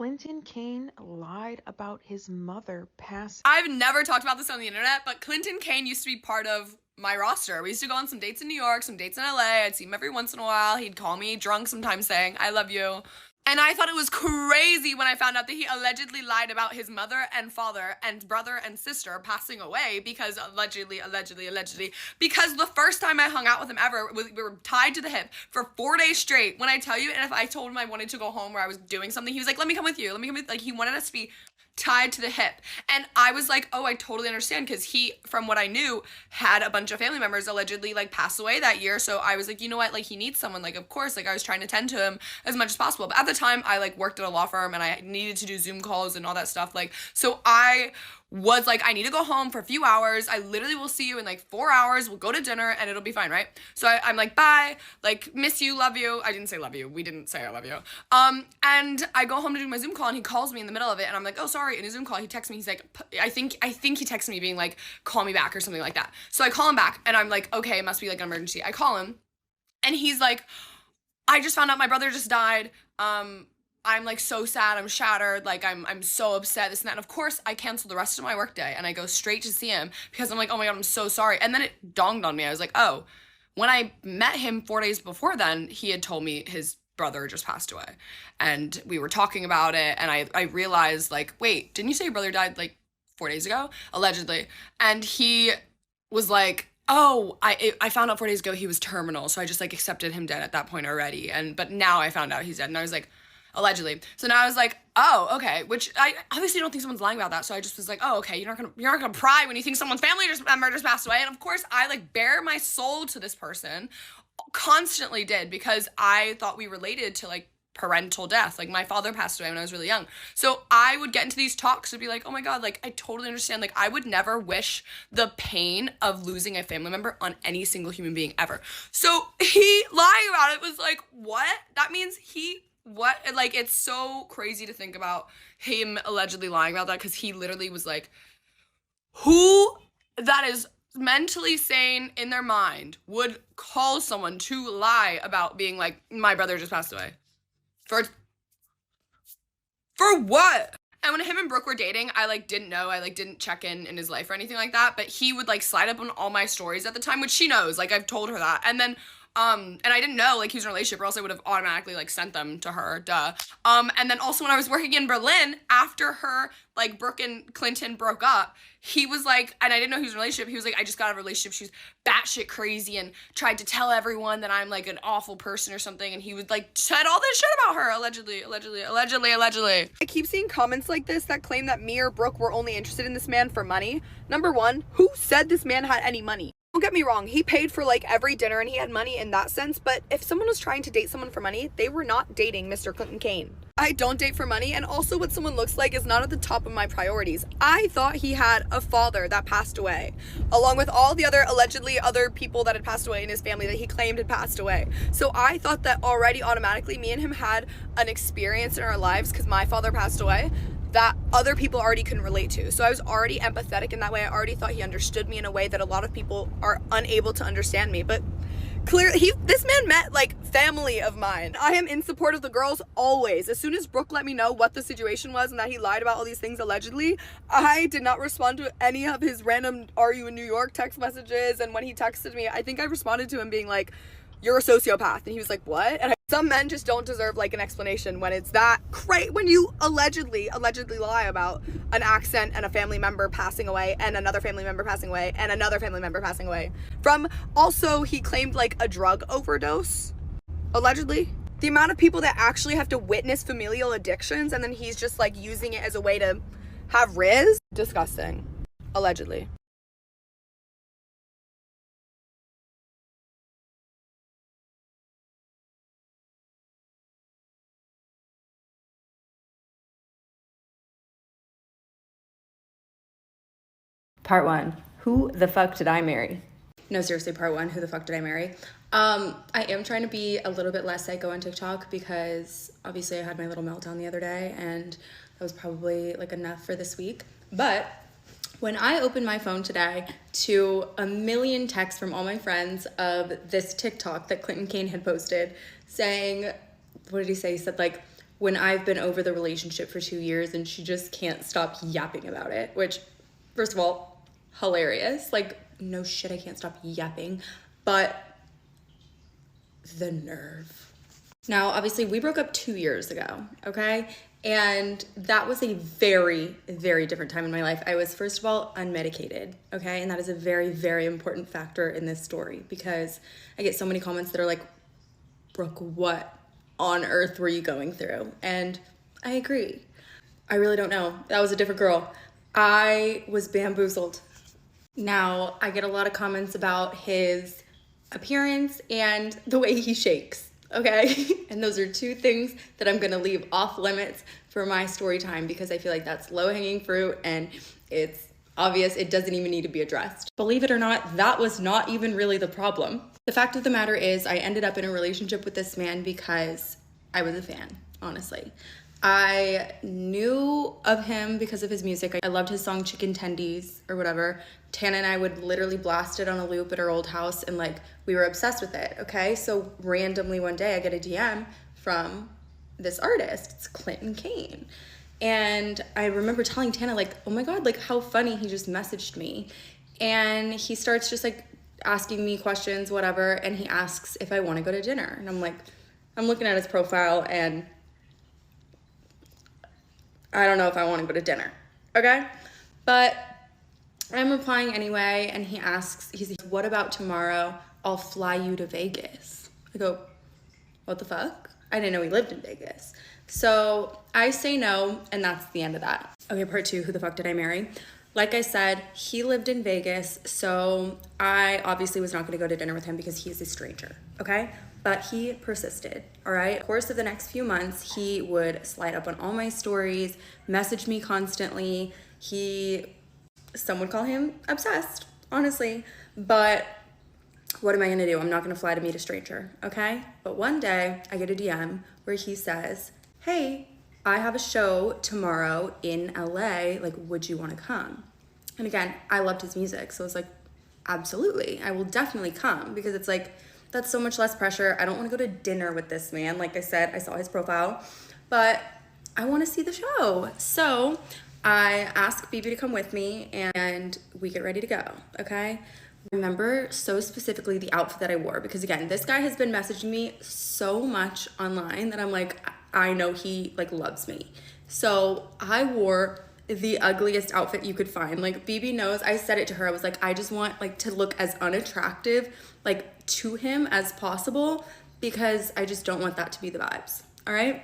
Clinton Kane lied about his mother passing. I've never talked about this on the internet, but Clinton Kane used to be part of my roster. We used to go on some dates in New York, some dates in LA. I'd see him every once in a while. He'd call me drunk sometimes saying, I love you. And I thought it was crazy when I found out that he allegedly lied about his mother and father and brother and sister passing away because allegedly, because the first time I hung out with him ever, we were tied to the hip for 4 days straight. When I tell you, and if I told him I wanted to go home or I was doing something, he was like, let me come with you. Like, he wanted us to be tied to the hip. And I was like, oh, I totally understand, because he, from what I knew, had a bunch of family members allegedly like pass away that year. So I was like, you know what, like, he needs someone. Like, of course, like, I was trying to tend to him as much as possible. But at the time, I like worked at a law firm and I needed to do Zoom calls and all that stuff. Like, so I was like, I need to go home for a few hours. I literally will see you in like 4 hours. We'll go to dinner and it'll be fine, right? So I'm like, bye, like, miss you, love you. I didn't say love you. We didn't say I love you. And I go home to do my Zoom call and he calls me in the middle of it and I'm like, oh, sorry. In a Zoom call, he texts me. He's like, I think he texted me being like, call me back or something like that. So I call him back and I'm like, okay, it must be like an emergency. I call him and he's like, I just found out my brother just died. I'm like so sad, I'm shattered, like I'm so upset, this and that. And of course, I cancel the rest of my workday and I go straight to see him because I'm like, oh my God, I'm so sorry. And then it dawned on me. I was like, oh, when I met him 4 days before then, he had told me his brother just passed away. And we were talking about it and I realized, like, wait, didn't you say your brother died like 4 days ago? Allegedly. And he was like, oh, I found out 4 days ago he was terminal, so I just like accepted him dead at that point already. But now I found out he's dead. And I was like, allegedly. So now I was like, oh, okay, which I obviously don't think someone's lying about that. So I just was like, oh, okay, you're not gonna pry when you think someone's family member just passed away. And of course, I like bare my soul to this person, constantly did, because I thought we related to like parental death. Like, my father passed away when I was really young. So I would get into these talks and be like, oh my God, like, I totally understand. Like, I would never wish the pain of losing a family member on any single human being ever. So he lying about it was like, what? That means what? Like, it's so crazy to think about him allegedly lying about that, because he literally was like, who that is mentally sane in their mind would call someone to lie about being like, my brother just passed away? For what? And when him and Brooke were dating, I like didn't know, I like didn't check in his life or anything like that, but he would like slide up on all my stories at the time, which she knows, like, I've told her that. And then and I didn't know like he was in a relationship, or else I would have automatically like sent them to her, duh. And then also when I was working in Berlin, after her, like, Brooke and Clinton broke up, he was like, and I didn't know he was in a relationship, he was like, I just got out of a relationship, she's batshit crazy, and tried to tell everyone that I'm like an awful person or something, and he would like said all this shit about her, allegedly. I keep seeing comments like this that claim that me or Brooke were only interested in this man for money. Number one, who said this man had any money? Don't get me wrong, he paid for like every dinner and he had money in that sense, but if someone was trying to date someone for money, they were not dating Mr. Clinton Kane. I don't date for money, and also what someone looks like is not at the top of my priorities. I thought he had a father that passed away, along with all the other allegedly other people that had passed away in his family that he claimed had passed away. So I thought that already automatically me and him had an experience in our lives, because my father passed away, that other people already couldn't relate to. So I was already empathetic in that way. I already thought he understood me in a way that a lot of people are unable to understand me. But clearly, this man met like family of mine. I am in support of the girls always. As soon as Brooke let me know what the situation was and that he lied about all these things allegedly, I did not respond to any of his random "Are you in New York?" text messages. And when he texted me, I think I responded to him being like, you're a sociopath. And he was like, what? And some men just don't deserve like an explanation when it's that when you allegedly lie about an accent and a family member passing away and another family member passing away and another family member passing away. From also, he claimed like a drug overdose, allegedly. The amount of people that actually have to witness familial addictions and then he's just like using it as a way to have riz, disgusting, allegedly. Part one, who the fuck did I marry? No, seriously, part one, who the fuck did I marry? I am trying to be a little bit less psycho on TikTok because obviously I had my little meltdown the other day and that was probably like enough for this week. But when I opened my phone today to a million texts from all my friends of this TikTok that Clinton Kane had posted saying, what did he say? He said like, when I've been over the relationship for 2 years and she just can't stop yapping about it, which, first of all, hilarious. Like, no shit, I can't stop yapping, but the nerve. Now, obviously, we broke up 2 years ago, okay? And that was a very, very different time in my life. I was, first of all, unmedicated, okay? And that is a very, very important factor in this story because I get so many comments that are like, Brooke, what on earth were you going through? And I agree. I really don't know. That was a different girl. I was bamboozled. Now, I get a lot of comments about his appearance and the way he shakes. Okay, and those are two things that I'm gonna leave off limits for my story time because I feel like that's low-hanging fruit and it's obvious it doesn't even need to be addressed. Believe it or not, that was not even really the problem. The fact of the matter is I ended up in a relationship with this man because I was a fan, honestly. I knew of him because of his music. I loved his song Chicken Tendies or whatever. Tana and I would literally blast it on a loop at our old house and like we were obsessed with it, okay? So randomly one day I get a DM from this artist. It's Clinton Kane. And I remember telling Tana like, oh my God, like how funny, he just messaged me. And he starts just like asking me questions, whatever, and he asks if I want to go to dinner. And I'm like, I'm looking at his profile and I don't know if I want to go to dinner, okay? But I'm replying anyway, and he asks, he's like, what about tomorrow? I'll fly you to Vegas. I go, what the fuck? I didn't know he lived in Vegas. So I say no, and that's the end of that. Okay, part two, who the fuck did I marry? Like I said, he lived in Vegas, so I obviously was not gonna go to dinner with him because he's a stranger, okay? But he persisted, all right? Of course, of the next few months, he would slide up on all my stories, message me constantly. Some would call him obsessed, honestly. But what am I gonna do? I'm not gonna fly to meet a stranger, okay? But one day, I get a DM where he says, hey, I have a show tomorrow in LA, like, would you wanna come? And again, I loved his music, so I was like, absolutely, I will definitely come because it's like, that's so much less pressure. I don't want to go to dinner with this man. Like I said, I saw his profile, but I want to see the show. So I ask Bibi to come with me and we get ready to go, okay? Remember so specifically the outfit that I wore because again, this guy has been messaging me so much online that I'm like, I know he like loves me. So I wore the ugliest outfit you could find. Like Bibi knows, I said it to her, I was like, I just want like to look as unattractive like to him as possible because I just don't want that to be the vibes, all right?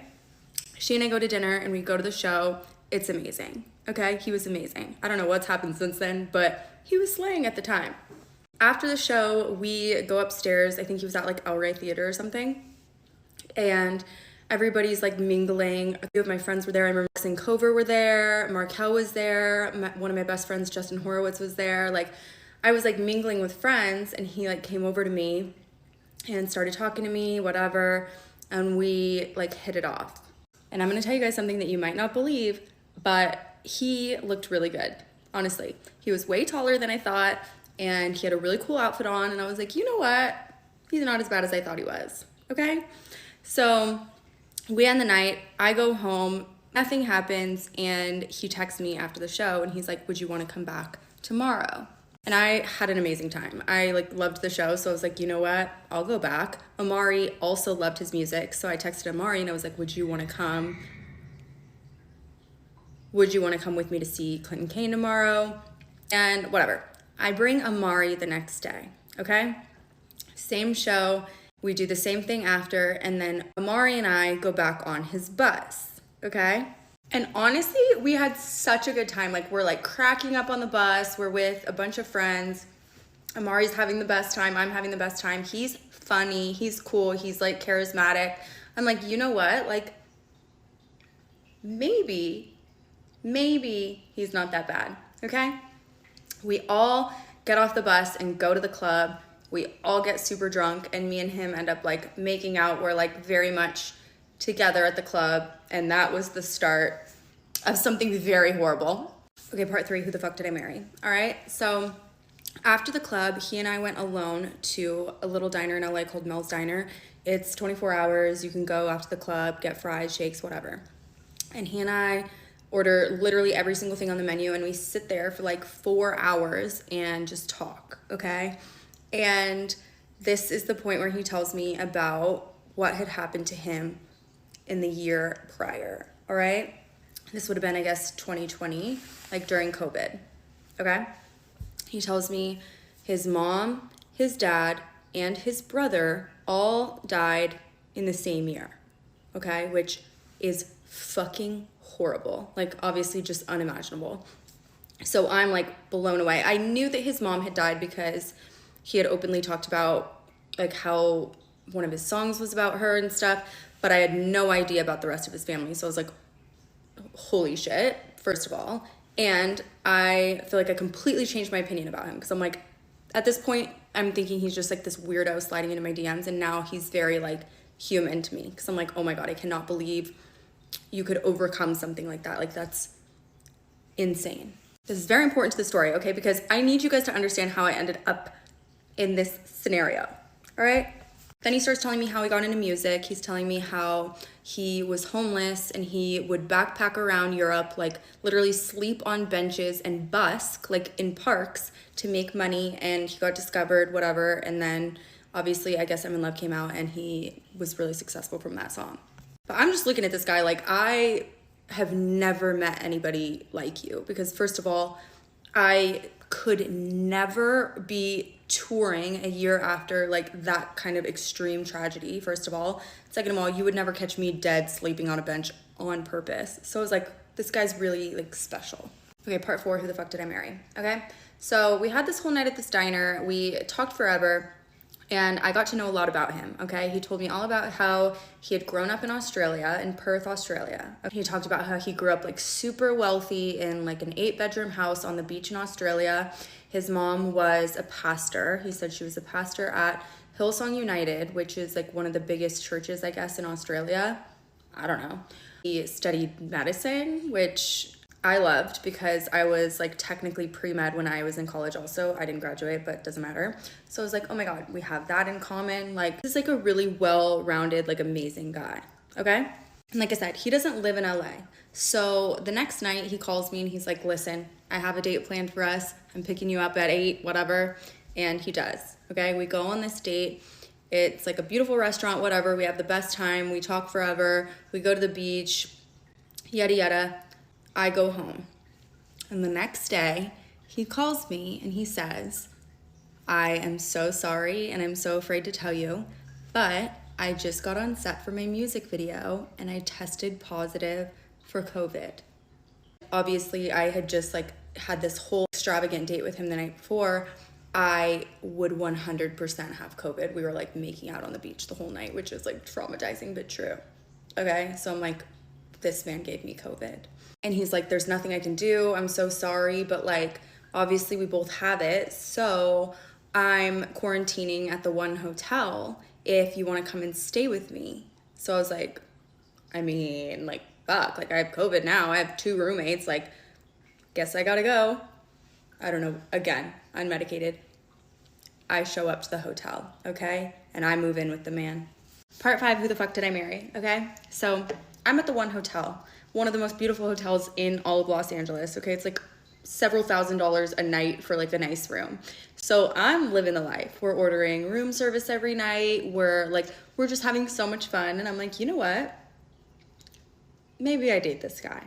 She and I go to dinner and we go to the show. It's amazing, okay? He was amazing. I don't know what's happened since then, but he was slaying at the time. After the show, we go upstairs. I think he was at like El Rey Theater or something. And everybody's like mingling. A few of my friends were there. I remember Max and Cover were there. Markel was there. One of my best friends, Justin Horowitz, was there. Like, I was like mingling with friends and he like came over to me and started talking to me, whatever. And we like hit it off. And I'm gonna tell you guys something that you might not believe, but he looked really good, honestly. He was way taller than I thought and he had a really cool outfit on. And I was like, you know what? He's not as bad as I thought he was, okay? So we end the night, I go home, nothing happens, and he texts me after the show and he's like, would you wanna come back tomorrow? And I had an amazing time. I like loved the show, so I was like, you know what? I'll go back. Amari also loved his music, so I texted Amari and I was like, would you wanna come? Would you wanna come with me to see Clinton Kane tomorrow? And whatever. I bring Amari the next day, okay? Same show. We do the same thing after, and then Amari and I go back on his bus, okay? And honestly, we had such a good time. Like, we're like cracking up on the bus. We're with a bunch of friends. Amari's having the best time. I'm having the best time. He's funny. He's cool. He's like charismatic. I'm like, you know what? Like, maybe he's not that bad, okay? We all get off the bus and go to the club. We all get super drunk and me and him end up like making out. We're like very much together at the club, and that was the start of something very horrible. Okay, part three, who the fuck did I marry? All right, so After the club, he and I went alone to a little diner in LA called Mel's Diner. It's 24 hours. You can go after the club, get fries, shakes, whatever. And he and I order literally every single thing on the menu, and we sit there for like 4 hours and just talk, okay? And this is the point where he tells me about what had happened to him in the year prior, all right? This would have been, I guess, 2020, like during COVID, okay? He tells me his mom, his dad, and his brother all died in the same year, okay? Which is fucking horrible. Like, obviously just unimaginable. So I'm like blown away. I knew that his mom had died because he had openly talked about like how one of his songs was about her and stuff, but I had no idea about the rest of his family. So I was like, holy shit, first of all. And I feel like I completely changed my opinion about him because I'm like, at this point, I'm thinking he's just like this weirdo sliding into my DMs, and now he's very like human to me because I'm like, oh my God, I cannot believe you could overcome something like that. Like, that's insane. This is very important to the story, okay? Because I need you guys to understand how I ended up in this scenario, all right? Then he starts telling me how he got into music. He's telling me how he was homeless and he would backpack around Europe, like literally sleep on benches and busk, like in parks, to make money. And he got discovered, whatever. And then obviously, I Guess I'm in Love came out and he was really successful from that song. But I'm just looking at this guy like, I have never met anybody like you. Because first of all, I could never be touring a year after like that kind of extreme tragedy, first of all. Second of all, you would never catch me dead sleeping on a bench on purpose. So I was like, this guy's really like special. Okay, part 4, who the fuck did I marry? Okay, so we had this whole night at this diner. We talked forever. And I got to know a lot about him, okay? He told me all about how he had grown up in Australia, in Perth, Australia. He talked about how he grew up like super wealthy in like an 8-bedroom house on the beach in Australia. His mom was a pastor. He said she was a pastor at Hillsong United, which is like one of the biggest churches, I guess, in Australia. I don't know. He studied medicine, which I loved because I was like technically pre-med when I was in college also. I didn't graduate, but doesn't matter. So I was like, oh my God, we have that in common. Like, this is like a really well-rounded, like amazing guy, okay? And like I said, he doesn't live in LA. So the next night he calls me and he's like, listen, I have a date planned for us. I'm picking you up at 8, whatever. And he does, okay? We go on this date. It's like a beautiful restaurant, whatever. We have the best time. We talk forever. We go to the beach, yada, yada. I go home. And the next day, he calls me and he says, I am so sorry and I'm so afraid to tell you, but I just got on set for my music video and I tested positive for COVID. Obviously, I had just like had this whole extravagant date with him the night before. I would 100% have COVID. We were like making out on the beach the whole night, which is like traumatizing but true. Okay, so I'm like, this man gave me COVID. And he's like, there's nothing I can do. I'm so sorry, but like, obviously we both have it. So I'm quarantining at the one hotel if you want to come and stay with me. So I was like, I mean, like, fuck, like I have COVID now. I have 2 roommates. Like, guess I gotta go. I don't know. Again, unmedicated. I show up to the hotel, okay? And I move in with the man. Part 5, who the fuck did I marry, okay? So I'm at the one hotel, one of the most beautiful hotels in all of Los Angeles, okay? It's like several $1,000s a night for like a nice room. So I'm living the life. We're ordering room service every night. We're just having so much fun. And I'm like, you know what? Maybe I date this guy.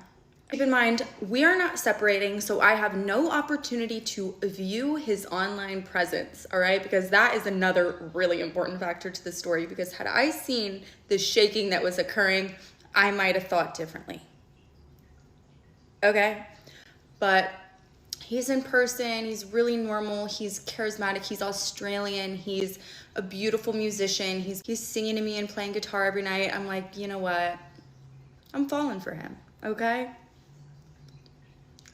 Keep in mind, we are not separating, so I have no opportunity to view his online presence, all right? Because that is another really important factor to the story, because had I seen the shaking that was occurring, I might have thought differently. Okay? But he's in person, he's really normal, he's charismatic, he's Australian, he's a beautiful musician, he's singing to me and playing guitar every night. I'm like, you know what? I'm falling for him, okay?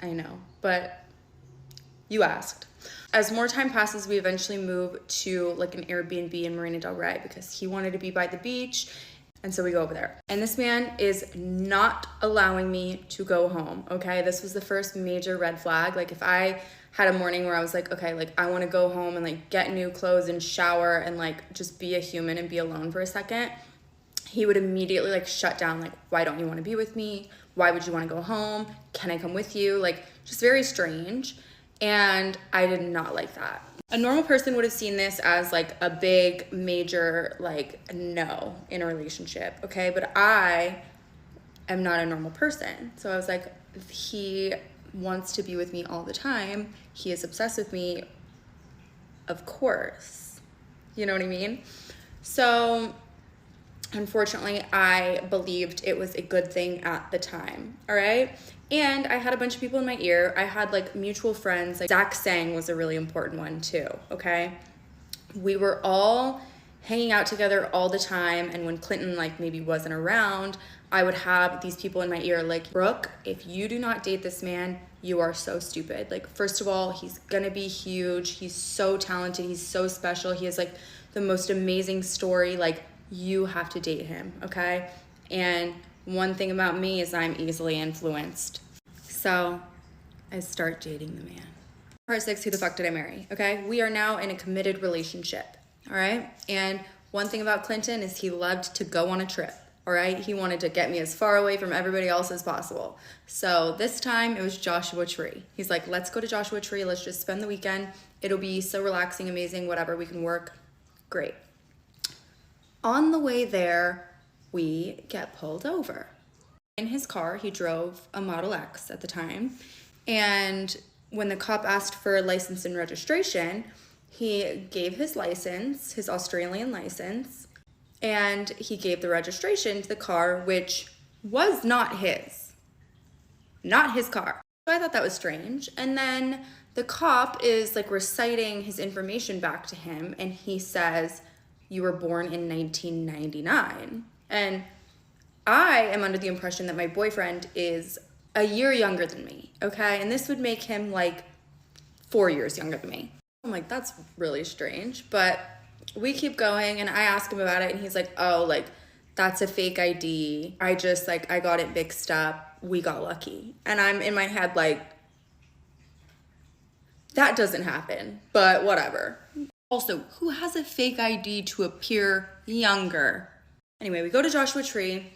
I know, but you asked. As more time passes, we eventually move to like an Airbnb in Marina Del Rey because he wanted to be by the beach And so we go over there. And this man is not allowing me to go home, okay? This was the first major red flag. Like, if I had a morning where I was like, okay, like, I want to go home and, like, get new clothes and shower and, like, just be a human and be alone for a second, he would immediately, like, shut down, like, why don't you want to be with me? Why would you want to go home? Can I come with you? Like, just very strange. And I did not like that. A normal person would have seen this as like a big, major, like, no in a relationship, okay? But I am not a normal person. So I was like, he wants to be with me all the time. He is obsessed with me, of course. You know what I mean? So unfortunately, I believed it was a good thing at the time, all right? And I had a bunch of people in my ear. I had, like, mutual friends. Like, Zach Sang was a really important one too, okay? We were all hanging out together all the time, and when Clinton, like, maybe wasn't around, I would have these people in my ear like, Brooke, if you do not date this man, you are so stupid. Like, first of all, he's gonna be huge. He's so talented. He's so special. He has, like, the most amazing story. Like, you have to date him, okay? And one thing about me is I'm easily influenced. So I start dating the man. Part 6, who the fuck did I marry? Okay, we are now in a committed relationship, all right? And one thing about Clinton is he loved to go on a trip, all right? He wanted to get me as far away from everybody else as possible. So this time it was Joshua Tree. He's like, let's go to Joshua Tree. Let's just spend the weekend. It'll be so relaxing, amazing, whatever. We can work. Great. On the way there, we get pulled over. In his car, he drove a Model X at the time, and when the cop asked for license and registration, he gave his license, his Australian license, and he gave the registration to the car, which was not his car. So I thought that was strange. And then the cop is, like, reciting his information back to him, and he says, you were born in 1999. And I am under the impression that my boyfriend is a year younger than me, okay? And this would make him, like, 4 years younger than me. I'm like, that's really strange. But we keep going, and I ask him about it, and he's like, oh, like, that's a fake ID. I got it mixed up. We got lucky. And I'm in my head like, that doesn't happen, but whatever. Also, who has a fake ID to appear younger? Anyway, we go to Joshua Tree,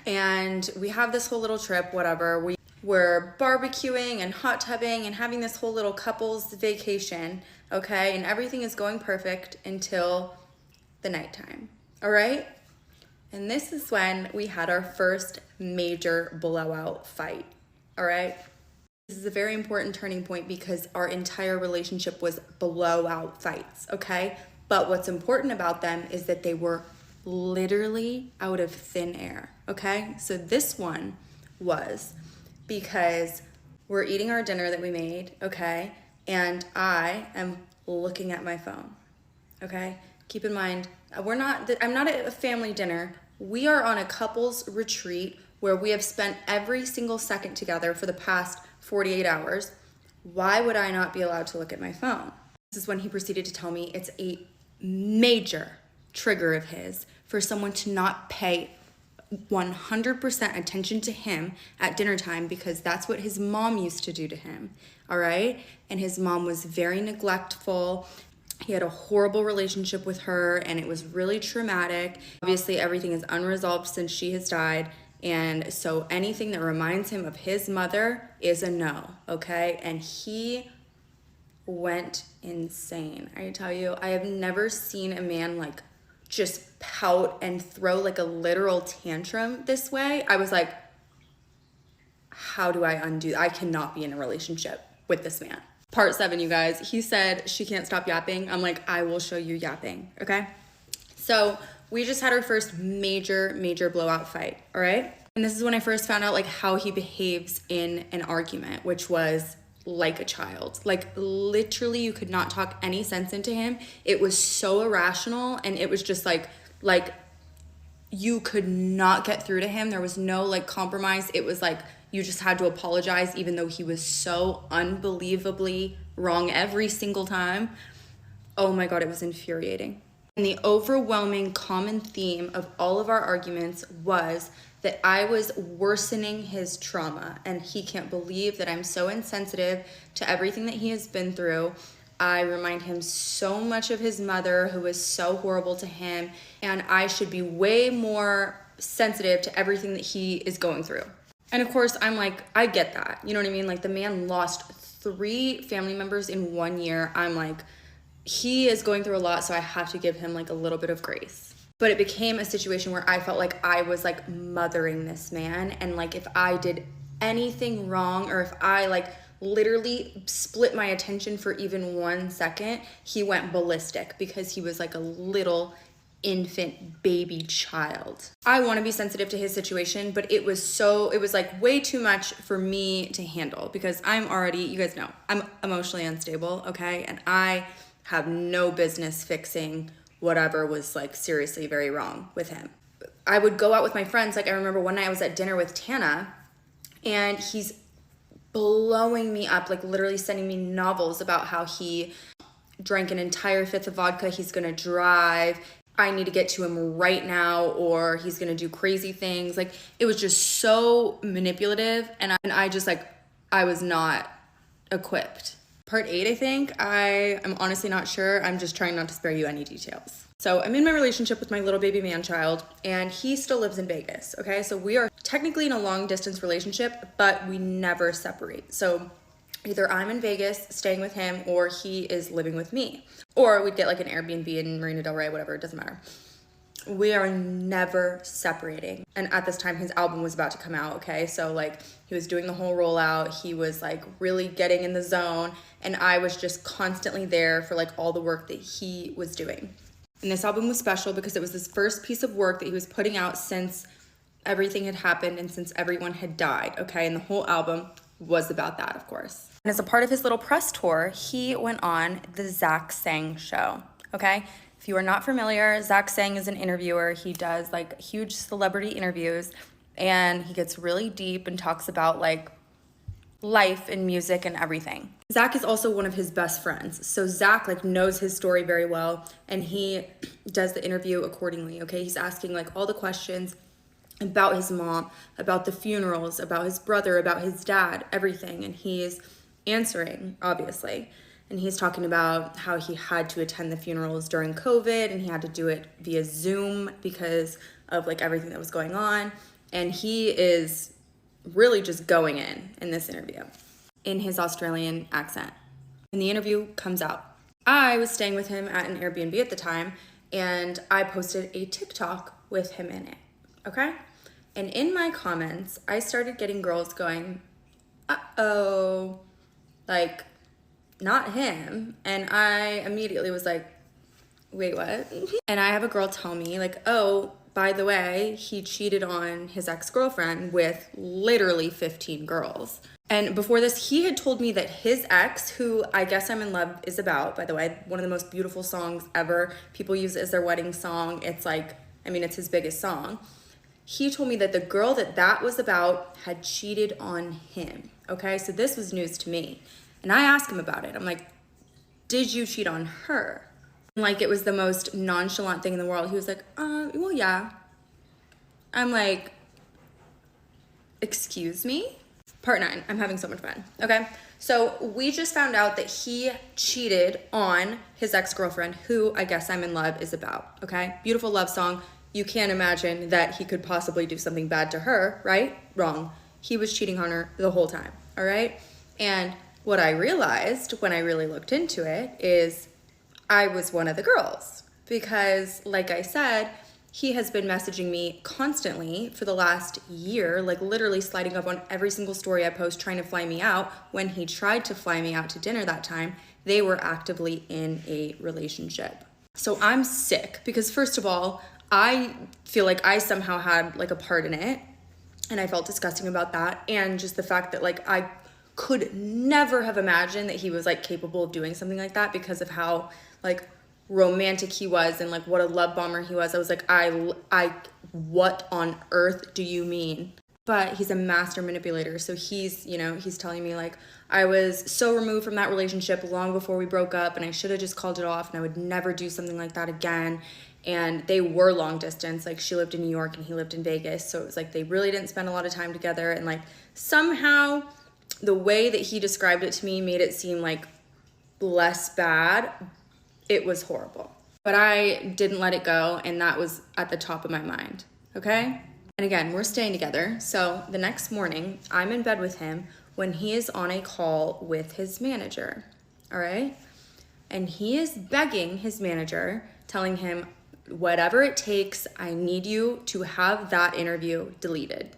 and we have this whole little trip, whatever. We're barbecuing and hot tubbing and having this whole little couples vacation, okay? And everything is going perfect until the nighttime, all right? And this is when we had our first major blowout fight, all right? This is a very important turning point because our entire relationship was blowout fights, okay? But what's important about them is that they were literally out of thin air, okay? So this one was because we're eating our dinner that we made, okay? And I am looking at my phone, okay? Keep in mind, I'm not at a family dinner. We are on a couples retreat where we have spent every single second together for the past 48 hours. Why would I not be allowed to look at my phone? This is when he proceeded to tell me it's a major trigger of his for someone to not pay 100% attention to him at dinner time because that's what his mom used to do to him, all right? And his mom was very neglectful. He had a horrible relationship with her, and it was really traumatic. Obviously, everything is unresolved since she has died. And so anything that reminds him of his mother is a no, okay? And he went insane. I tell you, I have never seen a man like just pout and throw like a literal tantrum this way. I was like, how do I undo? I cannot be in a relationship with this man. Part 7, you guys, he said she can't stop yapping. I'm like, I will show you yapping, okay? So we just had our first major blowout fight, all right? And this is when I first found out like how he behaves in an argument, which was like a child. Like literally you could not talk any sense into him. It was so irrational, and it was just like you could not get through to him. There was no like compromise. It was like you just had to apologize even though he was so unbelievably wrong every single time. Oh my God, it was infuriating. And the overwhelming common theme of all of our arguments was that I was worsening his trauma, and he can't believe that I'm so insensitive to everything that he has been through. I remind him so much of his mother, who was so horrible to him, and I should be way more sensitive to everything that he is going through. And of course, I'm like, I get that. You know what I mean? Like, the man lost 3 family members in 1 year. I'm like, he is going through a lot, so I have to give him like a little bit of grace. But it became a situation where I felt like I was like mothering this man, and like if I did anything wrong, or if I like literally split my attention for even 1 second, he went ballistic because he was like a little infant baby child. I want to be sensitive to his situation, but it was like way too much for me to handle, because I'm already, you guys know, I'm emotionally unstable, okay? And I have no business fixing whatever was like seriously very wrong with him. I would go out with my friends. Like, I remember one night I was at dinner with Tana, and he's blowing me up, like literally sending me novels about how he drank an entire 5th of vodka, he's gonna drive, I need to get to him right now, or he's gonna do crazy things. Like, it was just so manipulative, and I just like, I was not equipped. Part 8, I think. I am honestly not sure. I'm just trying not to spare you any details. So I'm in my relationship with my little baby man child, and he still lives in Vegas, okay? So we are technically in a long distance relationship, but we never separate. So either I'm in Vegas staying with him, or he is living with me. Or we'd get like an Airbnb in Marina Del Rey, whatever, it doesn't matter. We are never separating. And at this time, his album was about to come out, okay? So like, he was doing the whole rollout. He was like really getting in the zone. And I was just constantly there for like all the work that he was doing. And this album was special because it was this first piece of work that he was putting out since everything had happened and since everyone had died, okay? And the whole album was about that, of course. And as a part of his little press tour, he went on the Zach Sang show, okay? If you are not familiar, Zach Sang is an interviewer. He does like huge celebrity interviews, and he gets really deep and talks about like life and music and everything. Zach is also one of his best friends. So Zach like knows his story very well, and he does the interview accordingly, okay? He's asking like all the questions about his mom, about the funerals, about his brother, about his dad, everything. And he's answering, obviously. And he's talking about how he had to attend the funerals during COVID, and he had to do it via Zoom because of like everything that was going on. And he is really just going in this interview in his Australian accent. And the interview comes out. I was staying with him at an Airbnb at the time, and I posted a TikTok with him in it, okay? And in my comments, I started getting girls going, uh-oh, like, not him. And I immediately was like, wait, what? And I have a girl tell me like, oh, by the way, he cheated on his ex-girlfriend with literally 15 girls. And before this, he had told me that his ex, who I Guess I'm in Love is about, by the way, one of the most beautiful songs ever. People use it as their wedding song. It's like, I mean, it's his biggest song. He told me that the girl that was about had cheated on him, okay? So this was news to me. And I asked him about it. I'm like, did you cheat on her? And like, it was the most nonchalant thing in the world. He was like, well, yeah. I'm like, excuse me? Part 9, I'm having so much fun, okay? So we just found out that he cheated on his ex-girlfriend, who I Guess I'm in Love is about, okay? Beautiful love song. You can't imagine that he could possibly do something bad to her, right? Wrong. He was cheating on her the whole time, all right? And what I realized when I really looked into it is I was one of the girls, because like I said, he has been messaging me constantly for the last year, like literally sliding up on every single story I post, trying to fly me out. When he tried to fly me out to dinner that time, they were actively in a relationship. So I'm sick because, first of all, I feel like I somehow had like a part in it, and I felt disgusting about that. And just the fact that like I could never have imagined that he was like capable of doing something like that because of how like romantic he was and like what a love bomber he was. I was like, I what on earth do you mean? but he's a master manipulator. So he's, he's telling me like, I was so removed from that relationship long before we broke up, and I should have just called it off, and I would never do something like that again. And they were long distance. Like, she lived in New York and he lived in Vegas. So it was like they really didn't spend a lot of time together. And like somehow the way that he described it to me made it seem like less bad. It was horrible. But I didn't let it go, and that was at the top of my mind, okay? And again, we're staying together. So the next morning, I'm in bed with him when he is on a call with his manager, all right? And he is begging his manager, telling him, whatever it takes, I need you to have that interview deleted.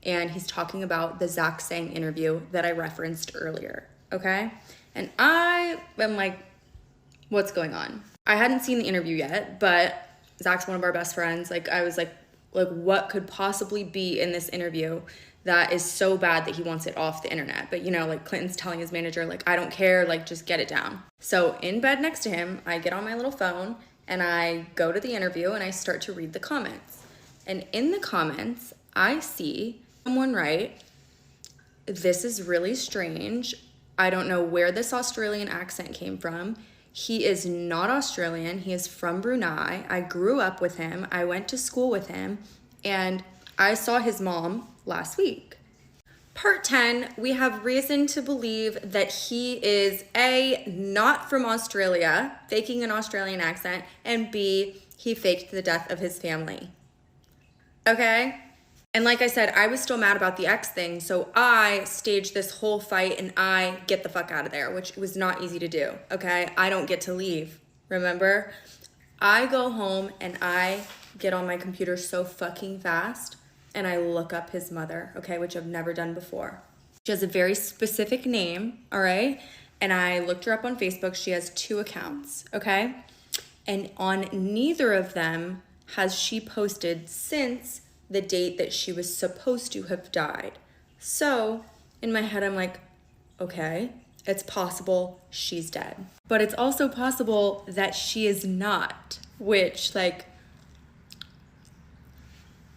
And he's talking about the Zach Sang interview that I referenced earlier, okay? And I am like, what's going on? I hadn't seen the interview yet, but Zach's one of our best friends. Like, I was like, what could possibly be in this interview that is so bad that he wants it off the internet? But like Clinton's telling his manager, like, I don't care, like, just get it down. So in bed next to him, I get on my little phone and I go to the interview and I start to read the comments. And in the comments, I see someone write, "This is really strange. I don't know where this Australian accent came from. He is not Australian. He is from Brunei. I grew up with him. I went to school with him. And I saw his mom last week." Part 10, we have reason to believe that he is A, not from Australia, faking an Australian accent, and B, he faked the death of his family. Okay? And like I said, I was still mad about the ex thing, so I staged this whole fight and I get the fuck out of there, which was not easy to do, okay? I don't get to leave, remember? I go home and I get on my computer so fucking fast and I look up his mother, okay, which I've never done before. She has a very specific name, all right? And I looked her up on Facebook. She has 2 accounts, okay? And on neither of them has she posted since the date that she was supposed to have died. So in my head, I'm like, okay, it's possible she's dead. But it's also possible that she is not, which, like,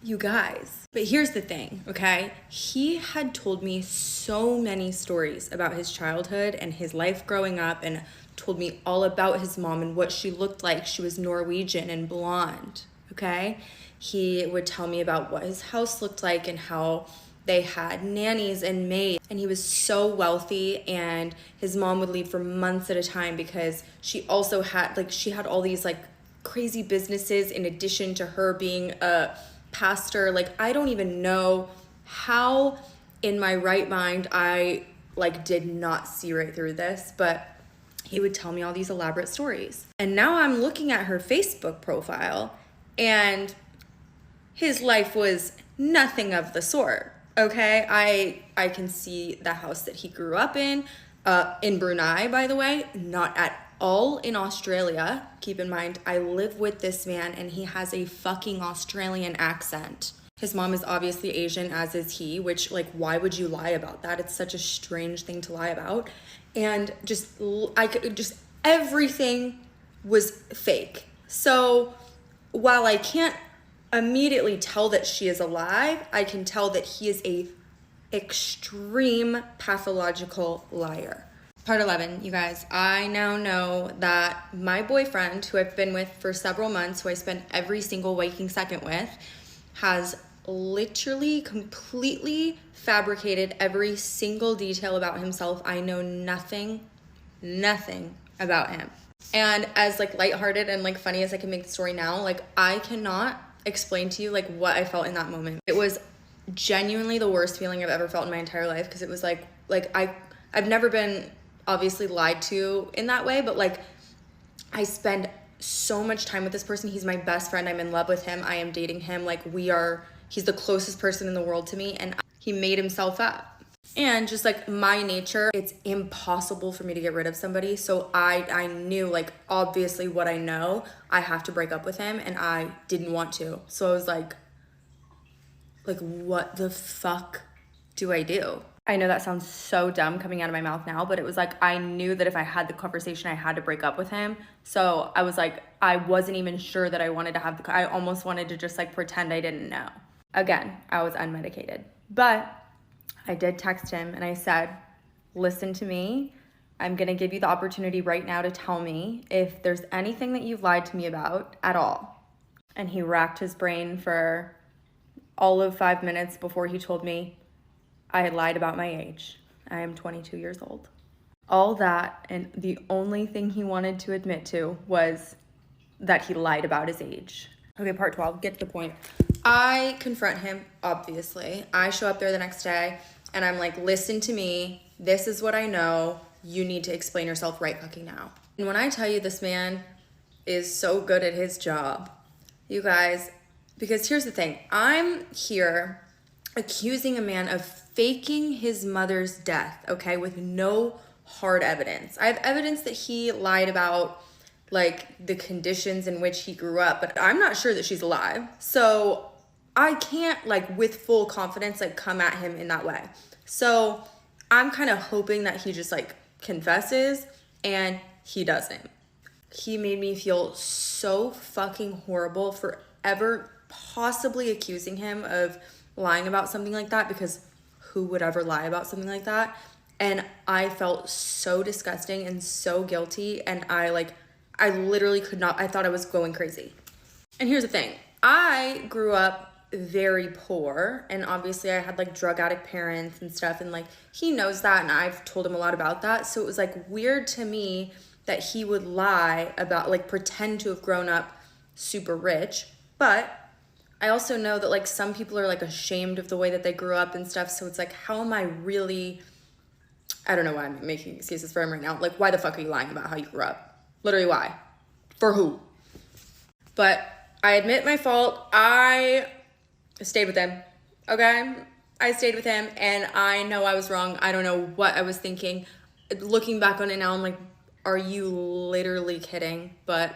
you guys. But here's the thing, okay? He had told me so many stories about his childhood and his life growing up, and told me all about his mom and what she looked like. She was Norwegian and blonde, okay? He would tell me about what his house looked like and how they had nannies and maids. And he was so wealthy, and his mom would leave for months at a time because she also had, like, she had all these, like, crazy businesses in addition to her being a pastor. Like, I don't even know how in my right mind I, like, did not see right through this, but he would tell me all these elaborate stories. And now I'm looking at her Facebook profile, and his life was nothing of the sort, okay? I can see the house that he grew up in Brunei, by the way, not at all in Australia. Keep in mind, I live with this man and he has a fucking Australian accent. His mom is obviously Asian, as is he, which, like, why would you lie about that? It's such a strange thing to lie about. And just everything was fake. So while I can't immediately tell that she is alive, I can tell that he is a extreme pathological liar. Part 11, you guys, I now know that my boyfriend, who I've been with for several months, who I spend every single waking second with, has literally completely fabricated every single detail about himself. I know nothing about him. And as, like, lighthearted and, like, funny as I can make the story now, like, I cannot explain to you, like, what I felt in that moment. It was genuinely the worst feeling I've ever felt in my entire life, because it was like I've never been obviously lied to in that way, but, like, I spend so much time with this person. He's my best friend. I'm in love with him. I am dating him. Like, he's the closest person in the world to me, and he made himself up. And just, like, my nature, it's impossible for me to get rid of somebody. So I knew, like, obviously what I know, I have to break up with him, and I didn't want to. So I was like, what the fuck do I do? I know that sounds so dumb coming out of my mouth now, but it was like, I knew that if I had the conversation, I had to break up with him. So I was like, I wasn't even sure that I wanted to have I almost wanted to just, like, pretend I didn't know. Again, I was unmedicated. But I did text him and I said, listen to me. I'm going to give you the opportunity right now to tell me if there's anything that you've lied to me about at all. And he racked his brain for all of 5 minutes before he told me I had lied about my age. I am 22 years old. All that, and the only thing he wanted to admit to was that he lied about his age. Okay, part 12, get to the point. I confront him, obviously. I show up there the next day and I'm like, listen to me. This is what I know. You need to explain yourself right fucking now. And when I tell you this man is so good at his job, you guys, because here's the thing. I'm here accusing a man of faking his mother's death, okay, with no hard evidence. I have evidence that he lied about like the conditions in which he grew up, but I'm not sure that she's alive. So I can't like with full confidence like come at him in that way. So I'm kind of hoping that he just like confesses, and he doesn't. He made me feel so fucking horrible for ever possibly accusing him of lying about something like that, because who would ever lie about something like that? And I felt so disgusting and so guilty, and I literally could not, I thought I was going crazy. And here's the thing. I grew up very poor, and obviously I had like drug addict parents and stuff, and like he knows that, and I've told him a lot about that. So it was like weird to me that he would lie about, like pretend to have grown up super rich. But I also know that like some people are like ashamed of the way that they grew up and stuff. So it's like, how am I really, I don't know why I'm making excuses for him right now. Like, why the fuck are you lying about how you grew up? Literally, why? For who? But I admit my fault. I stayed with him, okay? I stayed with him, and I know I was wrong. I don't know what I was thinking. Looking back on it now, I'm like, are you literally kidding? But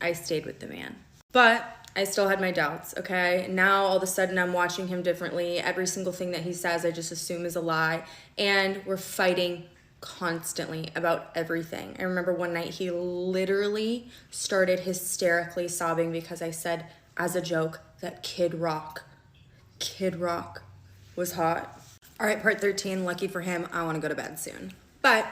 I stayed with the man. But I still had my doubts, okay? Now, all of a sudden, I'm watching him differently. Every single thing that he says, I just assume is a lie. And we're fighting constantly about everything. I remember one night he literally started hysterically sobbing because I said, as a joke, that Kid Rock was hot. All right, part 13, lucky for him, I want to go to bed soon. But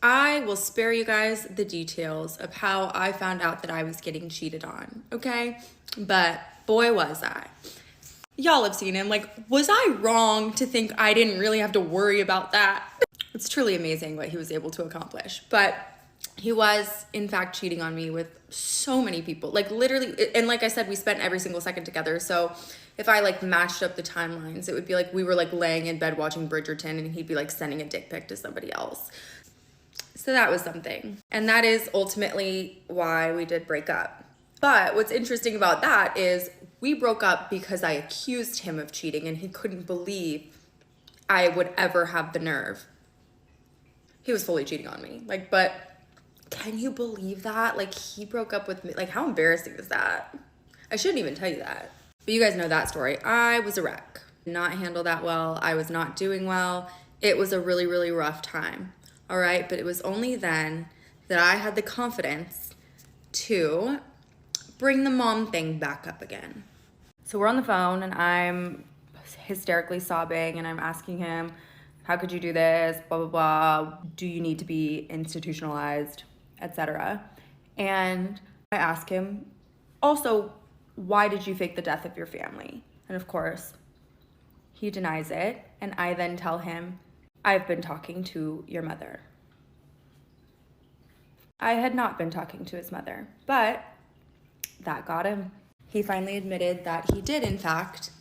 I will spare you guys the details of how I found out that I was getting cheated on, okay? But boy, was I. Y'all have seen him. Like, was I wrong to think I didn't really have to worry about that? It's truly amazing what he was able to accomplish. But he was, in fact, cheating on me with so many people. Like, literally, and like I said, we spent every single second together. So if I, like, matched up the timelines, it would be like we were, like, laying in bed watching Bridgerton, and he'd be, like, sending a dick pic to somebody else. So that was something. And that is ultimately why we did break up. But what's interesting about that is we broke up because I accused him of cheating, and he couldn't believe I would ever have the nerve. He was fully cheating on me. Like, but can you believe that? Like, he broke up with me. Like, how embarrassing is that? I shouldn't even tell you that. But you guys know that story. I was a wreck. Did not handle that well. I was not doing well. It was a really, really rough time. All right, but it was only then that I had the confidence to bring the mom thing back up again. So we're on the phone and I'm hysterically sobbing and I'm asking him, how could you do this? Blah, blah, blah. Do you need to be institutionalized, etc.? And I ask him, also, why did you fake the death of your family? And of course, he denies it. And I then tell him, I've been talking to your mother. I had not been talking to his mother, but that got him. He finally admitted that he did, in fact,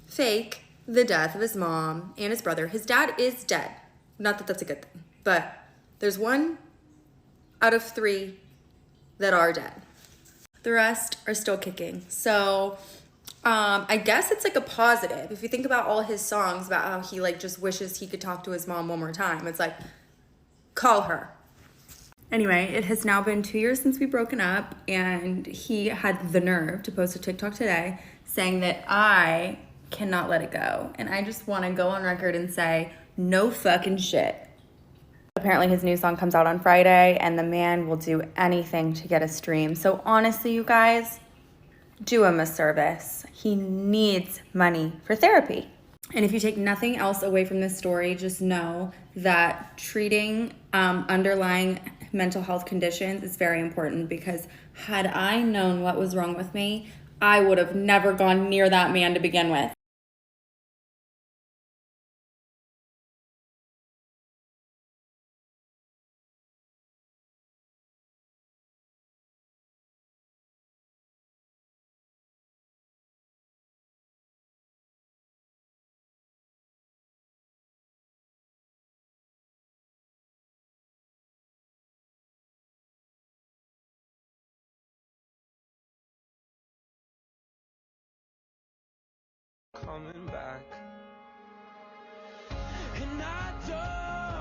fake the death of his mom and his brother. His dad is dead. Not that that's a good thing, but there's 1 out of 3 that are dead. The rest are still kicking. So I guess it's like a positive. If you think about all his songs about how he like just wishes he could talk to his mom one more time, it's like, call her. Anyway, it has now been 2 years since we've broken up, and he had the nerve to post a TikTok today saying that I cannot let it go. And I just want to go on record and say, no fucking shit. Apparently his new song comes out on Friday, and the man will do anything to get a stream. So honestly, you guys, do him a service. He needs money for therapy. And if you take nothing else away from this story, just know that treating underlying mental health conditions is very important, because had I known what was wrong with me, I would have never gone near that man to begin with. Coming back.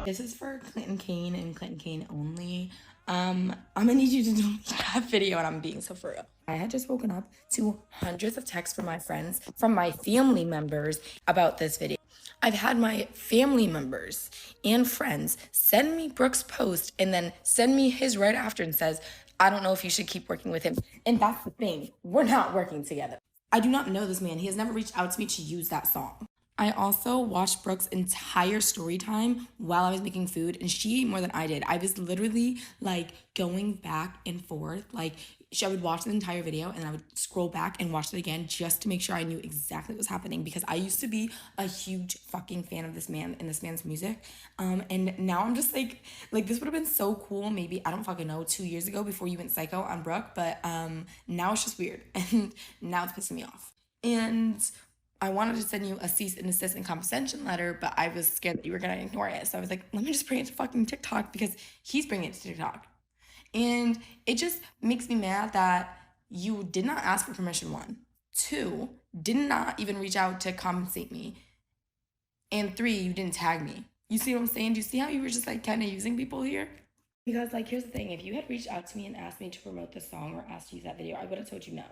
This is for Clinton Kane and Clinton Kane only. I'm gonna need you to delete that video, and I'm being so for real. I had just woken up to hundreds of texts from my friends, from my family members about this video. I've had my family members and friends send me Brooke's post and then send me his right after and says, I don't know if you should keep working with him. And that's the thing, we're not working together. I do not know this man. He has never reached out to me to use that song. I also watched Brooke's entire story time while I was making food, and she ate more than I did. I was literally like going back and forth. Like, I would watch the entire video and I would scroll back and watch it again just to make sure I knew exactly what was happening, because I used to be a huge fucking fan of this man and this man's music. And now I'm just like this would have been so cool maybe, I don't fucking know, 2 years ago before you went psycho on Brooke, but now it's just weird and now it's pissing me off. And I wanted to send you a cease and desist and compensation letter, but I was scared that you were gonna ignore it. So I was like, let me just bring it to fucking TikTok, because he's bringing it to TikTok. And it just makes me mad that you did not ask for permission, 1. 2, did not even reach out to compensate me. And 3, you didn't tag me. You see what I'm saying? Do you see how you were just like kind of using people here? Because, like, here's the thing. If you had reached out to me and asked me to promote the song or asked to use that video, I would have told you no.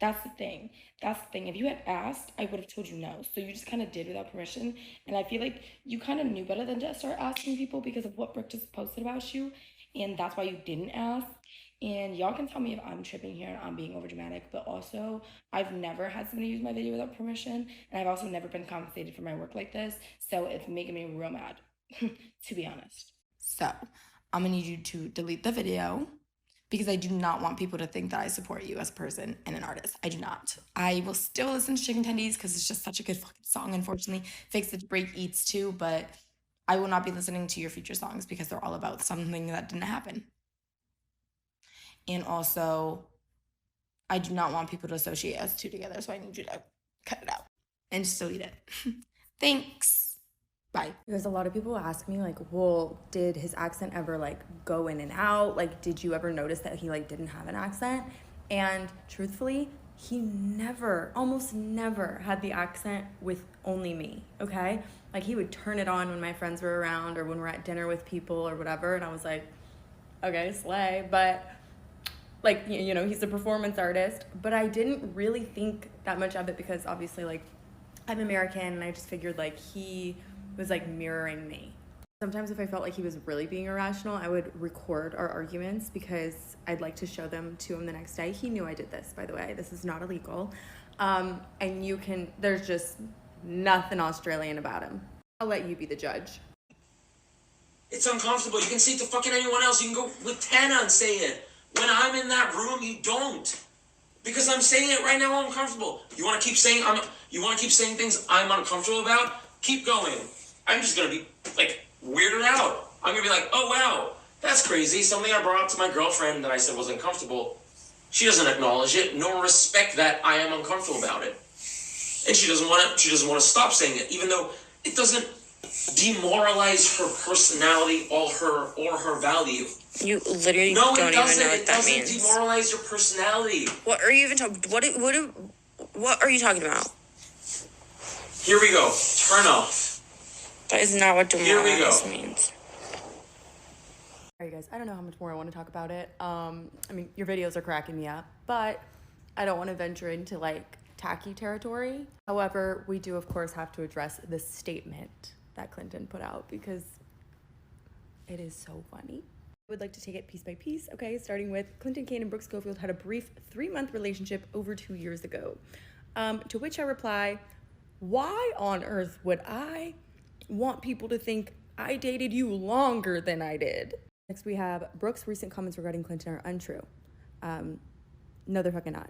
That's the thing. That's the thing. If you had asked, I would have told you no. So you just kind of did without permission. And I feel like you kind of knew better than to start asking people because of what Brooke just posted about you. And that's why you didn't ask. And y'all can tell me if I'm tripping here and I'm being overdramatic. But also, I've never had somebody use my video without permission. And I've also never been compensated for my work like this. So it's making me real mad, to be honest. So I'm gonna need you to delete the video, because I do not want people to think that I support you as a person and an artist. I do not. I will still listen to Chicken Tendies because it's just such a good fucking song, unfortunately. Fix It Break Eats too, but I will not be listening to your future songs because they're all about something that didn't happen. And also, I do not want people to associate us two together, so I need you to cut it out and just delete it. Thanks. Bye. Because a lot of people ask me, like, well, did his accent ever, like, go in and out? Like, did you ever notice that he, like, didn't have an accent? And truthfully, he never, almost never had the accent with only me, okay? Like, he would turn it on when my friends were around or when we're at dinner with people or whatever, and I was like, okay, slay. But, like, you know, he's a performance artist, but I didn't really think that much of it because, obviously, like, I'm American, and I just figured, like, he was like mirroring me. Sometimes if I felt like he was really being irrational, I would record our arguments because I'd like to show them to him the next day. He knew I did this, by the way. This is not illegal. And there's just nothing Australian about him. I'll let you be the judge. It's uncomfortable. You can say it to fucking anyone else. You can go with Tana and say it. When I'm in that room, you don't. Because I'm saying it right now, I'm uncomfortable. You want to keep saying things I'm uncomfortable about? Keep going. I'm just gonna be like weirded out. I'm gonna be like, oh wow, that's crazy. Something I brought up to my girlfriend that I said was uncomfortable. She doesn't acknowledge it nor respect that I am uncomfortable about it, and she doesn't want to stop saying it, even though it doesn't demoralize her personality or her value. You literally don't even know what that means. It doesn't demoralize your personality. What are you even talking? What are you talking about? Here we go. Turn off. That is not what demoralize means. Alright guys, I don't know how much more I want to talk about it. I mean, your videos are cracking me up, but I don't want to venture into like tacky territory. However, we do of course have to address the statement that Clinton put out because it is so funny. I would like to take it piece by piece, okay? Starting with Clinton Kane and Brooke Schofield had a brief 3-month relationship over 2 years ago. To which I reply, Why on earth would I want people to think I dated you longer than I did? Next, we have Brooke's recent comments regarding Clinton are untrue. No, they're fucking not.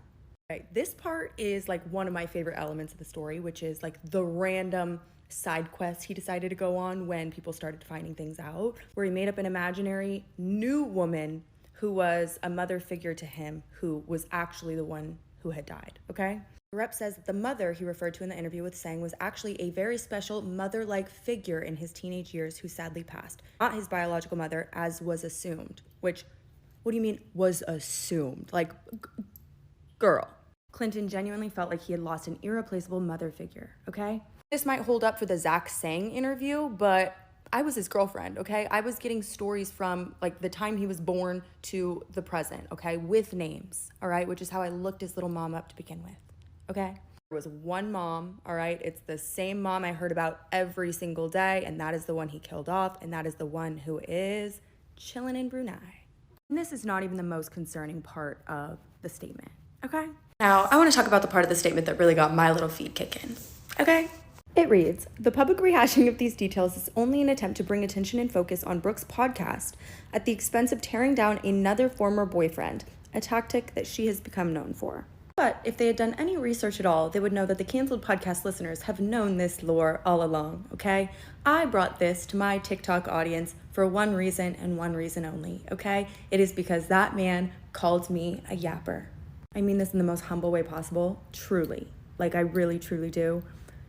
Right, this part is like one of my favorite elements of the story, which is like the random side quest he decided to go on when people started finding things out, where he made up an imaginary new woman who was a mother figure to him, who was actually the one who had died, okay? The rep says that the mother he referred to in the interview with Sang was actually a very special mother-like figure in his teenage years who sadly passed. Not his biological mother, as was assumed. Which, what do you mean, was assumed? Like, girl. Clinton genuinely felt like he had lost an irreplaceable mother figure, okay? This might hold up for the Zach Sang interview, but I was his girlfriend, okay? I was getting stories from like the time he was born to the present, okay? With names, all right? Which is how I looked his little mom up to begin with, okay? There was one mom, all right? It's the same mom I heard about every single day, and that is the one he killed off, and that is the one who is chilling in Brunei. And this is not even the most concerning part of the statement, okay? Now, I want to talk about the part of the statement that really got my little feet kicking, okay? It reads, the public rehashing of these details is only an attempt to bring attention and focus on Brooke's podcast at the expense of tearing down another former boyfriend, a tactic that she has become known for. But if they had done any research at all, they would know that the canceled podcast listeners have known this lore all along, okay? I brought this to my TikTok audience for one reason and one reason only, okay? It is because that man called me a yapper. I mean this in the most humble way possible, truly. Like, I really, truly do.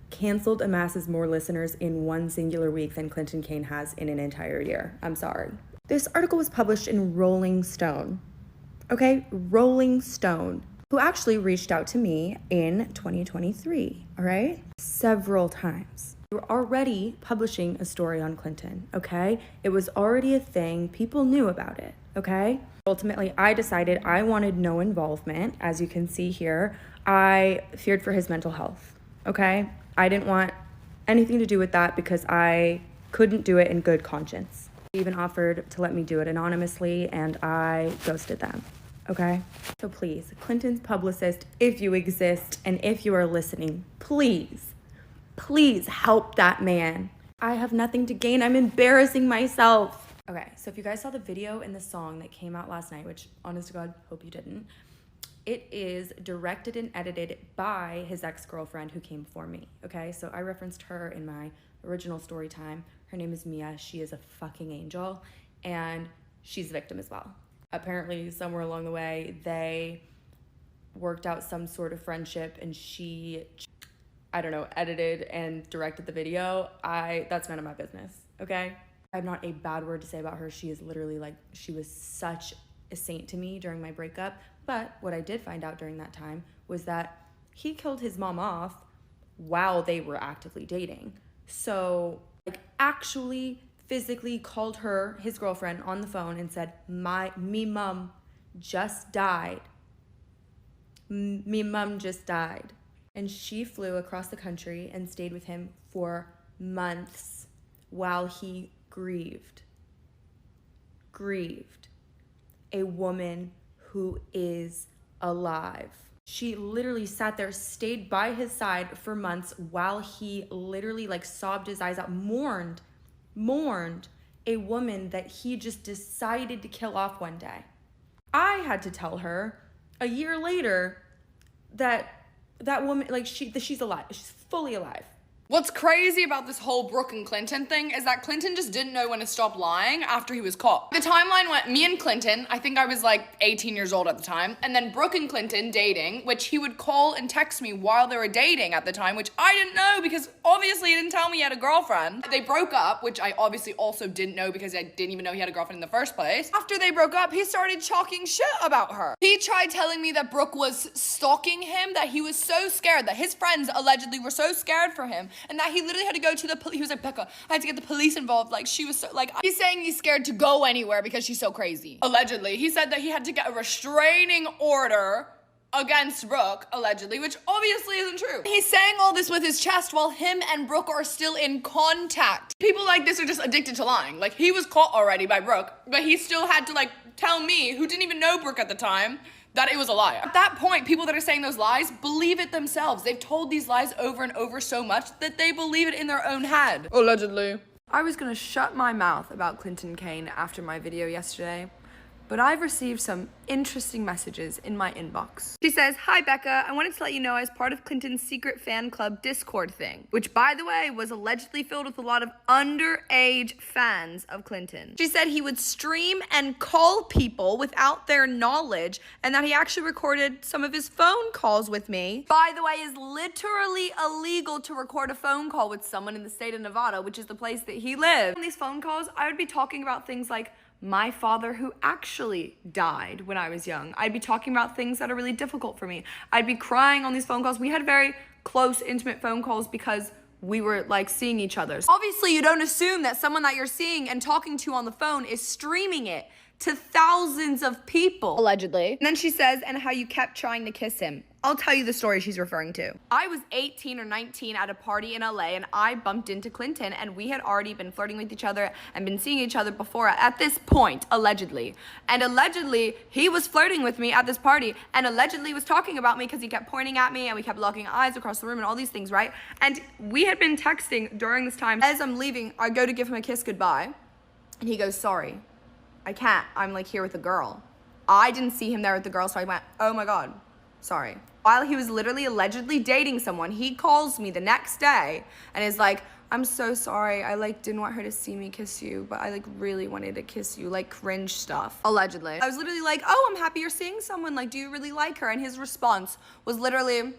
Canceled amasses more listeners in one singular week than Clinton Kane has in an entire year. I'm sorry. This article was published in Rolling Stone. Okay? Rolling Stone, who actually reached out to me in 2023, all right? Several times. We were already publishing a story on Clinton, okay? It was already a thing. People knew about it, okay? Ultimately, I decided I wanted no involvement. As you can see here, I feared for his mental health, okay? I didn't want anything to do with that because I couldn't do it in good conscience. They even offered to let me do it anonymously, and I ghosted them, okay? So please, Clinton's publicist, if you exist and if you are listening, please help that man. I have nothing to gain. I'm embarrassing myself. Okay, so if you guys saw the video and the song that came out last night, which honest to God, hope you didn't, it is directed and edited by his ex-girlfriend who came before me, okay? So I referenced her in my original story time. Her name is Mia. She is a fucking angel, and she's a victim as well. Apparently, somewhere along the way, they worked out some sort of friendship, and she, I don't know, edited and directed the video. That's none of my business, okay? I have not a bad word to say about her. She is literally like, she was such a saint to me during my breakup. But what I did find out during that time was that he killed his mom off while they were actively dating. So, like, actually physically called her, his girlfriend, on the phone and said, me mum just died. Me mum just died. And she flew across the country and stayed with him for months while he grieved. A woman who is alive. She literally sat there, stayed by his side for months while he literally like sobbed his eyes out, mourned a woman that he just decided to kill off one day. I had to tell her a year later that woman, like she's alive. She's fully alive. What's crazy about this whole Brooke and Clinton thing is that Clinton just didn't know when to stop lying after he was caught. The timeline went me and Clinton, I think I was like 18 years old at the time, and then Brooke and Clinton dating, which he would call and text me while they were dating at the time, which I didn't know because obviously he didn't tell me he had a girlfriend. They broke up, which I obviously also didn't know because I didn't even know he had a girlfriend in the first place. After they broke up, he started talking shit about her. He tried telling me that Brooke was stalking him, that he was so scared, that his friends allegedly were so scared for him, and that he literally had to go to the police. He was like, Becca, I had to get the police involved. Like, she was so, like, he's saying he's scared to go anywhere because she's so crazy. Allegedly. He said that he had to get a restraining order against Brooke, allegedly, which obviously isn't true. He's saying all this with his chest while him and Brooke are still in contact. People like this are just addicted to lying. Like, he was caught already by Brooke, but he still had to, like, tell me, who didn't even know Brooke at the time, that it was a lie. At that point, people that are saying those lies believe it themselves. They've told these lies over and over so much that they believe it in their own head. Allegedly. I was gonna shut my mouth about Clinton Kane after my video yesterday, but I've received some interesting messages in my inbox. She says, "Hi Becca, I wanted to let you know I was part of Clinton's secret fan club Discord thing, which by the way was allegedly filled with a lot of underage fans of Clinton. She said he would stream and call people without their knowledge, and that he actually recorded some of his phone calls with me. By the way, is literally illegal to record a phone call with someone in the state of Nevada, which is the place that he lives. On these phone calls, I would be talking about things like my father who actually died when I was young. I'd be talking about things that are really difficult for me. I'd be crying on these phone calls. We had very close, intimate phone calls because we were like seeing each other. Obviously, you don't assume that someone that you're seeing and talking to on the phone is streaming it to thousands of people. Allegedly. And then she says, and how you kept trying to kiss him. I'll tell you the story she's referring to. I was 18 or 19 at a party in LA, and I bumped into Clinton, and we had already been flirting with each other and been seeing each other before at this point, allegedly. And allegedly, he was flirting with me at this party, and allegedly was talking about me because he kept pointing at me, and we kept locking eyes across the room and all these things, right? And we had been texting during this time. As I'm leaving, I go to give him a kiss goodbye, and he goes, "Sorry, I can't. I'm like here with a girl." I didn't see him there with the girl, so I went, "Oh my God, sorry." While he was literally allegedly dating someone, he calls me the next day and is like, "I'm so sorry. I like didn't want her to see me kiss you, but I like really wanted to kiss you," like cringe stuff. Allegedly. I was literally like, "Oh, I'm happy you're seeing someone. Like, do you really like her?" And his response was literally,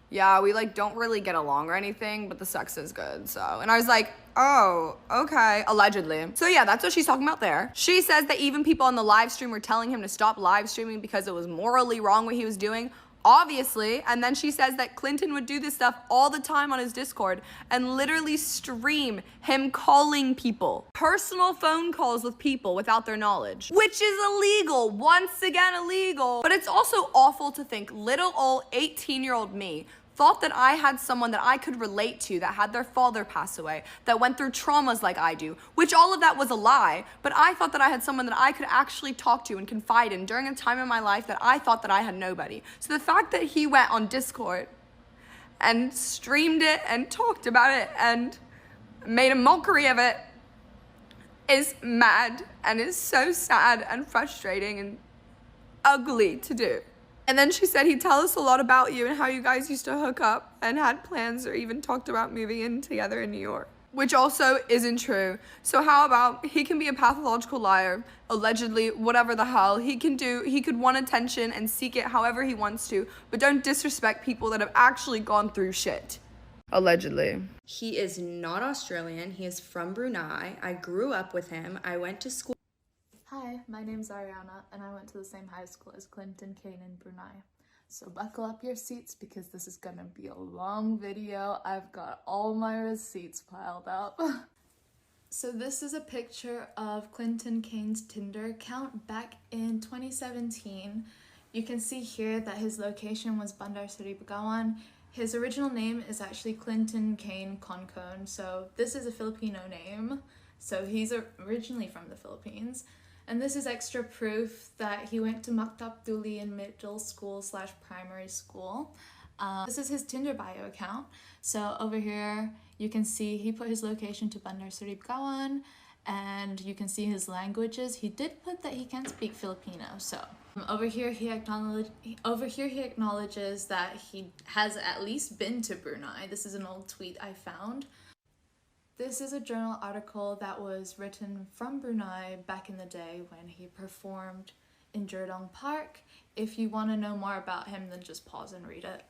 "Yeah, we like don't really get along or anything, but the sex is good, so." And I was like, "Oh, okay," allegedly. So yeah, that's what she's talking about there. She says that even people on the live stream were telling him to stop live streaming because it was morally wrong what he was doing. Obviously. And then she says that Clinton would do this stuff all the time on his Discord and literally stream him calling people. Personal phone calls with people without their knowledge, which is illegal. Once again, illegal. But it's also awful to think little old 18-year-old me thought that I had someone that I could relate to that had their father pass away, that went through traumas like I do, which all of that was a lie, but I thought that I had someone that I could actually talk to and confide in during a time in my life that I thought that I had nobody. So the fact that he went on Discord and streamed it and talked about it and made a mockery of it is mad and is so sad and frustrating and ugly to do. And then she said he'd tell us a lot about you and how you guys used to hook up and had plans or even talked about moving in together in New York, which also isn't true. So how about he can be a pathological liar, allegedly, whatever the hell he can do. He could want attention and seek it however he wants to, but don't disrespect people that have actually gone through shit. Allegedly. He is not Australian. He is from Brunei. I grew up with him. I went to school. Hi, my name's Ariana, and I went to the same high school as Clinton Kane in Brunei. So buckle up your seats because this is gonna be a long video. I've got all my receipts piled up. So this is a picture of Clinton Kane's Tinder account back in 2017. You can see here that his location was Bandar Seri Begawan. His original name is actually Clinton Kane Concone, so this is a Filipino name. So he's originally from the Philippines. And this is extra proof that he went to Maktab Duli in middle school / primary school. This is his Tinder bio account. So over here, you can see he put his location to Bandar Seri Begawan, and you can see his languages. He did put that he can speak Filipino. So over here he acknowledges that he has at least been to Brunei. This is an old tweet I found. This is a journal article that was written from Brunei back in the day when he performed in Jerdong Park. If you want to know more about him, then just pause and read it.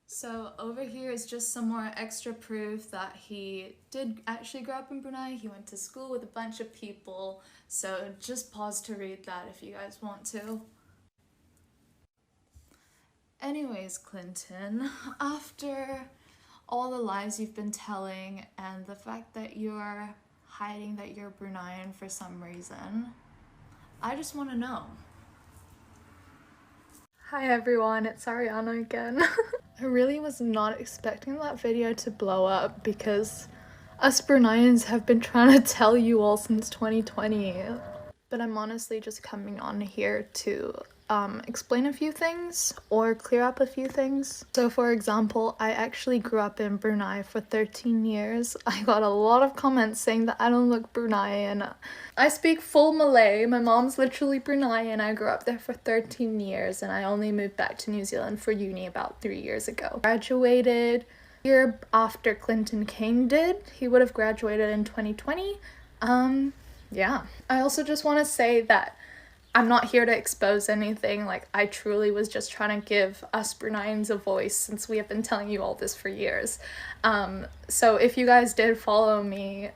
So over here is just some more extra proof that he did actually grow up in Brunei. He went to school with a bunch of people. So just pause to read that if you guys want to. Anyways, Clinton, after all the lies you've been telling and the fact that you're hiding that you're Bruneian for some reason, I just want to know. Hi everyone, it's Ariana again. I really was not expecting that video to blow up because us Bruneians have been trying to tell you all since 2020. But I'm honestly just coming on here to explain a few things or clear up a few things. So for example, I actually grew up in Brunei for 13 years. I got a lot of comments saying that I don't look Bruneian. I speak full Malay. My mom's literally Bruneian. I grew up there for 13 years and I only moved back to New Zealand for uni about 3 years ago. Graduated year after Clinton Kane did. He would have graduated in 2020. Yeah. I also just want to say that I'm not here to expose anything. Like, I truly was just trying to give us Bruneians a voice since we have been telling you all this for years. So if you guys did follow me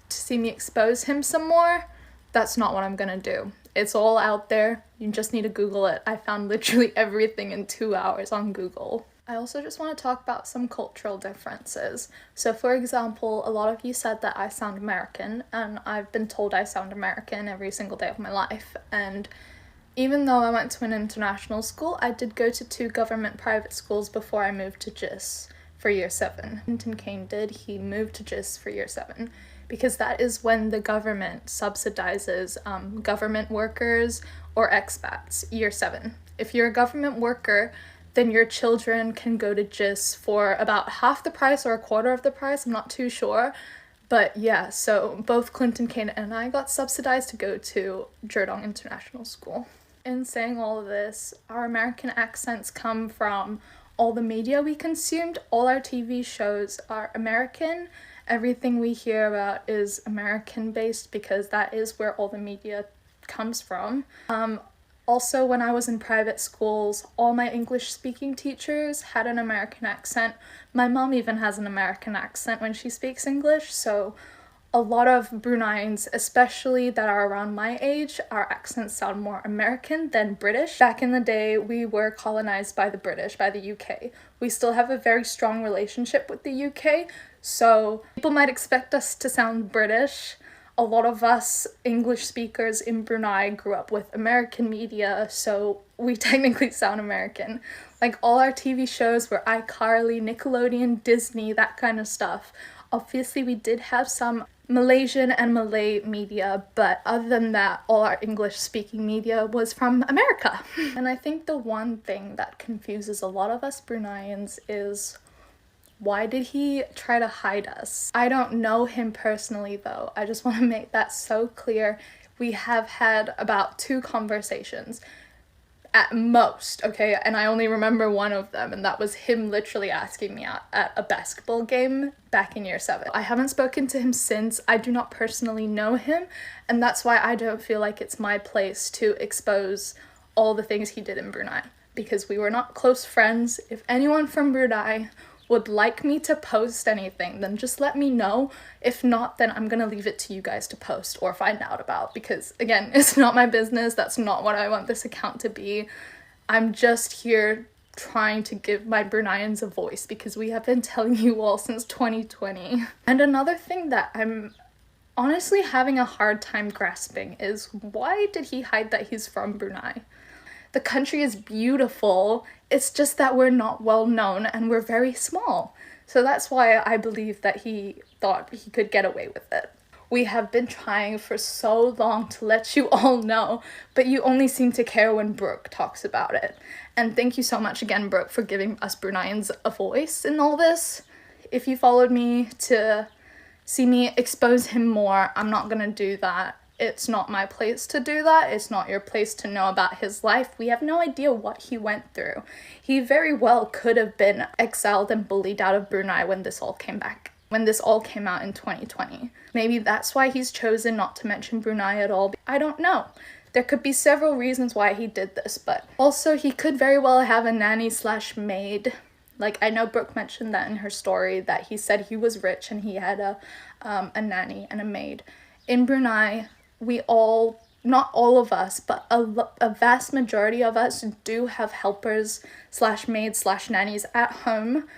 to see me expose him some more, that's not what I'm gonna do. It's all out there. You just need to Google it. I found literally everything in 2 hours on Google. I also just want to talk about some cultural differences. So for example, a lot of you said that I sound American, and I've been told I sound American every single day of my life. And even though I went to an international school, I did go to 2 government private schools before I moved to GIS for year 7. Clinton Kane did, he moved to GIS for year 7 because that is when the government subsidizes government workers or expats, year 7. If you're a government worker, then your children can go to GIS for about half the price or a quarter of the price, I'm not too sure. But yeah, so both Clinton Kane and I got subsidized to go to Jerdong International School. In saying all of this, our American accents come from all the media we consumed. All our TV shows are American. Everything we hear about is American based because that is where all the media comes from. Also, when I was in private schools, all my English-speaking teachers had an American accent. My mom even has an American accent when she speaks English, so a lot of Bruneians, especially that are around my age, our accents sound more American than British. Back in the day, we were colonized by the British, by the UK. We still have a very strong relationship with the UK, so people might expect us to sound British. A lot of us English speakers in Brunei grew up with American media, so we technically sound American. Like, all our TV shows were iCarly, Nickelodeon, Disney, that kind of stuff. Obviously, we did have some Malaysian and Malay media, but other than that, all our English-speaking media was from America. And I think the one thing that confuses a lot of us Bruneians is, why did he try to hide us? I don't know him personally though. I just want to make that so clear. We have had about 2 conversations at most, okay? And I only remember one of them, and that was him literally asking me out at a basketball game back in year 7. I haven't spoken to him since. I do not personally know him, and that's why I don't feel like it's my place to expose all the things he did in Brunei, because we were not close friends. If anyone from Brunei would like me to post anything, then just let me know. If not, then I'm gonna leave it to you guys to post or find out about, because again, it's not my business. That's not what I want this account to be. I'm just here trying to give my Bruneians a voice because we have been telling you all since 2020. And another thing that I'm honestly having a hard time grasping is, why did he hide that he's from Brunei? The country is beautiful, it's just that we're not well known and we're very small. So that's why I believe that he thought he could get away with it. We have been trying for so long to let you all know, but you only seem to care when Brooke talks about it. And thank you so much again, Brooke, for giving us Bruneians a voice in all this. If you followed me to see me expose him more, I'm not gonna do that. It's not my place to do that. It's not your place to know about his life. We have no idea what he went through. He very well could have been exiled and bullied out of Brunei when this all came out in 2020. Maybe that's why he's chosen not to mention Brunei at all. I don't know. There could be several reasons why he did this, but also he could very well have a nanny/maid. Like, I know Brooke mentioned that in her story, that he said he was rich and he had a nanny and a maid. In Brunei, not all of us, but a vast majority of us do have helpers/maids/nannies at home,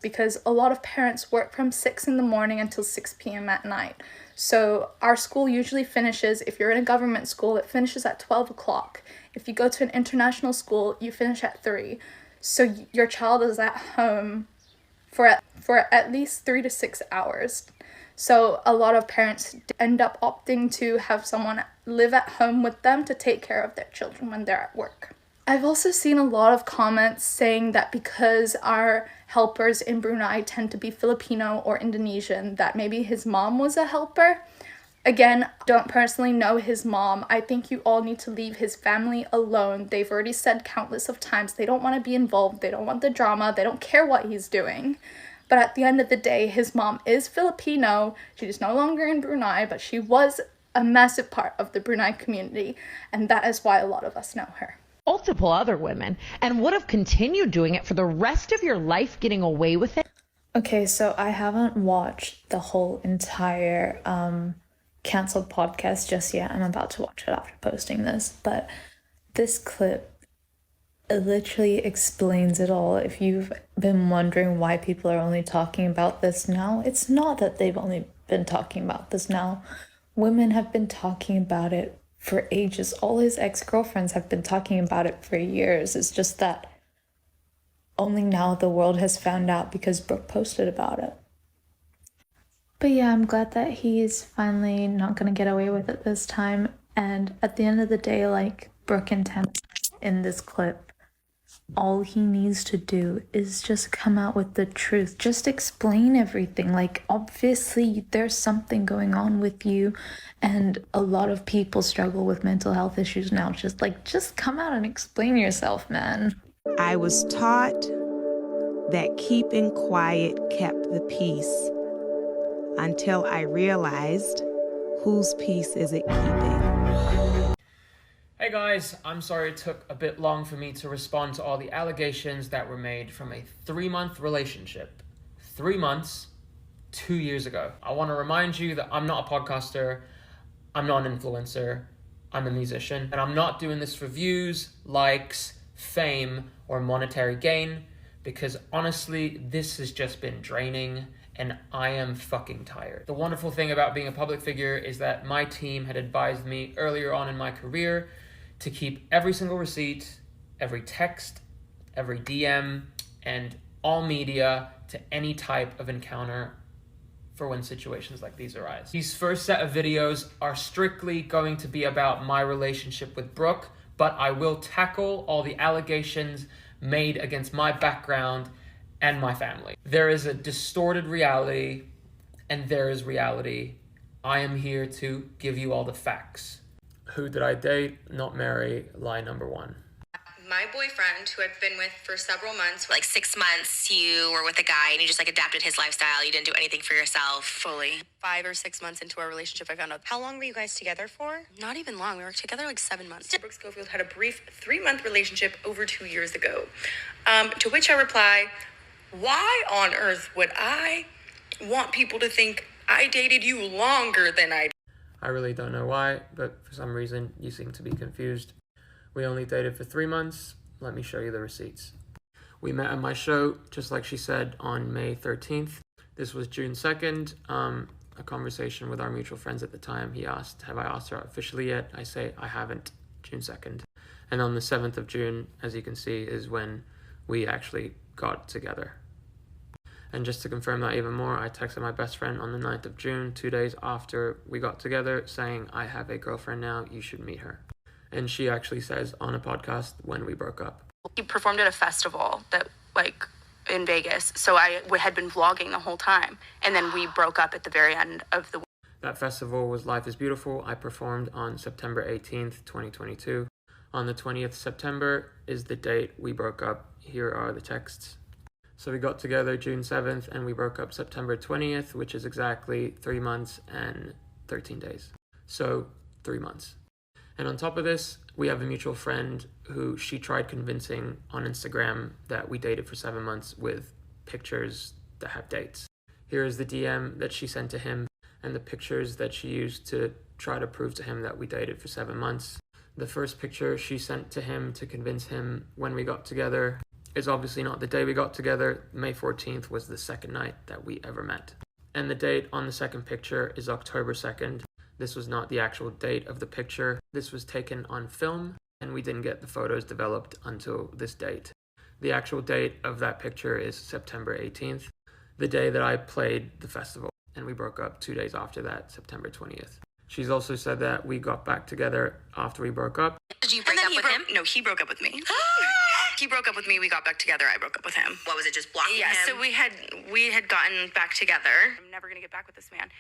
because a lot of parents work from 6 in the morning until 6 p.m. at night. So our school usually finishes, if you're in a government school, it finishes at 12 o'clock. If you go to an international school, you finish at 3. So your child is at home for at least 3 to 6 hours. So a lot of parents end up opting to have someone live at home with them to take care of their children when they're at work. I've also seen a lot of comments saying that because our helpers in Brunei tend to be Filipino or Indonesian, that maybe his mom was a helper. Again, don't personally know his mom. I think you all need to leave his family alone. They've already said countless of times they don't want to be involved, they don't want the drama, they don't care what he's doing. But at the end of the day, his mom is Filipino. She's no longer in Brunei, but she was a massive part of the Brunei community, and that is why a lot of us know her. Multiple other women and would have continued doing it for the rest of your life, getting away with it. Okay, so I haven't watched the whole entire cancelled podcast just yet. I'm about to watch it after posting this, but this clip literally explains it all. If you've been wondering why people are only talking about this now, it's not that they've only been talking about this now. Women have been talking about it for ages. All his ex-girlfriends have been talking about it for years. It's just that only now the world has found out because Brooke posted about it. But yeah, I'm glad that he's finally not gonna get away with it this time. And at the end of the day, like Brooke and Tam in this clip, all he needs to do is just come out with the truth. Just explain everything. Like, obviously, there's something going on with you, and a lot of people struggle with mental health issues now. Just come out and explain yourself, man. I was taught that keeping quiet kept the peace, until I realized whose peace is it keeping. Hey guys, I'm sorry it took a bit long for me to respond to all the allegations that were made from a 3-month relationship. 3 months, 2 years ago. I want to remind you that I'm not a podcaster, I'm not an influencer, I'm a musician, and I'm not doing this for views, likes, fame, or monetary gain, because honestly, this has just been draining and I am fucking tired. The wonderful thing about being a public figure is that my team had advised me earlier on in my career to keep every single receipt, every text, every DM, and all media to any type of encounter for when situations like these arise. These first set of videos are strictly going to be about my relationship with Brooke, but I will tackle all the allegations made against my background and my family. There is a distorted reality, and there is reality. I am here to give you all the facts. Who did I date? Not marry. Lie number one. My boyfriend, who I've been with for several months, like 6 months, you were with a guy and you just like adapted his lifestyle. You didn't do anything for yourself fully. 5 or 6 months into our relationship, I found out. How long were you guys together for? Not even long. We were together like 7 months. Brooke Schofield had a brief 3-month relationship over 2 years ago. To which I reply, why on earth would I want people to think I dated you longer than I did? I really don't know why, but for some reason you seem to be confused. We only dated for 3 months. Let me show you the receipts. We met at my show, just like she said, on May 13th. This was June 2nd. A conversation with our mutual friends at the time. He asked, have I asked her officially yet? I say, I haven't. June 2nd. And on the 7th of June, as you can see, is when we actually got together. And just to confirm that even more, I texted my best friend on the 9th of June, 2 days after we got together, saying, I have a girlfriend now, you should meet her. And she actually says on a podcast when we broke up. He performed at a festival that, like, in Vegas. So I had been vlogging the whole time. And then we broke up at the very end of the... That festival was Life is Beautiful. I performed on September 18th, 2022. On the 20th September is the date we broke up. Here are the texts. So we got together June 7th and we broke up September 20th, which is exactly 3 months and 13 days. So 3 months. And on top of this, we have a mutual friend who she tried convincing on Instagram that we dated for 7 months with pictures that have dates. Here is the DM that she sent to him and the pictures that she used to try to prove to him that we dated for 7 months. The first picture she sent to him to convince him when we got together is obviously not the day we got together. May 14th was the second night that we ever met. And the date on the second picture is October 2nd. This was not the actual date of the picture. This was taken on film, and we didn't get the photos developed until this date. The actual date of that picture is September 18th, the day that I played the festival, and we broke up 2 days after that, September 20th. She's also said that we got back together after we broke up. Did you break up with him? No, he broke up with me. He broke up with me. We got back together. I broke up with him. What was it, just blocking him? Yeah, so we had gotten back together. I'm never gonna get back with this man.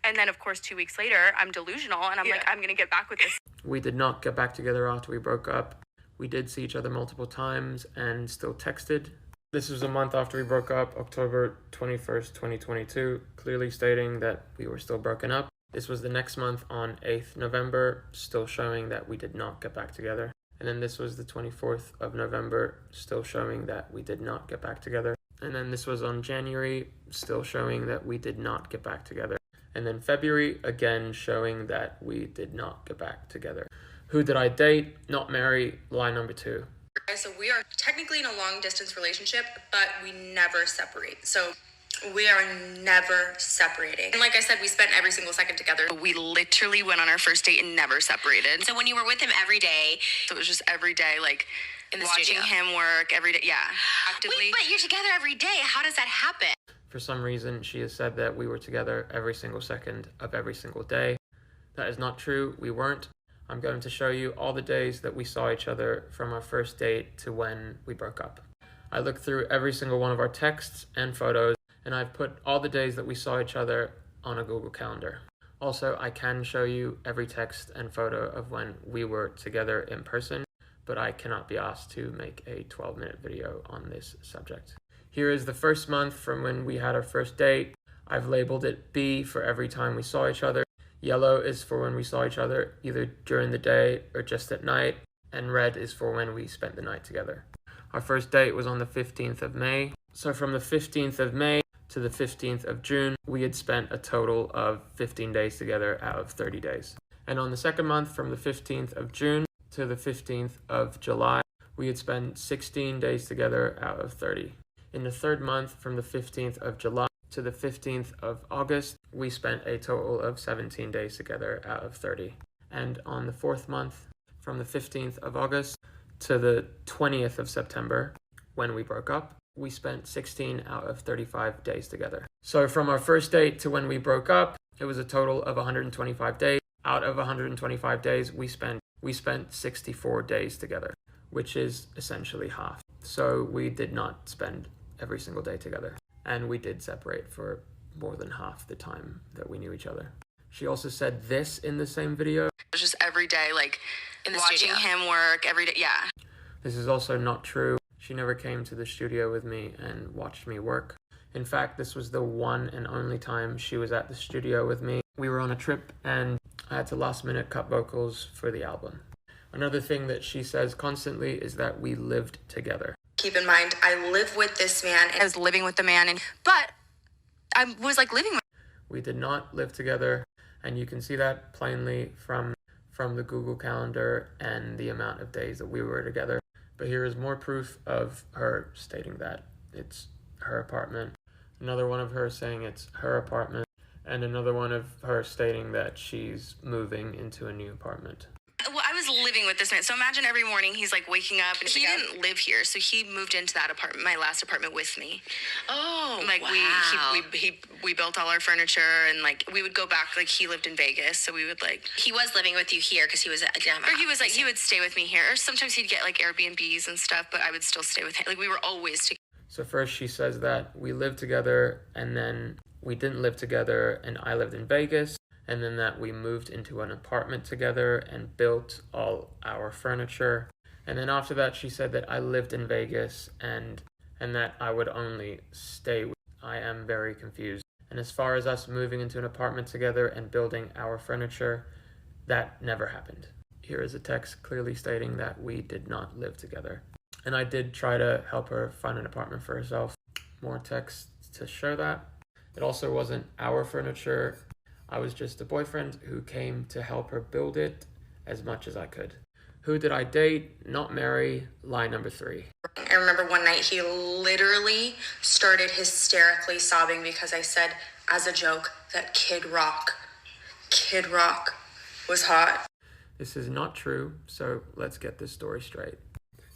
And then, of course, 2 weeks later, I'm delusional, and I'm like, I'm gonna get back with this. We did not get back together after we broke up. We did see each other multiple times and still texted. This was a month after we broke up, October 21st, 2022, clearly stating that we were still broken up. This was the next month on 8th November, still showing that we did not get back together. And then this was the 24th of November, still showing that we did not get back together. And then this was on January, still showing that we did not get back together. And then February, again showing that we did not get back together. Who did I date? Not marry. Lie number 2. So we are technically in a long distance relationship, but we never separate. So we are never separating. And like I said, we spent every single second together. We literally went on our first date and never separated. So when you were with him every day, So it was just every day, like in the watching studio. him work every day. Yeah, actively. Wait, but you're together every day. How does that happen? For some reason, she has said that we were together every single second of every single day. That is not true. We weren't. I'm going to show you all the days that we saw each other from our first date to when we broke up. I looked through every single one of our texts and photos, and I've put all the days that we saw each other on a Google Calendar. Also, I can show you every text and photo of when we were together in person, but I cannot be asked to make a 12-minute video on this subject. Here is the first month from when we had our first date. I've labeled it B for every time we saw each other. Yellow is for when we saw each other either during the day or just at night, and red is for when we spent the night together. Our first date was on the 15th of May. So from the 15th of May to the 15th of June, we had spent a total of 15 days together out of 30 days. And on the second month, from the 15th of June to the 15th of July, we had spent 16 days together out of 30. In the third month, from the 15th of July to the 15th of August, we spent a total of 17 days together out of 30. And on the fourth month, from the 15th of August to the 20th of September, when we broke up, we spent 16 out of 35 days together. So from our first date to when we broke up, it was a total of 125 days. Out of 125 days, we spent 64 days together, which is essentially half. So we did not spend every single day together. And we did separate for more than half the time that we knew each other. She also said this in the same video. It was just every day, like In the watching studio. him work every day. Yeah. This is also not true. She never came to the studio with me and watched me work. In fact, this was the one and only time she was at the studio with me. We were on a trip and I had to last minute cut vocals for the album. Another thing that she says constantly is that we lived together. Keep in mind, I live with this man. I was living with the man, but I was like living with. We did not live together, and you can see that plainly from the Google Calendar and the amount of days that we were together. But here is more proof of her stating that it's her apartment. Another one of her saying it's her apartment, and another one of her stating that she's moving into a new apartment. Well, I was living with this man. So imagine every morning he's like waking up, and he didn't live here, so he moved into that apartment, my last apartment, with me. Oh, Like wow. we built all our furniture, and like we would go back. Like he lived in Vegas, so we would like. He was living with you here because he was at Or he was like he would stay with me here. Or sometimes he'd get like Airbnbs and stuff, but I would still stay with him. Like we were always together. So first she says that we lived together, and then we didn't live together, and I lived in Vegas, and then that we moved into an apartment together and built all our furniture. And then after that she said that I lived in Vegas and that I would only stay with. I am very confused. And as far as us moving into an apartment together and building our furniture, that never happened. Here is a text clearly stating that we did not live together. And I did try to help her find an apartment for herself. More text to show that. It also wasn't our furniture. I was just a boyfriend who came to help her build it as much as I could. Who did I date? Not marry. Lie number 3. I remember one night he literally started hysterically sobbing because I said, as a joke, that Kid Rock was hot. This is not true, so let's get this story straight.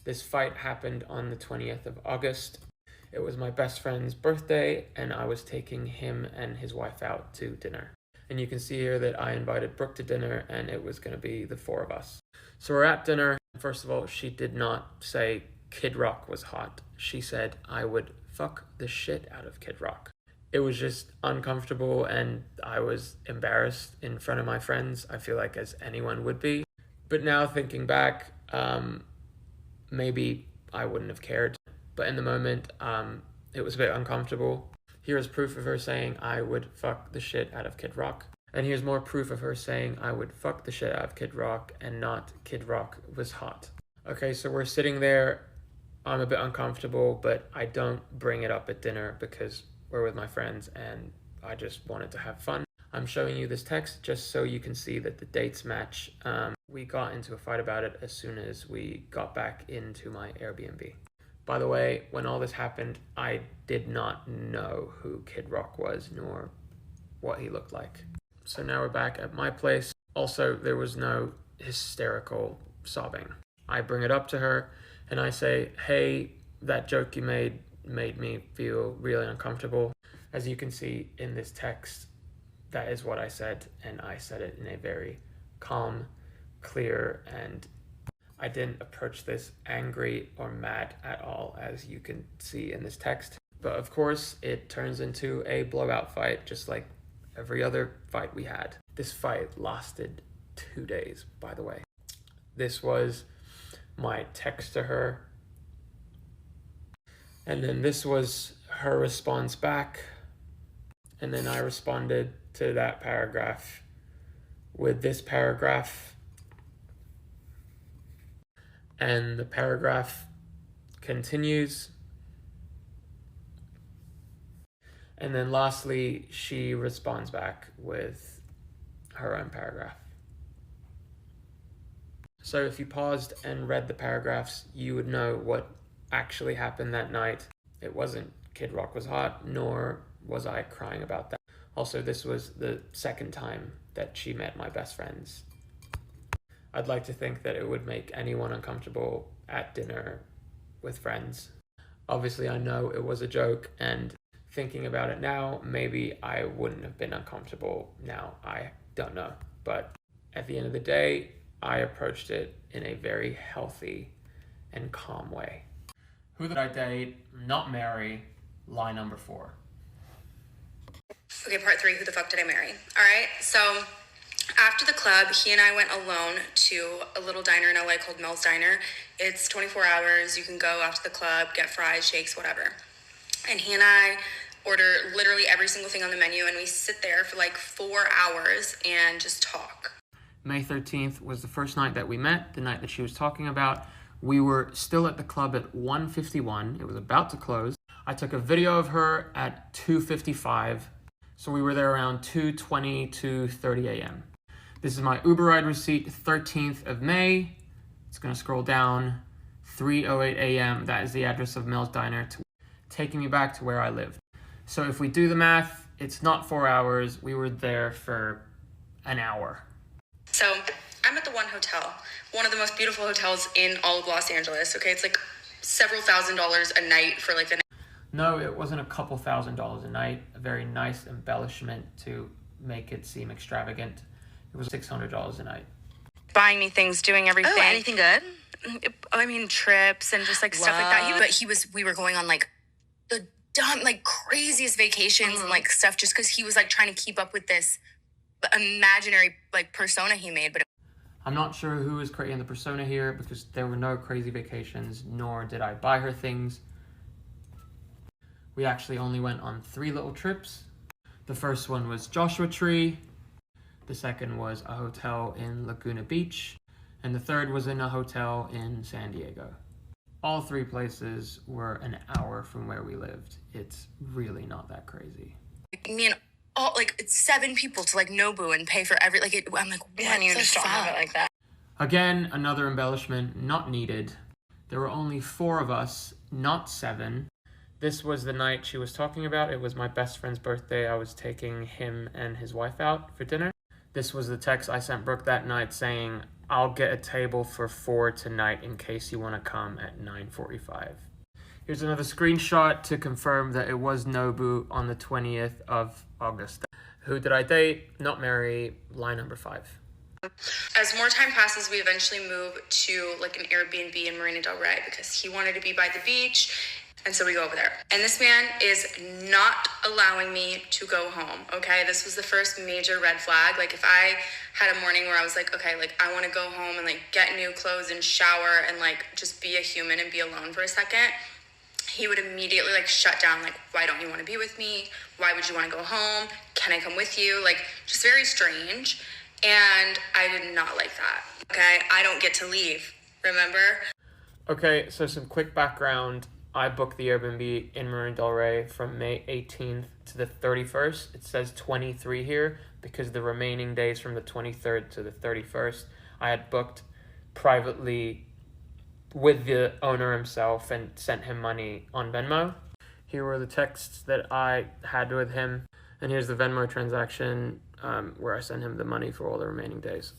This fight happened on the 20th of August. It was my best friend's birthday, and I was taking him and his wife out to dinner. And you can see here that I invited Brooke to dinner, and it was going to be the 4 of us. So we're at dinner, First of all, she did not say Kid Rock was hot. She said, I would fuck the shit out of Kid Rock. It was just uncomfortable and I was embarrassed in front of my friends, I feel like, as anyone would be. But now thinking back, maybe I wouldn't have cared. But in the moment, it was a bit uncomfortable. Here's proof of her saying I would fuck the shit out of Kid Rock. And here's more proof of her saying I would fuck the shit out of Kid Rock and not Kid Rock was hot. Okay, so we're sitting there. I'm a bit uncomfortable, but I don't bring it up at dinner because we're with my friends and I just wanted to have fun. I'm showing you this text just so you can see that the dates match. We got into a fight about it as soon as we got back into my Airbnb. By the way, when all this happened, I did not know who Kid Rock was nor what he looked like. So now we're back at my place. Also, there was no hysterical sobbing. I bring it up to her and I say, hey, that joke you made me feel really uncomfortable. As you can see in this text, that is what I said, and I said it in a very calm, clear, and I didn't approach this angry or mad at all, as you can see in this text. But of course, it turns into a blowout fight, just like every other fight we had. This fight lasted 2 days, by the way. This was my text to her. And then this was her response back. And then I responded to that paragraph with this paragraph. And the paragraph continues. And then lastly, she responds back with her own paragraph. So if you paused and read the paragraphs, you would know what actually happened that night. It wasn't Kid Rock was hot, nor was I crying about that. Also, this was the second time that she met my best friends. I'd like to think that it would make anyone uncomfortable at dinner with friends. Obviously, I know it was a joke, and thinking about it now, maybe I wouldn't have been uncomfortable now. I don't know. But at the end of the day, I approached it in a very healthy and calm way. Who did I date, not marry, lie number 4. Okay, part 3, who the fuck did I marry? All right, so after the club, he and I went alone to a little diner in LA called Mel's Diner. It's 24 hours. You can go after the club, get fries, shakes, whatever. And he and I order literally every single thing on the menu, and we sit there for like 4 hours and just talk. May 13th was the first night that we met, the night that she was talking about. We were still at the club at 1:51. It was about to close. I took a video of her at 2:55. So we were there around 2:20, 2:30 a.m. This is my Uber ride receipt, 13th of May. It's gonna scroll down, 3:08 a.m. That is the address of Mel's Diner, taking me back to where I lived. So if we do the math, it's not 4 hours. We were there for an hour. So I'm at the one hotel, one of the most beautiful hotels in all of Los Angeles. Okay, it's like several $1,000s a night for like an. No, it wasn't a couple $1,000s a night. A very nice embellishment to make it seem extravagant. It was $600 a night. Buying me things, doing everything. Oh, anything good? I mean, trips and just like stuff like that. We were going on like the dumb, like craziest vacations and like stuff just because he was like trying to keep up with this imaginary like persona he made. But I'm not sure who is creating the persona here because there were no crazy vacations, nor did I buy her things. We actually only went on 3 little trips. The first one was Joshua Tree. The second was a hotel in Laguna Beach. And the third was in a hotel in San Diego. All 3 places were an hour from where we lived. It's really not that crazy. me and all like it's 7 people to like Nobu and pay for every I'm like, what? You just don't have it like that. Again, another embellishment not needed. There were only 4 of us, not 7. This was the night she was talking about. It was my best friend's birthday. I was taking him and his wife out for dinner. This was the text I sent Brooke that night saying, I'll get a table for 4 tonight in case you want to come at 9:45. Here's another screenshot to confirm that it was Nobu on the 20th of August. Who did I date? Not marry. Lie number 5. As more time passes, we eventually move to like an Airbnb in Marina Del Rey because he wanted to be by the beach. And so we go over there. And this man is not allowing me to go home, okay? This was the first major red flag. Like, if I had a morning where I was like, okay, like, I want to go home and, like, get new clothes and shower and, like, just be a human and be alone for a second, he would immediately, like, shut down. Like, why don't you want to be with me? Why would you want to go home? Can I come with you? Like, just very strange. And I did not like that, okay? I don't get to leave, remember? Okay, so some quick background. I booked the Airbnb in Marina Del Rey from May 18th to the 31st. It says 23 here because the remaining days from the 23rd to the 31st I had booked privately with the owner himself and sent him money on Venmo. Here were the texts that I had with him, and here's the Venmo transaction where I sent him the money for all the remaining days.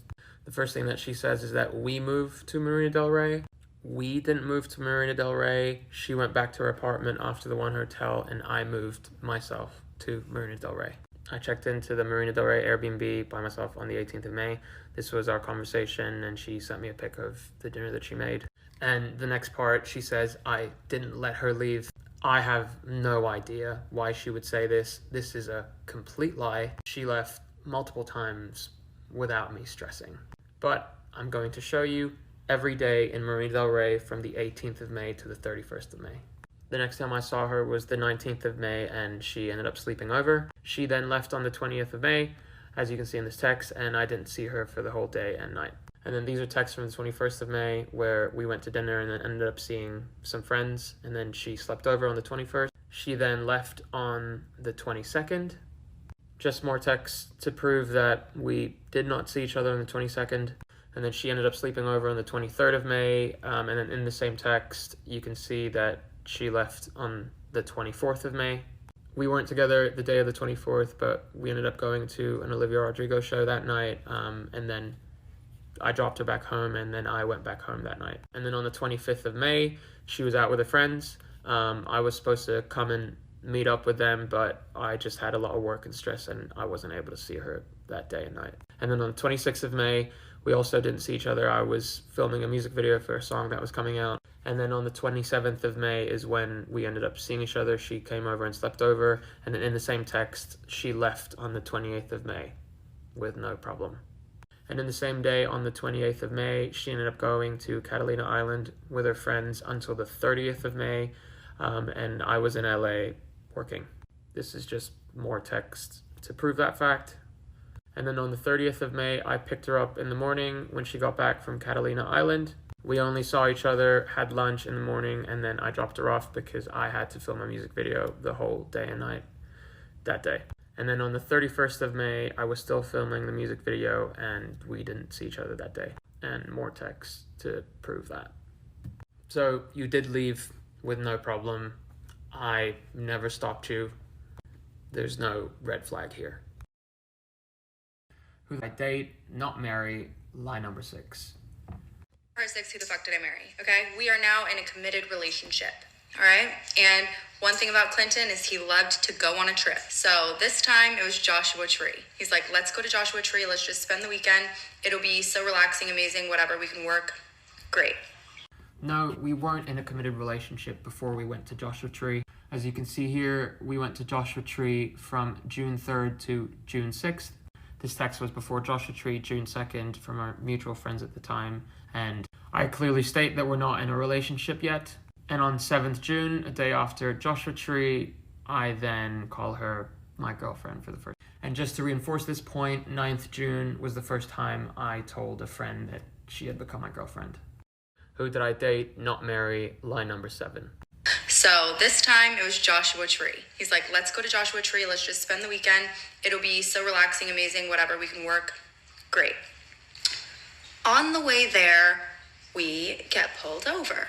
The first thing that she says is that we moved to Marina Del Rey. We didn't move to Marina Del Rey. She went back to her apartment after the one hotel, and I moved myself to Marina Del Rey. I checked into the Marina Del Rey Airbnb by myself on the 18th of May. This was our conversation, and she sent me a pic of the dinner that she made. And the next part, she says, I didn't let her leave. I have no idea why she would say this. This is a complete lie. She left multiple times without me stressing. But I'm going to show you every day in Marina Del Rey from the 18th of May to the 31st of May. The next time I saw her was the 19th of May, and she ended up sleeping over. She then left on the 20th of May, as you can see in this text, and I didn't see her for the whole day and night. And then these are texts from the 21st of May, where we went to dinner and then ended up seeing some friends, and then she slept over on the 21st. She then left on the 22nd. Just more texts to prove that we did not see each other on the 22nd. And then she ended up sleeping over on the 23rd of May. And then in the same text, you can see that she left on the 24th of May. We weren't together the day of the 24th, but we ended up going to an Olivia Rodrigo show that night. And then I dropped her back home, and then I went back home that night. And then on the 25th of May, she was out with her friends. I was supposed to come and meet up with them, but I just had a lot of work and stress, and I wasn't able to see her that day and night. And then on the 26th of May, we also didn't see each other. I was filming a music video for a song that was coming out. And then on the 27th of May is when we ended up seeing each other. She came over and slept over. And then in the same text, she left on the 28th of May with no problem. And in the same day, on the 28th of May, she ended up going to Catalina Island with her friends until the 30th of May. And I was in LA working. This is just more text to prove that fact. And then on the 30th of May, I picked her up in the morning when she got back from Catalina Island. We only saw each other, had lunch in the morning, and then I dropped her off because I had to film a music video the whole day and night that day. And then on the 31st of May, I was still filming the music video, and we didn't see each other that day. And more text to prove that. So you did leave with no problem. I never stopped you. There's no red flag here. Who did I date, not marry, lie number 6. Part 6, who the fuck did I marry? Okay, we are now in a committed relationship, all right? And one thing about Clinton is he loved to go on a trip. So this time it was Joshua Tree. He's like, let's go to Joshua Tree. Let's just spend the weekend. It'll be so relaxing, amazing, whatever. We can work. Great. No, we weren't in a committed relationship before we went to Joshua Tree. As you can see here, we went to Joshua Tree from June 3rd to June 6th. This text was before Joshua Tree, June 2nd, from our mutual friends at the time. And I clearly state that we're not in a relationship yet. And on 7th June, a day after Joshua Tree, I then call her my girlfriend for the first time. And just to reinforce this point, 9th June was the first time I told a friend that she had become my girlfriend. Who did I date, not marry, lie number 7. So this time it was Joshua Tree. He's like, let's go to Joshua Tree. Let's just spend the weekend. It'll be so relaxing, amazing, whatever. We can work. Great. On the way there, we get pulled over.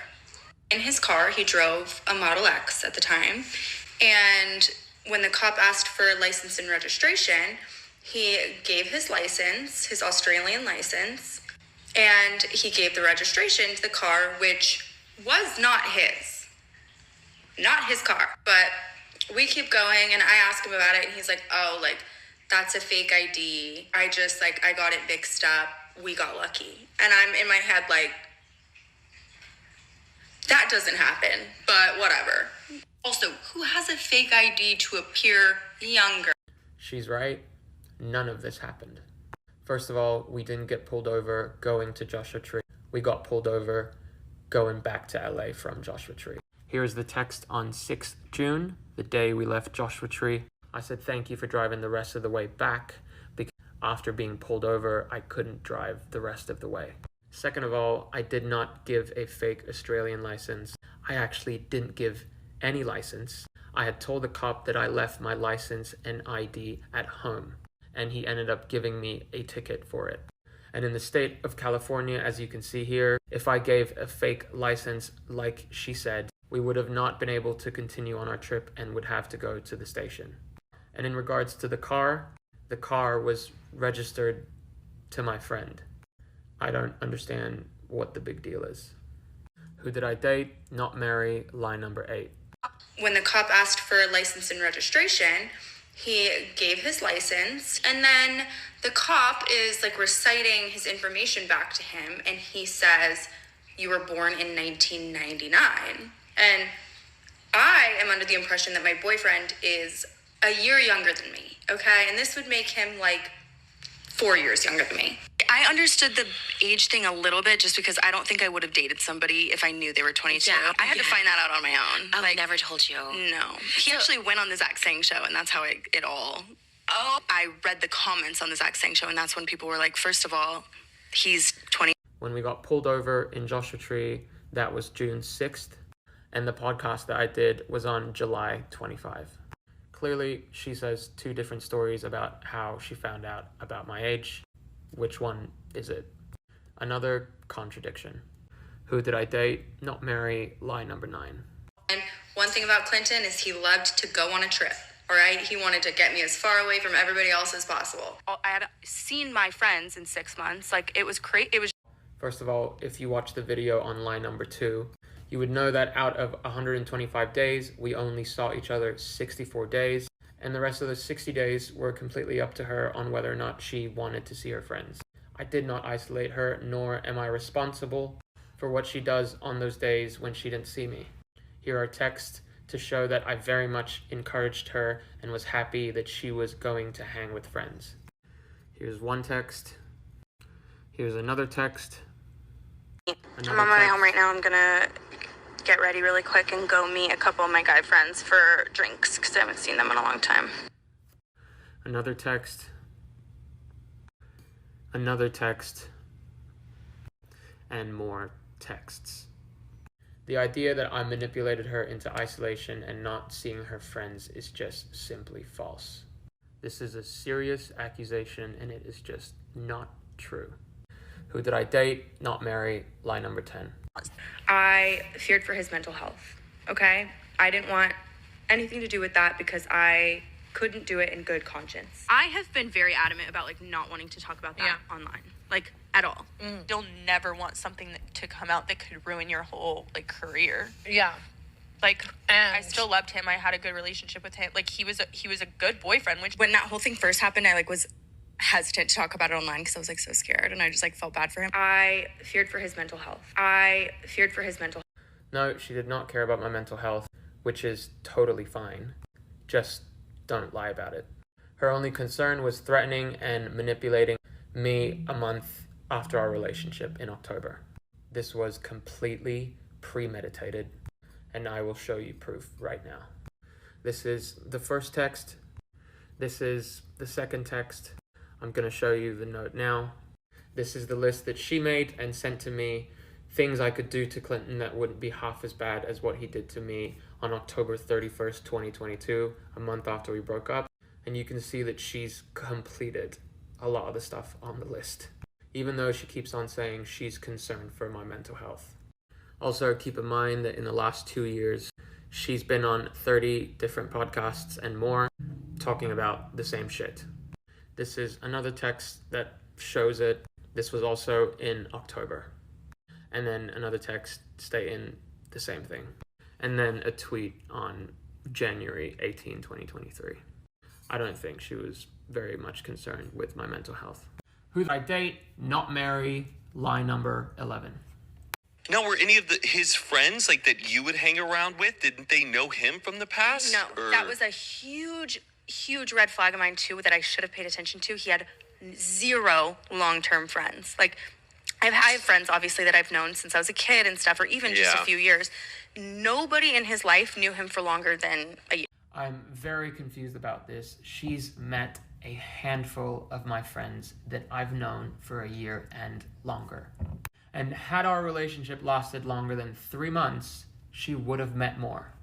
In his car, he drove a Model X at the time. And when the cop asked for license and registration, he gave his license, his Australian license, and he gave the registration to the car, which was not his. Not his car. But we keep going, and I ask him about it, and he's like, oh, like, that's a fake ID. I got it mixed up. We got lucky. And I'm in my head like, that doesn't happen, but whatever. Also, who has a fake ID to appear younger? She's right. None of this happened. First of all, we didn't get pulled over going to Joshua Tree. We got pulled over going back to LA from Joshua Tree. Here's the text on 6th June, the day we left Joshua Tree. I said thank you for driving the rest of the way back, because after being pulled over, I couldn't drive the rest of the way. Second of all, I did not give a fake Australian license. I actually didn't give any license. I had told the cop that I left my license and ID at home, and he ended up giving me a ticket for it. And in the state of California, as you can see here, if I gave a fake license like she said, we would have not been able to continue on our trip and would have to go to the station. And in regards to the car was registered to my friend. I don't understand what the big deal is. Who did I date? Not marry. Lie number 8. When the cop asked for license and registration, he gave his license, and then the cop is like reciting his information back to him, and he says, you were born in 1999. And I am under the impression that my boyfriend is a year younger than me, okay? And this would make him like 4 years younger than me. I understood the age thing a little bit just because I don't think I would have dated somebody if I knew they were 22. Yeah, I had to find that out on my own. I never told you. No. He actually went on the Zach Sang show, and that's how it all... Oh. I read the comments on the Zach Sang show, and that's when people were like, first of all, he's 20. When we got pulled over in Joshua Tree, that was June 6th, and the podcast that I did was on July 25. Clearly, she says 2 different stories about how she found out about my age. Which one is it? Another contradiction. Who did I date? Not marry. Lie number 9. And one thing about Clinton is he loved to go on a trip, all right? He wanted to get me as far away from everybody else as possible. I had seen my friends in 6 months. Like, it was crazy. It was... First of all, if you watch the video on lie number 2, you would know that out of 125 days, we only saw each other 64 days. And the rest of the 60 days were completely up to her on whether or not she wanted to see her friends. I did not isolate her, nor am I responsible for what she does on those days when she didn't see me. Here are texts to show that I very much encouraged her and was happy that she was going to hang with friends. Here's one text. Here's another text. I'm on my way home right now. I'm gonna get ready really quick and go meet a couple of my guy friends for drinks because I haven't seen them in a long time. Another text. Another text. And more texts. The idea that I manipulated her into isolation and not seeing her friends is just simply false. This is a serious accusation and it is just not true. Who did I date? Not marry. Lie number 10. I feared for his mental health, okay? I didn't want anything to do with that because I couldn't do it in good conscience. I have been very adamant about, like, not wanting to talk about that online, like, at all. You'll never want something to come out that could ruin your whole, like, career. Yeah. Like, and I still loved him. I had a good relationship with him. Like, he was a good boyfriend. Which, when that whole thing first happened, I, like, was hesitant to talk about it online because I was like so scared and I just like felt bad for him. I feared for his mental health. No, she did not care about my mental health, which is totally fine. Just don't lie about it. Her only concern was threatening and manipulating me a month after our relationship in October. This was completely premeditated, and I will show you proof right now. This is the first text. This is the second text. I'm going to show you the note now. This is the list that she made and sent to me, things I could do to Clinton that wouldn't be half as bad as what he did to me on October 31st, 2022, a month after we broke up. And you can see that she's completed a lot of the stuff on the list, even though she keeps on saying she's concerned for my mental health. Also, keep in mind that in the last 2 years, she's been on 30 different podcasts and more talking about the same shit. This is another text that shows it. This was also in October. And then another text stating the same thing. And then a tweet on January 18, 2023. I don't think she was very much concerned with my mental health. Who did I date, not marry, lie number 11. Now, were any of his friends like that you would hang around with? Didn't they know him from the past? No, or... that was a huge red flag of mine too that I should have paid attention to. He had 0 long-term friends. Like, I have friends, obviously, that I've known since I was a kid and stuff, or even just a few years. Nobody in his life knew him for longer than a year. I'm very confused about this. She's met a handful of my friends that I've known for a year and longer. And had our relationship lasted longer than 3 months, she would have met more.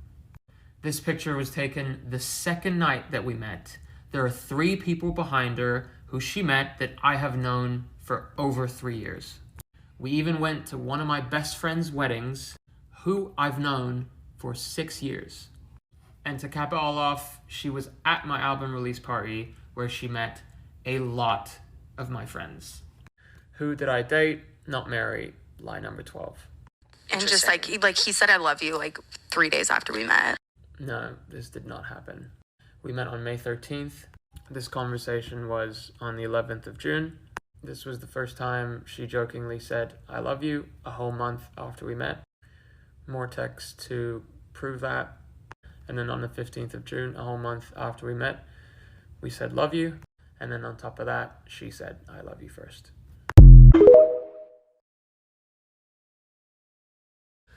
This picture was taken the second night that we met. There are 3 people behind her who she met that I have known for over 3 years. We even went to one of my best friend's weddings, who I've known for 6 years. And to cap it all off, she was at my album release party where she met a lot of my friends. Who did I date, not marry, lie number 12. And just like he said I love you like 3 days after we met. No, this did not happen. We met on May 13th. This conversation was on the 11th of June. This was the first time she jokingly said, I love you, a whole month after we met. More texts to prove that. And then on the 15th of June, a whole month after we met, we said, love you. And then on top of that, she said, I love you first.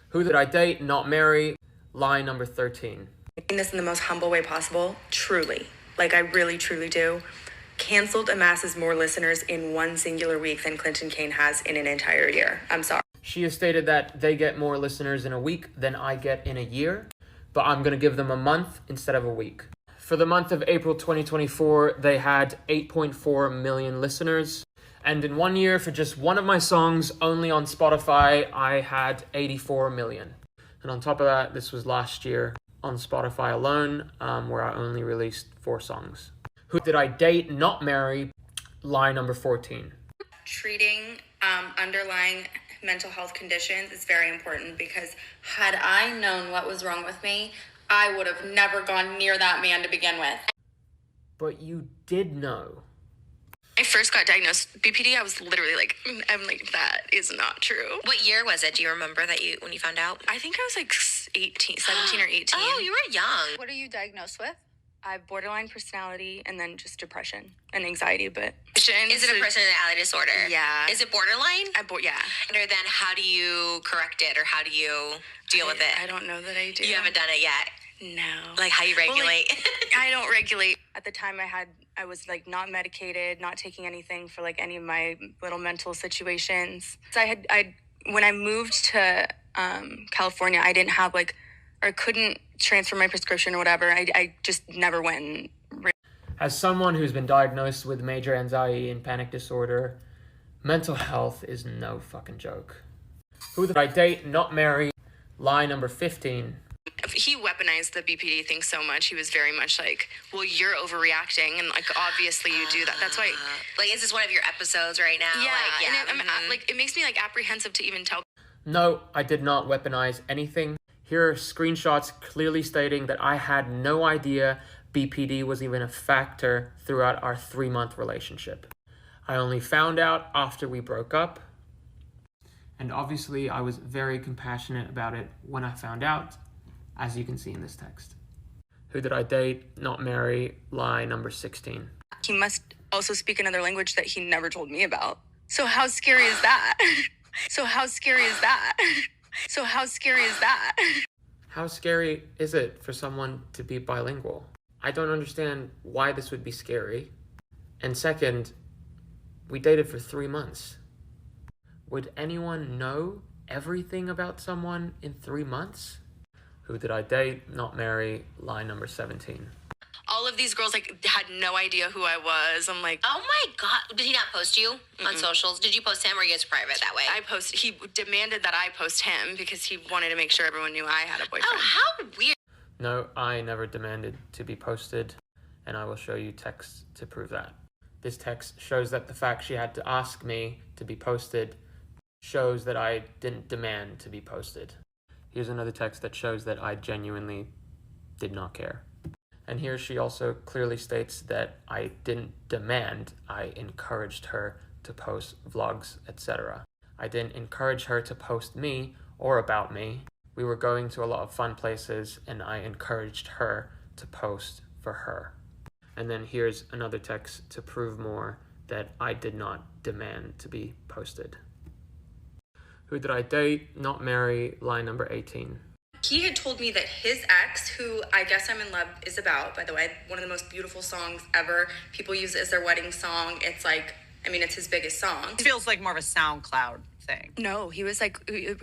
Who did I date, not marry, lie number 13. I mean this in the most humble way possible, truly. Like, I really, truly do. Canceled amasses more listeners in one singular week than Clinton Kane has in an entire year. I'm sorry. She has stated that they get more listeners in a week than I get in a year, but I'm going to give them a month instead of a week. For the month of April 2024, they had 8.4 million listeners. And in 1 year, for just one of my songs, only on Spotify, I had 84 million. And on top of that, this was last year on Spotify alone, where I only released 4 songs. Who did I date, not marry, lie number 14. Treating underlying mental health conditions is very important because had I known what was wrong with me, I would have never gone near that man to begin with. But you did know. I first got diagnosed with BPD, I was literally like, I'm like, that is not true. What year was it? Do you remember when you found out? I think I was like 17 or 18. Oh, you were young. What are you diagnosed with? I have borderline personality and then just depression and anxiety, but... Is it a personality disorder? Yeah. Is it borderline? Yeah. Or then how do you correct it or how do you deal with it? I don't know that I do. You haven't done it yet? No. Like how you regulate? I don't regulate. At the time I was like not medicated, not taking anything for like any of my little mental situations. So when I moved to California, I didn't have or couldn't transfer my prescription or whatever. I just never went and... As someone who's been diagnosed with major anxiety and panic disorder, mental health is no fucking joke. Who did I date, not marry, lie number 15. He weaponized the BPD thing so much. He was very much like, well, you're overreacting, and like obviously you do that. That's why. Like, is this one of your episodes right now? Yeah. And it makes me like apprehensive to even tell. No, I did not weaponize anything. Here are screenshots clearly stating that I had no idea BPD was even a factor throughout our 3-month relationship. I only found out after we broke up. And obviously I was very compassionate about it when I found out, as you can see in this text. Who did I date, not marry, lie number 16. He must also speak another language that he never told me about. So how scary is that? How scary is that? How scary is it for someone to be bilingual? I don't understand why this would be scary. And second, we dated for 3 months. Would anyone know everything about someone in 3 months? Who did I date, not marry, lie number 17. All of these girls had no idea who I was. I'm like, oh my God. Did he not post you on socials? Did you post him or you guys private that way? He demanded that I post him because he wanted to make sure everyone knew I had a boyfriend. Oh, how weird. No, I never demanded to be posted, and I will show you texts to prove that. This text shows that the fact she had to ask me to be posted shows that I didn't demand to be posted. Here's another text that shows that I genuinely did not care. And here she also clearly states that I didn't demand, I encouraged her to post vlogs, etc. I didn't encourage her to post me or about me. We were going to a lot of fun places and I encouraged her to post for her. And then here's another text to prove more that I did not demand to be posted. Who did I date, not marry, lie number 18. He had told me that his ex, who I Guess I'm in Love is about, by the way, one of the most beautiful songs ever. People use it as their wedding song. It's like, I mean, it's his biggest song. It feels like more of a SoundCloud thing. No, he was like,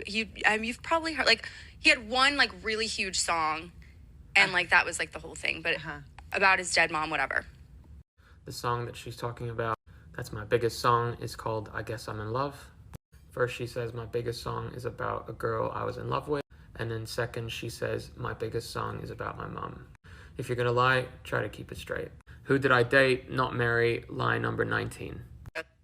you've probably heard, like, he had one, like, really huge song, and, like, that was, like, the whole thing, but about his dead mom, whatever. The song that she's talking about, that's my biggest song, is called I Guess I'm in Love. First, she says my biggest song is about a girl I was in love with. And then second, she says my biggest song is about my mom. If you're gonna lie, try to keep it straight. Who did I date, not marry, lie number 19.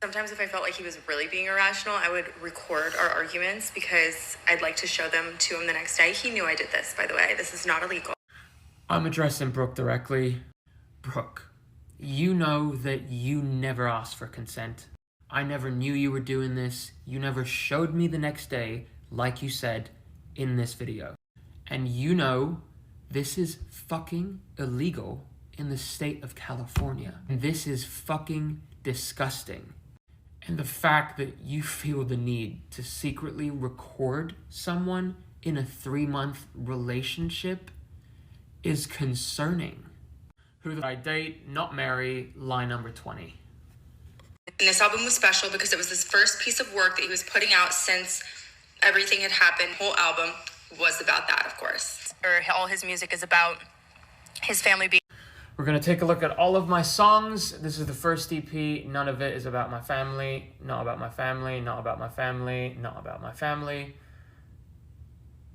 Sometimes if I felt like he was really being irrational, I would record our arguments because I'd like to show them to him the next day. He knew I did this, by the way. This is not illegal. I'm addressing Brooke directly. Brooke, you know that you never asked for consent. I never knew you were doing this. You never showed me the next day, like you said in this video. And you know this is fucking illegal in the state of California. And this is fucking disgusting. And the fact that you feel the need to secretly record someone in a 3-month relationship is concerning. Who did I date, not marry, lie number 20. And this album was special because it was this first piece of work that he was putting out since everything had happened. The whole album was about that, of course. Or all his music is about his family being... We're gonna take a look at all of my songs. This is the first EP. None of it is about my family. Not about my family. Not about my family. Not about my family.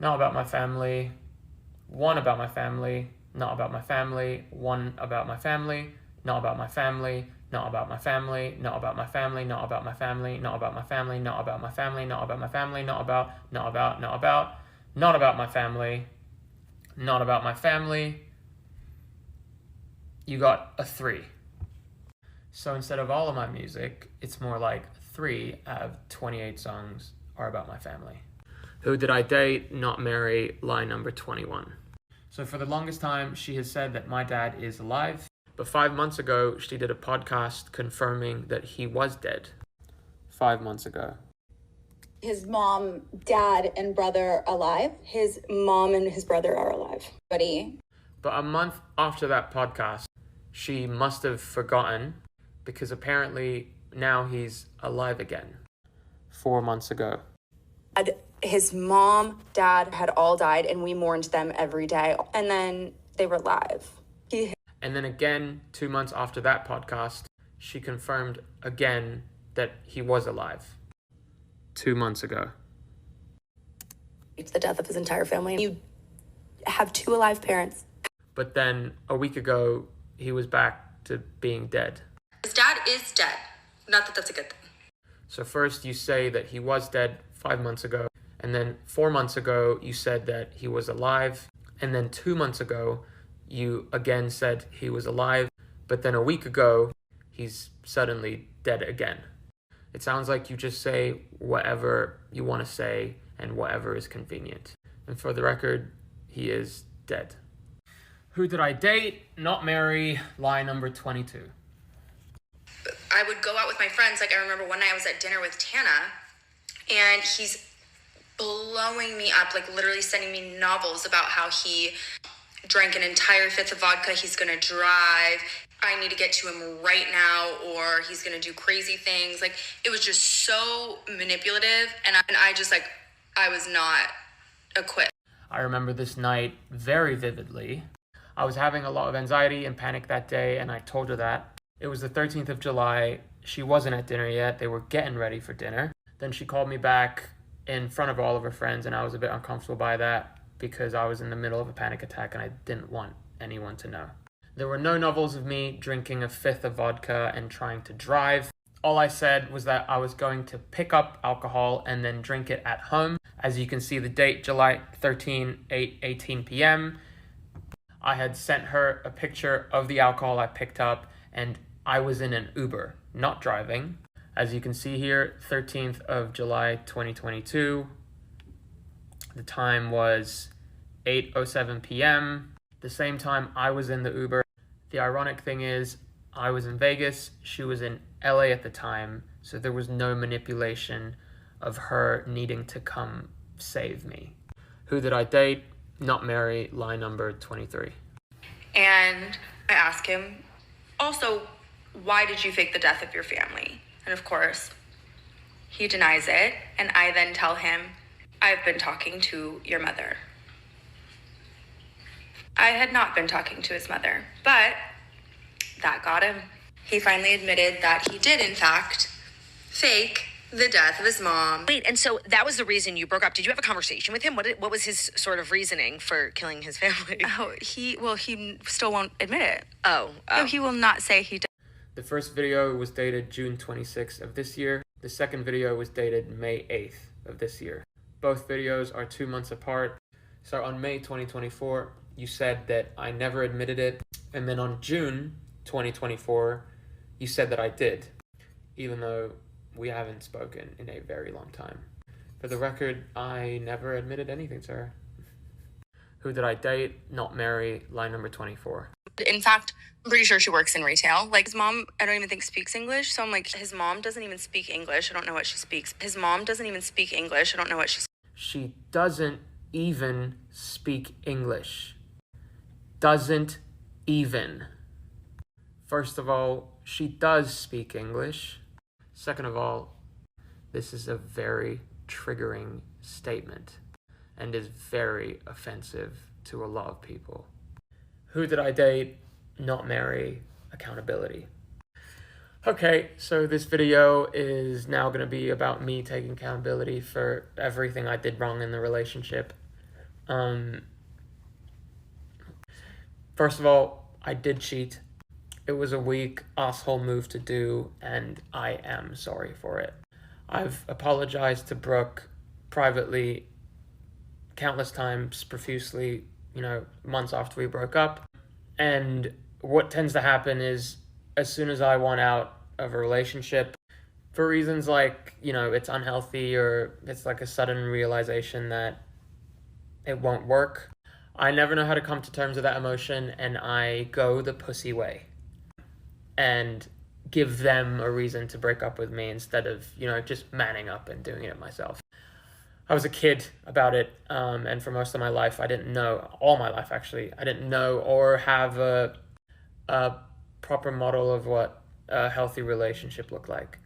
Not about my family. One about my family. Not about my family. One about my family. Not about my family. Not about my family. Not about my family. Not about my family. Not about my family. Not about my family. Not about my family. Not about. Not about. Not about. Not about my family. Not about my family. You got a 3. So instead of all of my music, it's more like 3 out of 28 songs are about my family. Who did I date, not marry, lie number 21. So for the longest time, she has said that my dad is alive. But 5 months ago, she did a podcast confirming that he was dead. 5 months ago. His mom, dad, and brother alive. His mom and his brother are alive. But a month after that podcast, she must have forgotten because apparently now he's alive again. 4 months ago. His mom, dad had all died and we mourned them every day. And then they were alive. And then again, 2 months after that podcast, she confirmed again that he was alive. 2 months ago. It's the death of his entire family. You have 2 alive parents. But then a week ago, he was back to being dead. His dad is dead. Not that that's a good thing. So first you say that he was dead 5 months ago. And then 4 months ago, you said that he was alive. And then 2 months ago, you again said he was alive. But then a week ago, he's suddenly dead again. It sounds like you just say whatever you want to say and whatever is convenient. And for the record, he is dead. Who did I date, not marry, lie number 22. I would go out with my friends. Like I remember one night I was at dinner with Tana and he's blowing me up, like literally sending me novels about how he drank an entire 5th of vodka. He's going to drive. I need to get to him right now or he's going to do crazy things. Like it was just so manipulative. And I just like, I was not equipped. I remember this night very vividly. I was having a lot of anxiety and panic that day, and I told her that. It was the 13th of July. She wasn't at dinner yet. They were getting ready for dinner. Then she called me back in front of all of her friends, and I was a bit uncomfortable by that because I was in the middle of a panic attack and I didn't want anyone to know. There were no novels of me drinking a 5th of vodka and trying to drive. All I said was that I was going to pick up alcohol and then drink it at home. As you can see the date, July 13, 8:18 p.m. I had sent her a picture of the alcohol I picked up, and I was in an Uber, not driving. As you can see here, 13th of July, 2022. The time was 8:07 p.m. The same time I was in the Uber. The ironic thing is, I was in Vegas, she was in LA at the time, so there was no manipulation of her needing to come save me. Who did I date? Not marry, lie number 23. And I ask him, also, why did you fake the death of your family? And of course, he denies it. And I then tell him, I've been talking to your mother. I had not been talking to his mother, but that got him. He finally admitted that he did, in fact, fake the death of his mom. Wait, and so that was the reason you broke up. Did you have a conversation with him? What was his sort of reasoning for killing his family? Oh, he still won't admit it. Oh. No, he will not say he did. The first video was dated June 26th of this year. The second video was dated May 8th of this year. Both videos are 2 months apart. So on May 2024, you said that I never admitted it. And then on June 2024, you said that I did, even though we haven't spoken in a very long time. For the record, I never admitted anything to her. Who did I date? Not marry, lie number 24. In fact, I'm pretty sure she works in retail. Like, his mom, I don't even think speaks English. So I'm like, his mom doesn't even speak English. I don't know what she speaks. His mom doesn't even speak English. I don't know what she speaks. She doesn't even speak English. Doesn't even. First of all, she does speak English. Second of all, this is a very triggering statement and is very offensive to a lot of people. Who did I date? Not marry, accountability. Okay, so this video is now going to be about me taking accountability for everything I did wrong in the relationship. First of all, I did cheat. It was a weak asshole move to do, and I am sorry for it. I've apologized to Brooke privately countless times, profusely, months after we broke up. And what tends to happen is, as soon as I want out of a relationship, for reasons like, it's unhealthy or it's like a sudden realization that it won't work, I never know how to come to terms with that emotion, and I go the pussy way and give them a reason to break up with me instead of, just manning up and doing it myself. I was a kid about it, and for most of my life, I didn't know, all my life actually, I didn't know or have a proper model of what a healthy relationship looked like.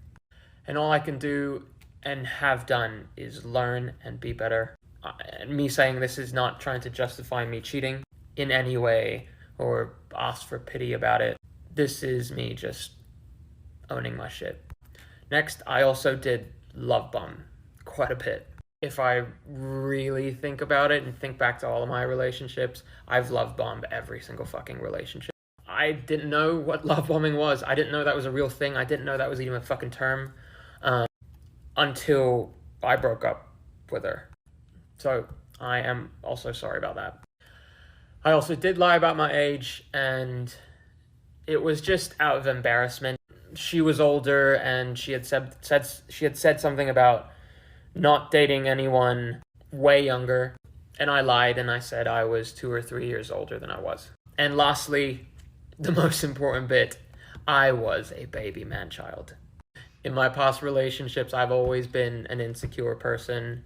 And all I can do and have done is learn and be better. Me saying this is not trying to justify me cheating in any way or ask for pity about it. This is me just owning my shit. Next, I also did love bomb quite a bit. If I really think about it and think back to all of my relationships, I've love bombed every single fucking relationship. I didn't know what love bombing was. I didn't know that was a real thing. I didn't know that was even a fucking term until I broke up with her. So I am also sorry about that. I also did lie about my age, and it was just out of embarrassment. She was older, and she had said something about not dating anyone way younger, and I lied and I said I was 2 or 3 years older than I was. And lastly, the most important bit, I was a baby man-child. In my past relationships, I've always been an insecure person,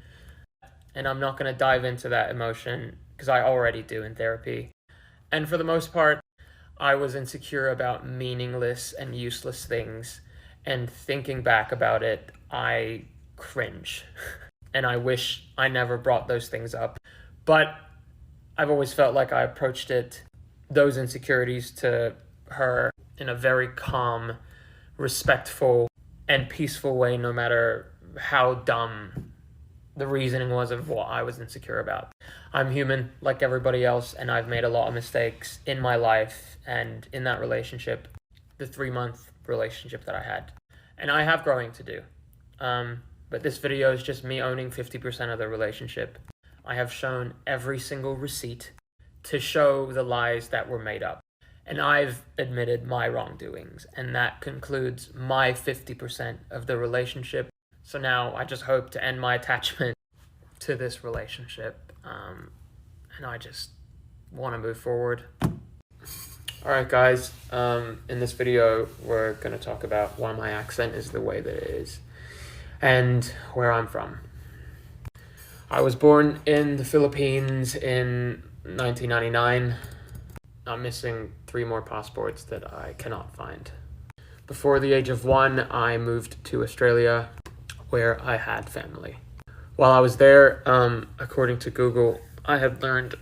and I'm not going to dive into that emotion because I already do in therapy. And for the most part, I was insecure about meaningless and useless things, and thinking back about it, I cringe. And I wish I never brought those things up. But I've always felt like I approached those insecurities to her in a very calm, respectful, and peaceful way, no matter how dumb the reasoning was of what I was insecure about. I'm human like everybody else, and I've made a lot of mistakes in my life and in that relationship, the 3-month relationship that I had. And I have growing to do. But this video is just me owning 50% of the relationship. I have shown every single receipt to show the lies that were made up. And I've admitted my wrongdoings, and that concludes my 50% of the relationship. So now I just hope to end my attachment to this relationship, and I just want to move forward. Alright guys, in this video we're going to talk about why my accent is the way that it is, and where I'm from. I was born in the Philippines in 1999. I'm missing 3 more passports that I cannot find. Before the age of 1, I moved to Australia, where I had family. While I was there, according to Google, I had learned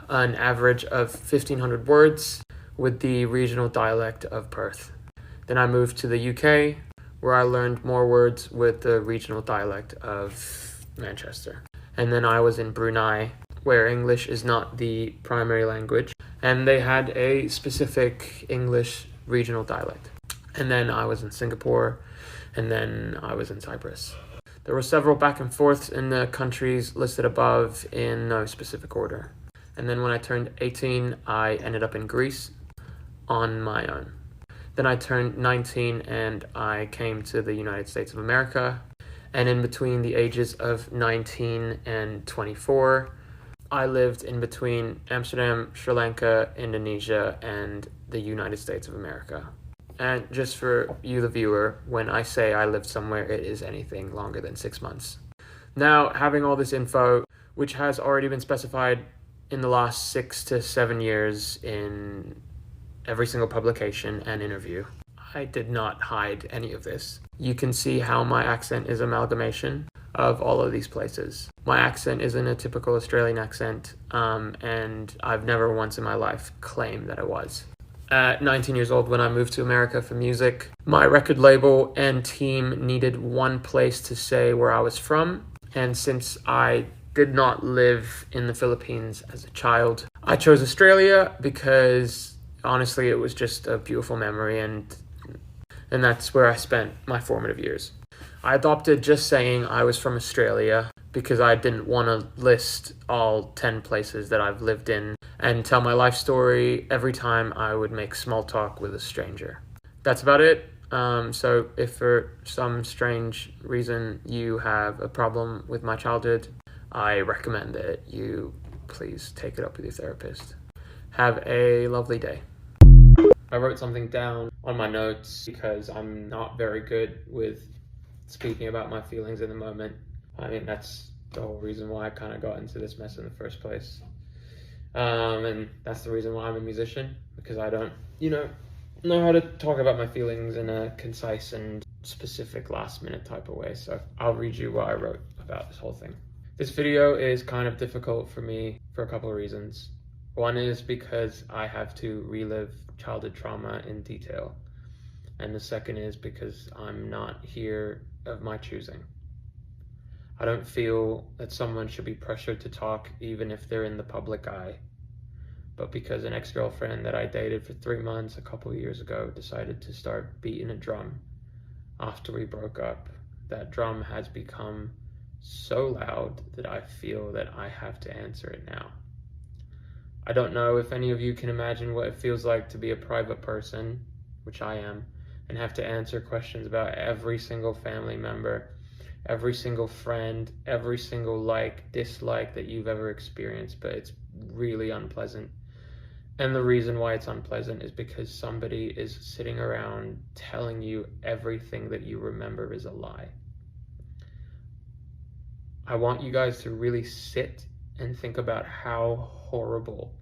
an average of 1,500 words with the regional dialect of Perth. Then I moved to the UK, where I learned more words with the regional dialect of Manchester. And then I was in Brunei, where English is not the primary language, and they had a specific English regional dialect. And then I was in Singapore, and then I was in Cyprus. There were several back and forths in the countries listed above in no specific order. And then when I turned 18, I ended up in Greece on my own. Then I turned 19 and I came to the United States of America. And in between the ages of 19 and 24, I lived in between Amsterdam, Sri Lanka, Indonesia, and the United States of America. And just for you, the viewer, when I say I lived somewhere, it is anything longer than 6 months. Now, having all this info, which has already been specified in the last 6 to 7 years in every single publication and interview, I did not hide any of this. You can see how my accent is amalgamation of all of these places. My accent isn't a typical Australian accent, and I've never once in my life claimed that it was. At 19 years old, when I moved to America for music, my record label and team needed one place to say where I was from, and since I did not live in the Philippines as a child, I chose Australia because honestly it was just a beautiful memory, and that's where I spent my formative years. I adopted just saying I was from Australia because I didn't want to list all 10 places that I've lived in and tell my life story every time I would make small talk with a stranger. That's about it. So if for some strange reason you have a problem with my childhood, I recommend that you please take it up with your therapist. Have a lovely day. I wrote something down on my notes because I'm not very good with speaking about my feelings in the moment. I mean, that's the whole reason why I kind of got into this mess in the first place. And that's the reason why I'm a musician, because I don't, know how to talk about my feelings in a concise and specific last-minute type of way. So I'll read you what I wrote about this whole thing. This video is kind of difficult for me for a couple of reasons. One is because I have to relive childhood trauma in detail. And the second is because I'm not here of my choosing. I don't feel that someone should be pressured to talk even if they're in the public eye. But because an ex-girlfriend that I dated for 3 months a couple of years ago decided to start beating a drum after we broke up, that drum has become so loud that I feel that I have to answer it now. I don't know if any of you can imagine what it feels like to be a private person, which I am, and have to answer questions about every single family member, every single friend, every single dislike that you've ever experienced, but it's really unpleasant. And the reason why it's unpleasant is because somebody is sitting around telling you everything that you remember is a lie. I want you guys to really sit and think about how horrible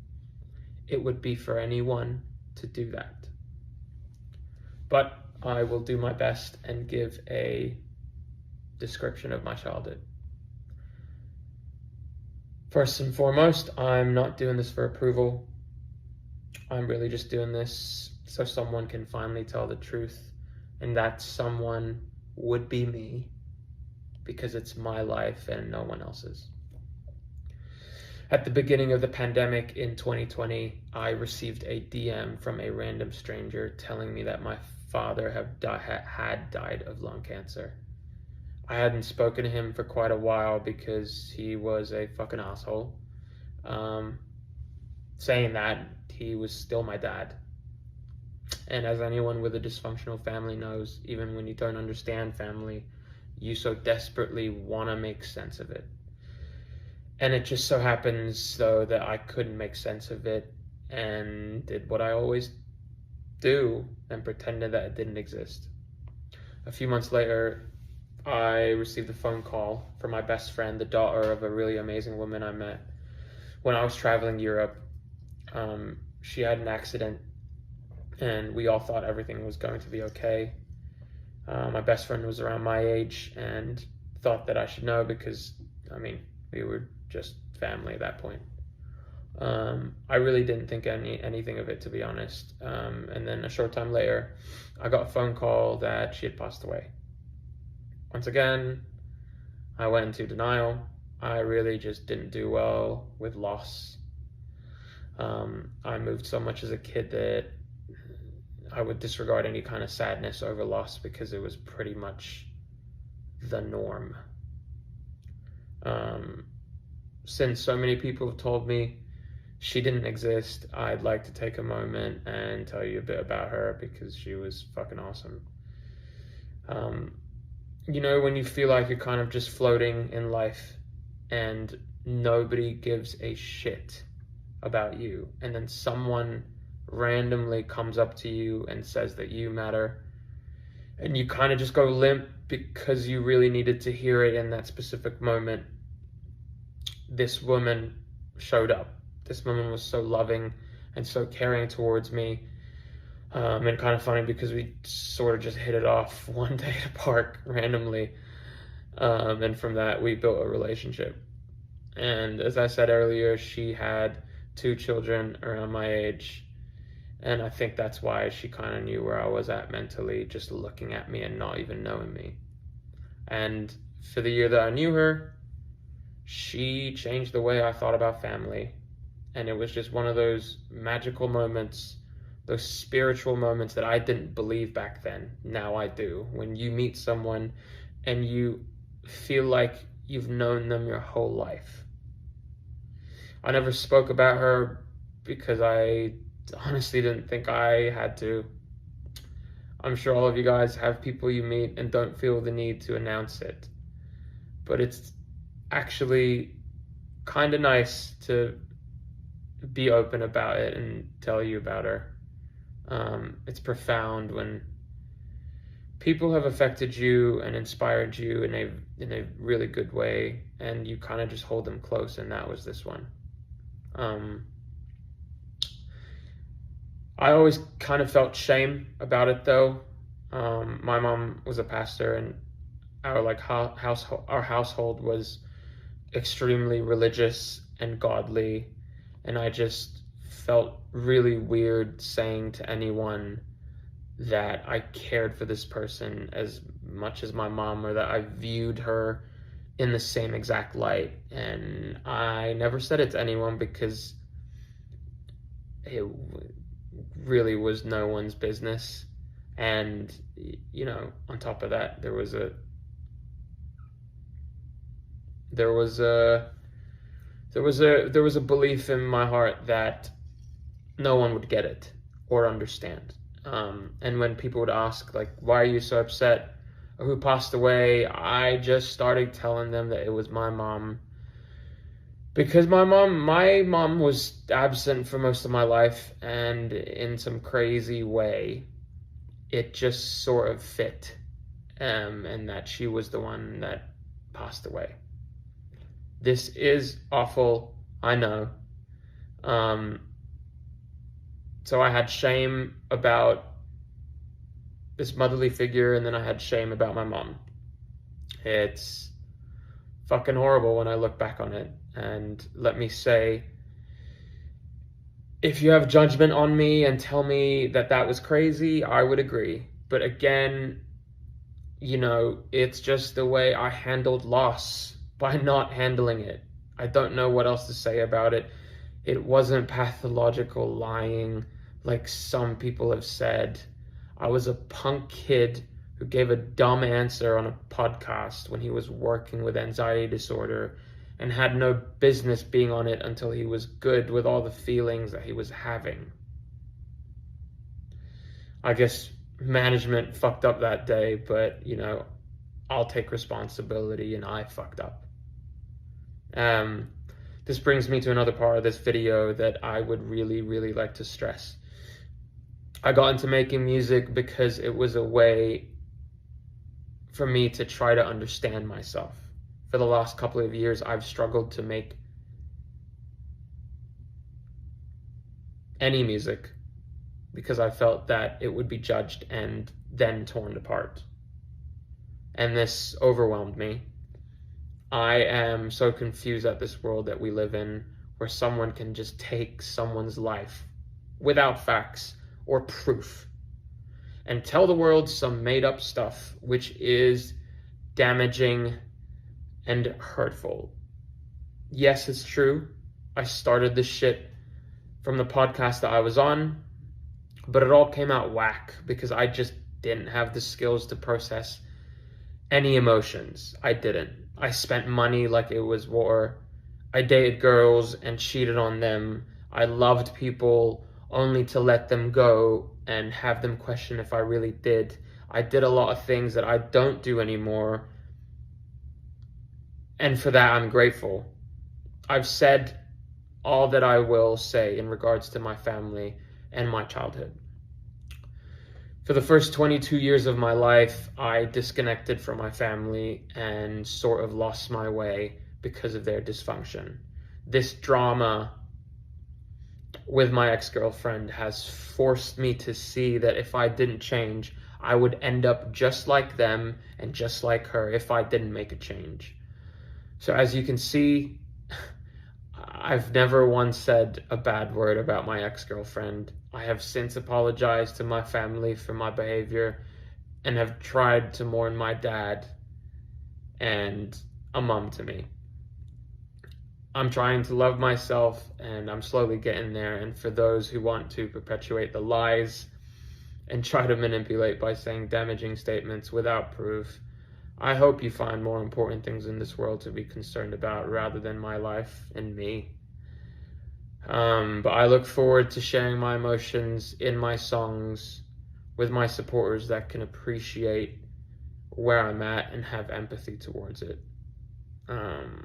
it would be for anyone to do that. But I will do my best and give a description of my childhood. First and foremost, I'm not doing this for approval. I'm really just doing this so someone can finally tell the truth, and that someone would be me, because it's my life and no one else's. At the beginning of the pandemic in 2020, I received a DM from a random stranger telling me that my father had died of lung cancer. I hadn't spoken to him for quite a while because he was a fucking asshole. saying that, he was still my dad. And as anyone with a dysfunctional family knows, even when you don't understand family, you so desperately want to make sense of it. And it just so happens, though, that I couldn't make sense of it and did what I always do and pretended that it didn't exist. A few months later, I received a phone call from my best friend, the daughter of a really amazing woman I met when I was traveling Europe. She had an accident, and we all thought everything was going to be okay. My best friend was around my age and thought that I should know because, I mean, we were just family at that point. I really didn't think anything of it, to be honest. And then a short time later, I got a phone call that she had passed away. Once again, I went into denial. I really just didn't do well with loss. I moved so much as a kid that I would disregard any kind of sadness over loss because it was pretty much the norm. Since so many people have told me she didn't exist, I'd like to take a moment and tell you a bit about her because she was fucking awesome. You know, when you feel like you're kind of just floating in life and nobody gives a shit about you, and then someone randomly comes up to you and says that you matter, and you kind of just go limp because you really needed to hear it in that specific moment. This woman showed up. This woman was so loving and so caring towards me. And kind of funny because we sort of just hit it off one day at a park randomly. And from that, we built a relationship. And as I said earlier, she had 2 children around my age. And I think that's why she kind of knew where I was at mentally, just looking at me and not even knowing me. And for the year that I knew her, she changed the way I thought about family. And it was just one of those magical moments, those spiritual moments that I didn't believe back then. Now I do. When you meet someone and you feel like you've known them your whole life. I never spoke about her because I honestly didn't think I had to. I'm sure all of you guys have people you meet and don't feel the need to announce it. But it's actually kind of nice to be open about it and tell you about her. It's profound when people have affected you and inspired you in a really good way, and you kind of just hold them close, and that was this one. I always kind of felt shame about it, though. My mom was a pastor, and our household was extremely religious and godly, and I just felt really weird saying to anyone that I cared for this person as much as my mom, or that I viewed her in the same exact light. And I never said it to anyone because it really was no one's business. And, you know, on top of that, there was a belief in my heart that no one would get it or understand. And when people would ask, like, why are you so upset, or who passed away, I just started telling them that it was my mom. Because my mom was absent for most of my life, and in some crazy way, it just sort of fit, and that she was the one that passed away. This is awful, I know. So I had shame about this motherly figure, and then I had shame about my mom. It's fucking horrible when I look back on it. And let me say, if you have judgment on me and tell me that that was crazy, I would agree. But again, you know, it's just the way I handled loss by not handling it. I don't know what else to say about it. It wasn't pathological lying like some people have said. I was a punk kid who gave a dumb answer on a podcast when he was working with anxiety disorder, and had no business being on it until he was good with all the feelings that he was having. I guess management fucked up that day, but, you know, I'll take responsibility, and I fucked up. This brings me to another part of this video that I would really, really like to stress. I got into making music because it was a way for me to try to understand myself. For the last couple of years, I've struggled to make any music because I felt that it would be judged and then torn apart. And this overwhelmed me. I am so confused at this world that we live in, where someone can just take someone's life without facts or proof and tell the world some made up stuff, which is damaging and hurtful. Yes, it's true. I started this shit from the podcast that I was on, but it all came out whack because I just didn't have the skills to process any emotions. I didn't. I spent money like it was war. I dated girls and cheated on them. I loved people only to let them go and have them question if I really did. I did a lot of things that I don't do anymore, and for that I'm grateful. I've said all that I will say in regards to my family and my childhood. For the first 22 years of my life, I disconnected from my family and sort of lost my way because of their dysfunction. This drama with my ex-girlfriend has forced me to see that if I didn't change, I would end up just like them and just like her if I didn't make a change. So as you can see, I've never once said a bad word about my ex-girlfriend. I have since apologized to my family for my behavior and have tried to mourn my dad and a mom to me. I'm trying to love myself, and I'm slowly getting there. And for those who want to perpetuate the lies and try to manipulate by saying damaging statements without proof, I hope you find more important things in this world to be concerned about rather than my life and me. But I look forward to sharing my emotions in my songs with my supporters that can appreciate where I'm at and have empathy towards it.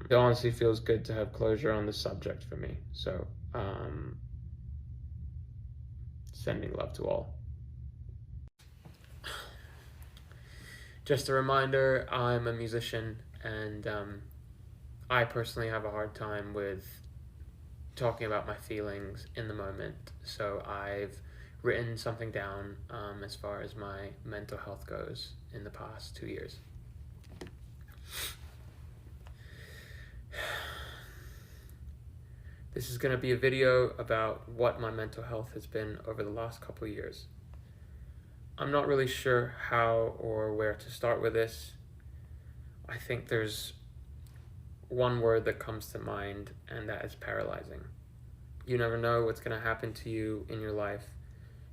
It honestly feels good to have closure on the subject for me. So, sending love to all. Just a reminder, I'm a musician, and I personally have a hard time with talking about my feelings in the moment. So I've written something down as far as my mental health goes in the past 2 years. This is going to be a video about what my mental health has been over the last couple of years. I'm not really sure how or where to start with this. I think there's one word that comes to mind, and that is paralyzing. You never know what's going to happen to you in your life,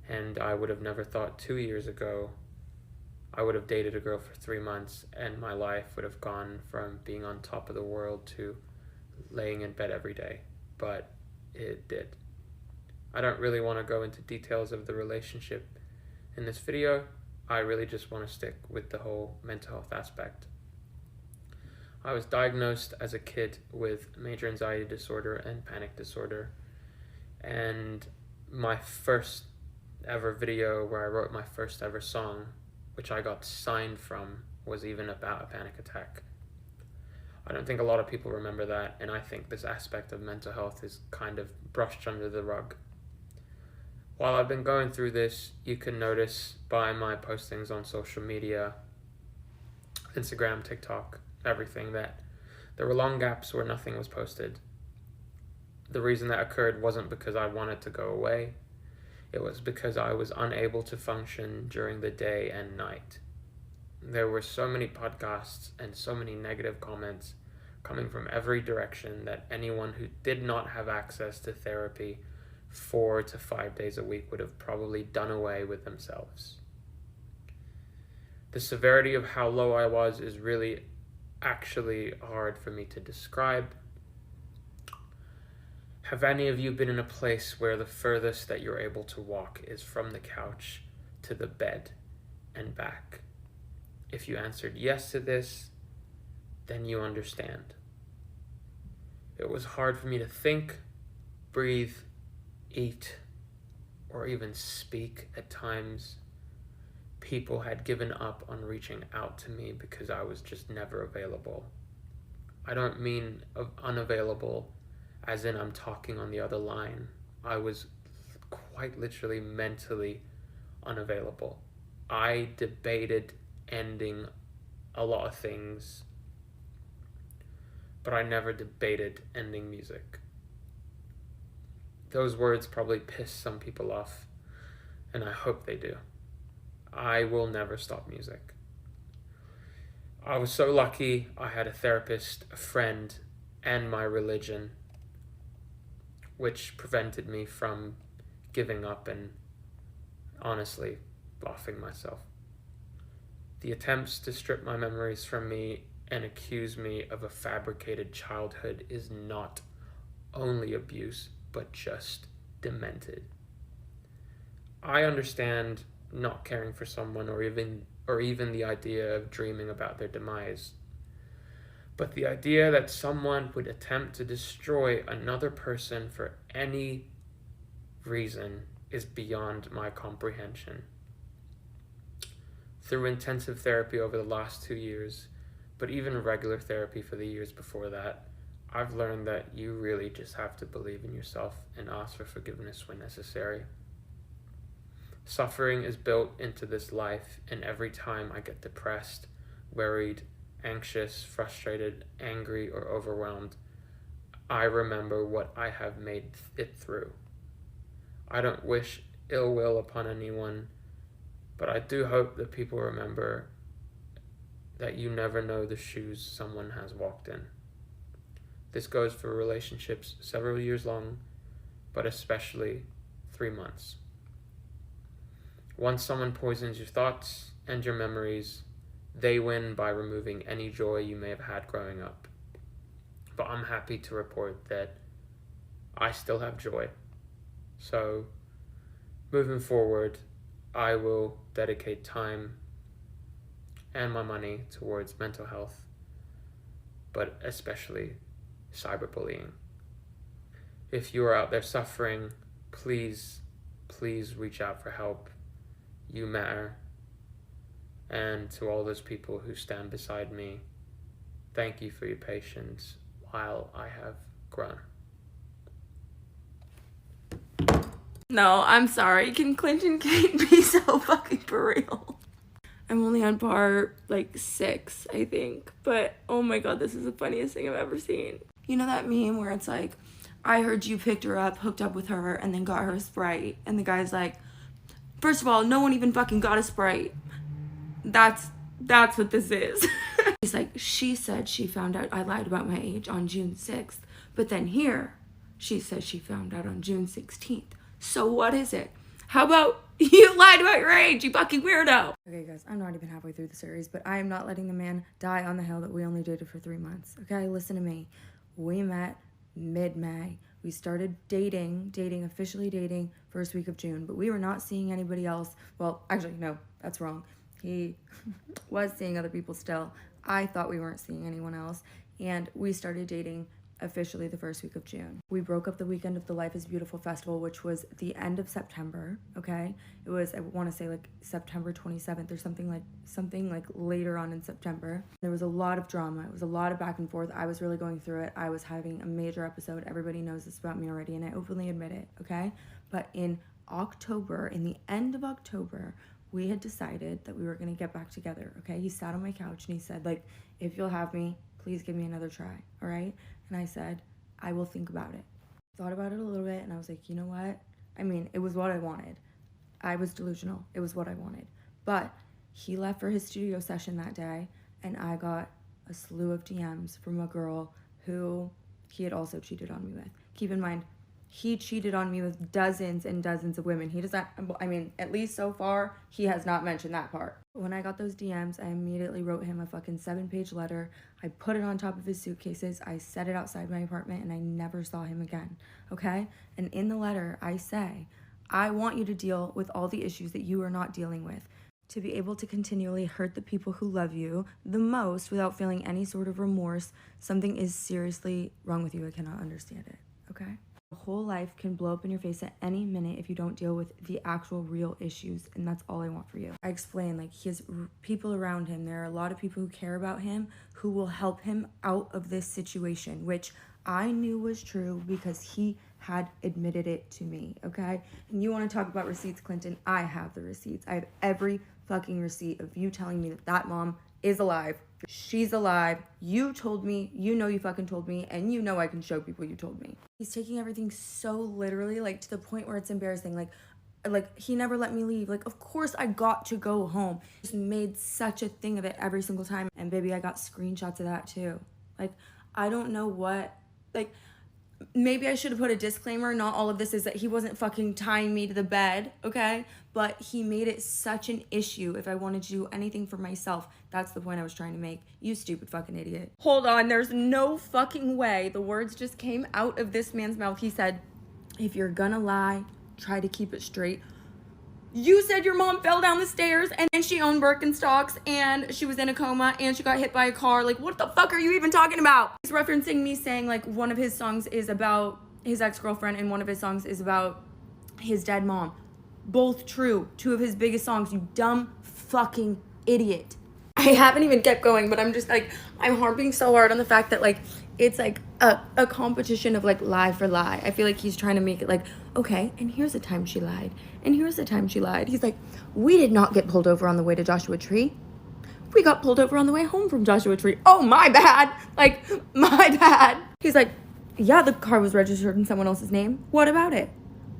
and I would have never thought 2 years ago I would have dated a girl for 3 months and my life would have gone from being on top of the world to laying in bed every day, but it did. I don't really want to go into details of the relationship in this video. I really just want to stick with the whole mental health aspect. I was diagnosed as a kid with major anxiety disorder and panic disorder, and my first ever video where I wrote my first ever song, which I got signed from, was even about a panic attack. I don't think a lot of people remember that, and I think this aspect of mental health is kind of brushed under the rug. While I've been going through this, you can notice by my postings on social media, Instagram, TikTok, everything, that there were long gaps where nothing was posted. The reason that occurred wasn't because I wanted to go away. It was because I was unable to function during the day and night. There were so many podcasts and so many negative comments coming from every direction that anyone who did not have access to therapy 4 to 5 days a week would have probably done away with themselves. The severity of how low I was is really actually hard for me to describe, Have any of you been in a place where the furthest that you're able to walk is from the couch to the bed and back? If you answered yes to this, then you understand. It was hard for me to think, breathe, eat, or even speak at times. People had given up on reaching out to me because I was just never available. I don't mean unavailable as in I'm talking on the other line. I was quite literally mentally unavailable. I debated ending a lot of things, but I never debated ending music. Those words probably piss some people off, and I hope they do. I will never stop music. I was so lucky I had a therapist, a friend, and my religion, which prevented me from giving up and honestly offing myself. The attempts to strip my memories from me and accuse me of a fabricated childhood is not only abuse, but just demented. I understand not caring for someone or even the idea of dreaming about their demise. But the idea that someone would attempt to destroy another person for any reason is beyond my comprehension. Through intensive therapy over the last 2 years, but even regular therapy for the years before that, I've learned that you really just have to believe in yourself and ask for forgiveness when necessary. Suffering is built into this life, and every time I get depressed, worried, anxious, frustrated, angry, or overwhelmed, I remember what I have made it through. I don't wish ill will upon anyone, but I do hope that people remember that you never know the shoes someone has walked in. This goes for relationships several years long, but especially 3 months. Once someone poisons your thoughts and your memories, they win by removing any joy you may have had growing up. But I'm happy to report that I still have joy. So, moving forward, I will dedicate time and my money towards mental health, but especially cyberbullying. If you are out there suffering, please reach out for help. You matter. And to all those people who stand beside me, thank you for your patience while I have grown. No, I'm sorry. Can Clinton Kane be so fucking for real? I'm only on part 6, I think. But oh my god, this is the funniest thing I've ever seen. You know that meme where it's like, I heard you picked her up, hooked up with her, and then got her a Sprite. And the guy's like, first of all, no one even fucking got a Sprite. That's what this is. He's like, she said she found out I lied about my age on June 6th. But then here, she says she found out on June 16th. So what is it? How about you lied about your age, you fucking weirdo? Okay, guys, I'm not even halfway through the series, but I am not letting the man die on the hill that we only dated for 3 months. Okay, listen to me. We met mid-May. We started dating, officially dating, first week of June, but we were not seeing anybody else. Well, actually, no, that's wrong. He was seeing other people still. I thought we weren't seeing anyone else, and we started dating officially the first week of June. We broke up the weekend of the Life is Beautiful festival, which was the end of September, okay? It was, I want to say September 27th or something like later on in September. There was a lot of drama. It was a lot of back and forth. I was really going through it. I was having a major episode. Everybody knows this about me already, and I openly admit it, okay? But in the end of October, we had decided that we were going to get back together, okay? He sat on my couch and he said, if you'll have me, please give me another try, all right? And I said, I will think about it. Thought about it a little bit, and I was like, you know what? I mean, it was what I wanted. I was delusional. It was what I wanted. But he left for his studio session that day, and I got a slew of DMs from a girl who he had also cheated on me with. Keep in mind, He cheated on me with dozens and dozens of women. He doesn't, I mean, at least so far, he has not mentioned that part. When I got those DMs, I immediately wrote him a fucking 7-page letter. I put it on top of his suitcases. I set it outside my apartment, and I never saw him again, okay? And in the letter, I say, I want you to deal with all the issues that you are not dealing with. To be able to continually hurt the people who love you the most without feeling any sort of remorse, something is seriously wrong with you. I cannot understand it, okay? Your whole life can blow up in your face at any minute if you don't deal with the actual real issues, and that's all I want for you. I explain, like, he has people around him. There are a lot of people who care about him, who will help him out of this situation, which I knew was true because he had admitted it to me, okay? And you want to talk about receipts, Clinton? I have the receipts. I have every fucking receipt of you telling me that that mom is alive. She's alive. You told me, you know you fucking told me, and you know I can show people you told me. He's taking everything so literally, like, to the point where it's embarrassing. Like he never let me leave. Like, of course I got to go home. Just made such a thing of it every single time. And baby, I got screenshots of that too. Like, I don't know what, like, maybe I should have put a disclaimer. Not all of this is that he wasn't fucking tying me to the bed, okay? But he made it such an issue if I wanted to do anything for myself. That's the point I was trying to make. You stupid fucking idiot. Hold on, there's no fucking way. The words just came out of this man's mouth. He said, if you're gonna lie, try to keep it straight. You said your mom fell down the stairs and she owned Birkenstocks and she was in a coma and she got hit by a car. Like, what the fuck are you even talking about? He's referencing me saying, like, one of his songs is about his ex-girlfriend and one of his songs is about his dead mom. Both true. 2 of his biggest songs, you dumb fucking idiot. I haven't even kept going, but I'm just, like, I'm harping so hard on the fact that, like, it's like a competition of, like, lie for lie. I feel like he's trying to make it like, okay, and here's the time she lied, and here's the time she lied. He's like, we did not get pulled over on the way to Joshua Tree. We got pulled over on the way home from Joshua Tree. Oh, my bad. Like, my bad. He's like, yeah, the car was registered in someone else's name. What about it?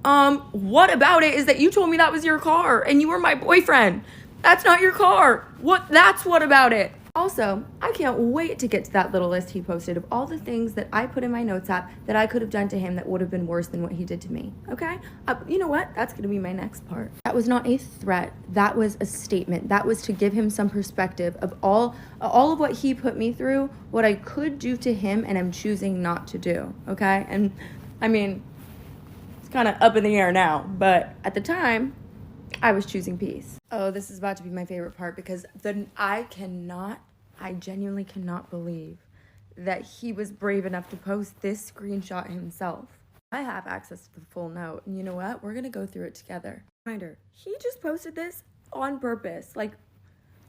What about it is that you told me that was your car and you were my boyfriend. That's not your car. That's what about it. Also, I can't wait to get to that little list he posted of all the things that I put in my notes app that I could have done to him that would have been worse than what he did to me, okay? You know what? That's going to be my next part. That was not a threat. That was a statement. That was to give him some perspective of all of what he put me through, what I could do to him, and I'm choosing not to do, okay? And, I mean, it's kind of up in the air now, but at the time, I was choosing peace. Oh, this is about to be my favorite part because I genuinely cannot believe that he was brave enough to post this screenshot himself. I have access to the full note, and you know what? We're gonna go through it together. Reminder, he just posted this on purpose. Like,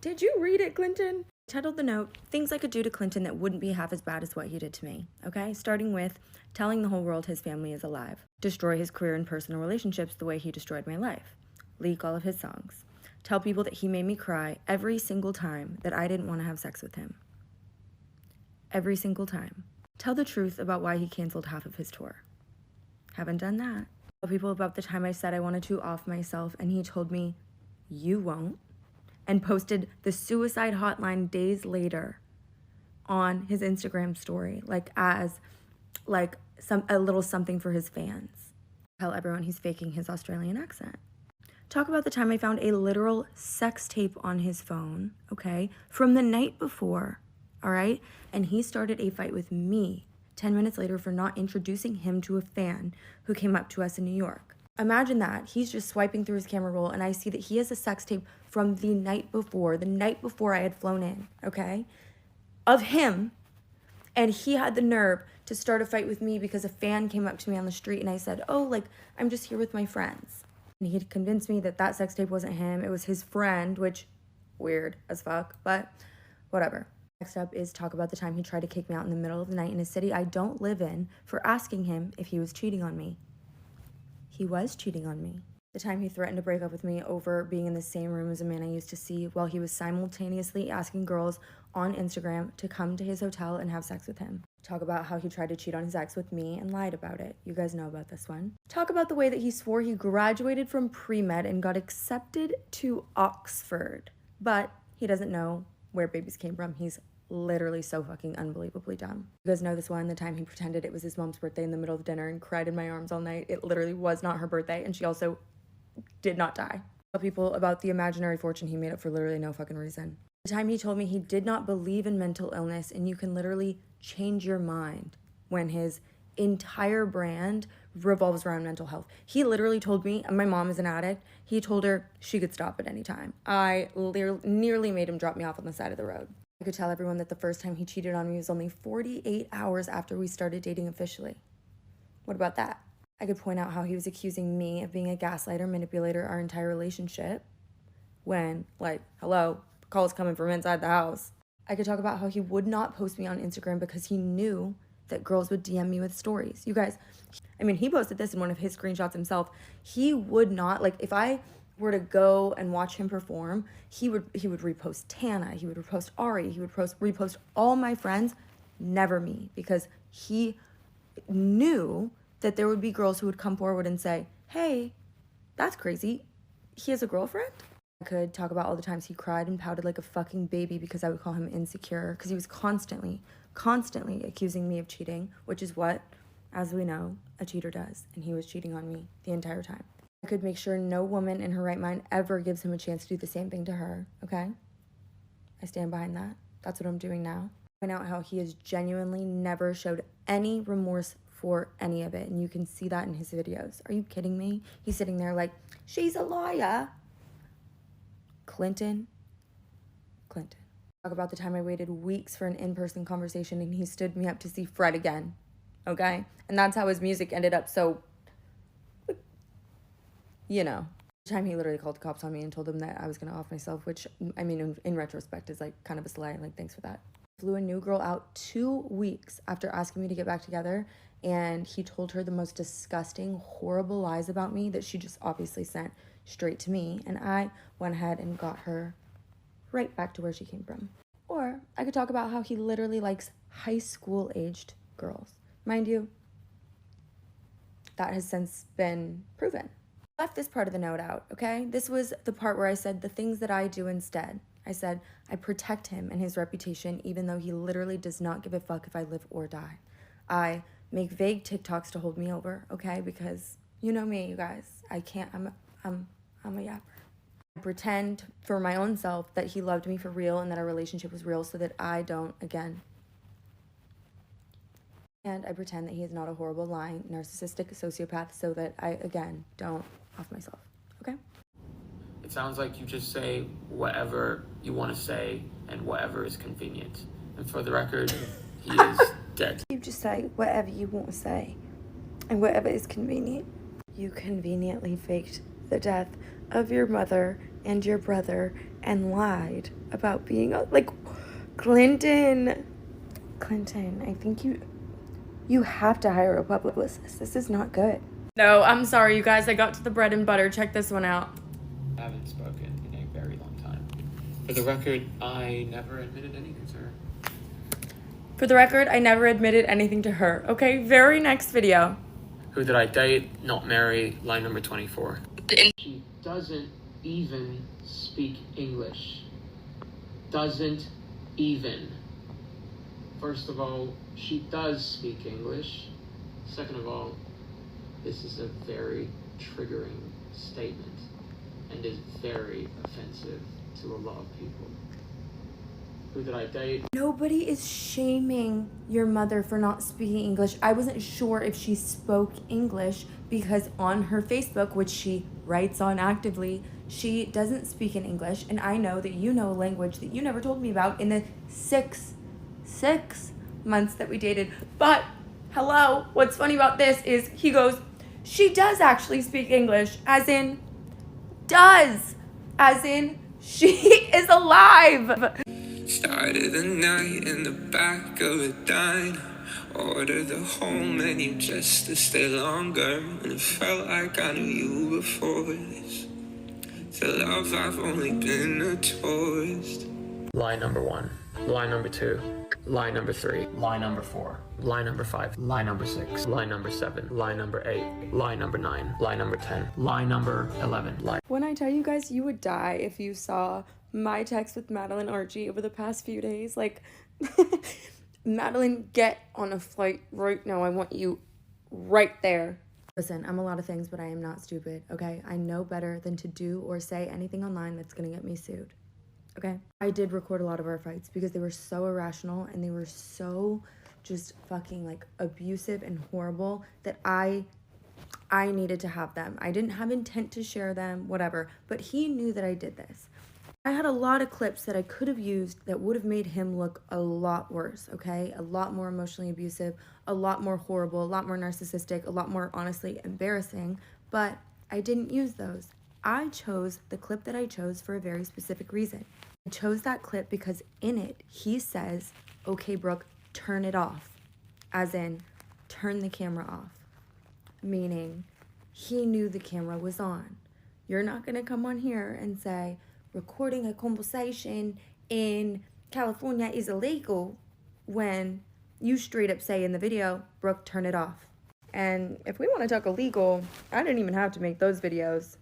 did you read it, Clinton? Titled the note, Things I Could Do to Clinton That Wouldn't Be Half as Bad as What He Did to Me, okay? Starting with telling the whole world his family is alive. Destroy his career and personal relationships the way he destroyed my life. Leak all of his songs. Tell people that he made me cry every single time that I didn't want to have sex with him. Every single time. Tell the truth about why he canceled half of his tour. Haven't done that. Tell people about the time I said I wanted to off myself and he told me, you won't. And posted the suicide hotline days later on his Instagram story, like as like a little something for his fans. Tell everyone he's faking his Australian accent. Talk about the time I found a literal sex tape on his phone, okay, from the night before, all right? And he started a fight with me 10 minutes later for not introducing him to a fan who came up to us in New York. Imagine that. He's just swiping through his camera roll and I see that he has a sex tape from the night before I had flown in, okay, of him. And he had the nerve to start a fight with me because a fan came up to me on the street and I said, oh, like, I'm just here with my friends. And he had convinced me that that sex tape wasn't him. It was his friend, which, weird as fuck, but whatever. Next up is talk about the time he tried to kick me out in the middle of the night in a city I don't live in for asking him if he was cheating on me. He was cheating on me. The time he threatened to break up with me over being in the same room as a man I used to see while he was simultaneously asking girls on Instagram to come to his hotel and have sex with him. Talk about how he tried to cheat on his ex with me and lied about it. You guys know about this one. Talk about the way that he swore he graduated from pre-med and got accepted to Oxford, but he doesn't know where babies came from. He's literally so fucking unbelievably dumb. You guys know this one, the time he pretended it was his mom's birthday in the middle of dinner and cried in my arms all night. It literally was not her birthday, and she also did not die. Tell people about the imaginary fortune he made up for literally no fucking reason. The time he told me he did not believe in mental illness and you can literally change your mind when his entire brand revolves around mental health. He literally told me, my mom is an addict, he told her she could stop at any time. I nearly made him drop me off on the side of the road. I could tell everyone that the first time he cheated on me was only 48 hours after we started dating officially. What about that? I could point out how he was accusing me of being a gaslighter, manipulator our entire relationship when, like, hello, calls coming from inside the house. I could talk about how he would not post me on Instagram because he knew that girls would DM me with stories. You guys, I mean, he posted this in one of his screenshots himself. He would not, like, if I were to go and watch him perform, he would repost Tana, he would repost Ari, he would repost all my friends, never me, because he knew that there would be girls who would come forward and say, hey, that's crazy, he has a girlfriend? I could talk about all the times he cried and pouted like a fucking baby because I would call him insecure, because he was constantly accusing me of cheating, which is what, as we know, a cheater does, and he was cheating on me the entire time. I could make sure no woman in her right mind ever gives him a chance to do the same thing to her, okay? I stand behind that. That's what I'm doing now. Point out how he has genuinely never showed any remorse for any of it, and you can see that in his videos. Are you kidding me? He's sitting there like, she's a liar. Clinton. Talk about the time I waited weeks for an in-person conversation and he stood me up to see Fred again, okay? And that's how his music ended up so, you know. The time he literally called the cops on me and told them that I was gonna off myself, which, I mean, in retrospect is like kind of a slay, like thanks for that. Flew a new girl out 2 weeks after asking me to get back together, and he told her the most disgusting, horrible lies about me that she just obviously sent straight to me, and I went ahead and got her right back to where she came from. Or I could talk about how he literally likes high school aged girls. Mind you, that has since been proven. I left this part of the note out, okay? This was the part where I said the things that I do instead. I said I protect him and his reputation even though he literally does not give a fuck if I live or die. I make vague TikToks to hold me over, okay? Because you know me, you guys. I can't, I'm a yapper. I pretend for my own self that he loved me for real and that our relationship was real so that I don't again. And I pretend that he is not a horrible, lying, narcissistic sociopath so that I, again, don't off myself, okay? It sounds like you just say whatever you want to say and whatever is convenient. And for the record, he is dead. You just say whatever you want to say and whatever is convenient. You conveniently faked the death of your mother and your brother and lied about being like Clinton, I think you have to hire a publicist. This is not good. No, I'm sorry, you guys. I got to the bread and butter. Check this one out. I haven't spoken in a very long time. For the record, I never admitted anything to her. For the record, I never admitted anything to her. Okay, very next video. Who did I date, not marry? Line number 24. She doesn't even speak English. Doesn't even. First of all, she does speak English. Second of all, this is a very triggering statement and is very offensive to a lot of people. Who did I date? Nobody is shaming your mother for not speaking English. I wasn't sure if she spoke English because on her Facebook, which she writes on actively, she doesn't speak in English. And I know that you know a language that you never told me about in the six months that we dated. But hello, what's funny about this is he goes, she does actually speak English, as in she is alive. Started the night in the back of a diner. Ordered the whole menu just to stay longer. And it felt like I knew you before this. To love, I've only been a tourist. Line number 1. Line number 2. Line number 3. Line number 4. Line number 5. Line number 6. Line number 7. Line number 8. Line number 9. Line number 10. Line number 11. When I tell you guys, you would die if you saw my text with Madeline Archie over the past few days. Like, Madeline, get on a flight right now. I want you right there. Listen, I'm a lot of things, but I am not stupid, okay? I know better than to do or say anything online that's gonna get me sued, okay? I did record a lot of our fights because they were so irrational and they were so just fucking like abusive and horrible that I needed to have them. I didn't have intent to share them, whatever, but he knew that I did this. I had a lot of clips that I could have used that would have made him look a lot worse, okay? A lot more emotionally abusive, a lot more horrible, a lot more narcissistic, a lot more honestly embarrassing, but I didn't use those. I chose the clip that I chose for a very specific reason. I chose that clip because in it, he says, okay, Brooke, turn it off. As in, turn the camera off. Meaning, he knew the camera was on. You're not gonna come on here and say, recording a conversation in California is illegal when you straight up say in the video, Brooke, turn it off. And if we want to talk illegal, I didn't even have to make those videos.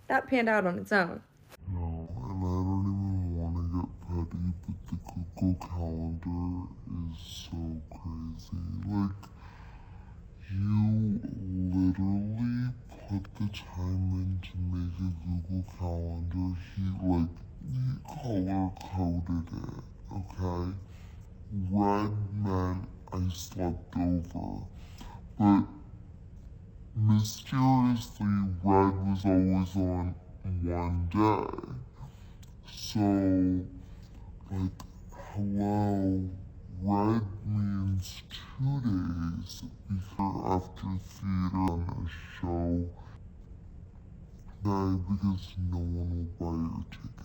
That panned out on its own. No, and I don't even want to get petty, but the Google Calendar is so crazy. Like, you literally put the time in to make a Google Calendar. He color coded it, okay? Red meant I slept over, but mysteriously red was always on one day. So, like, hello, red means 2 days because after theater on a show day because no one will buy your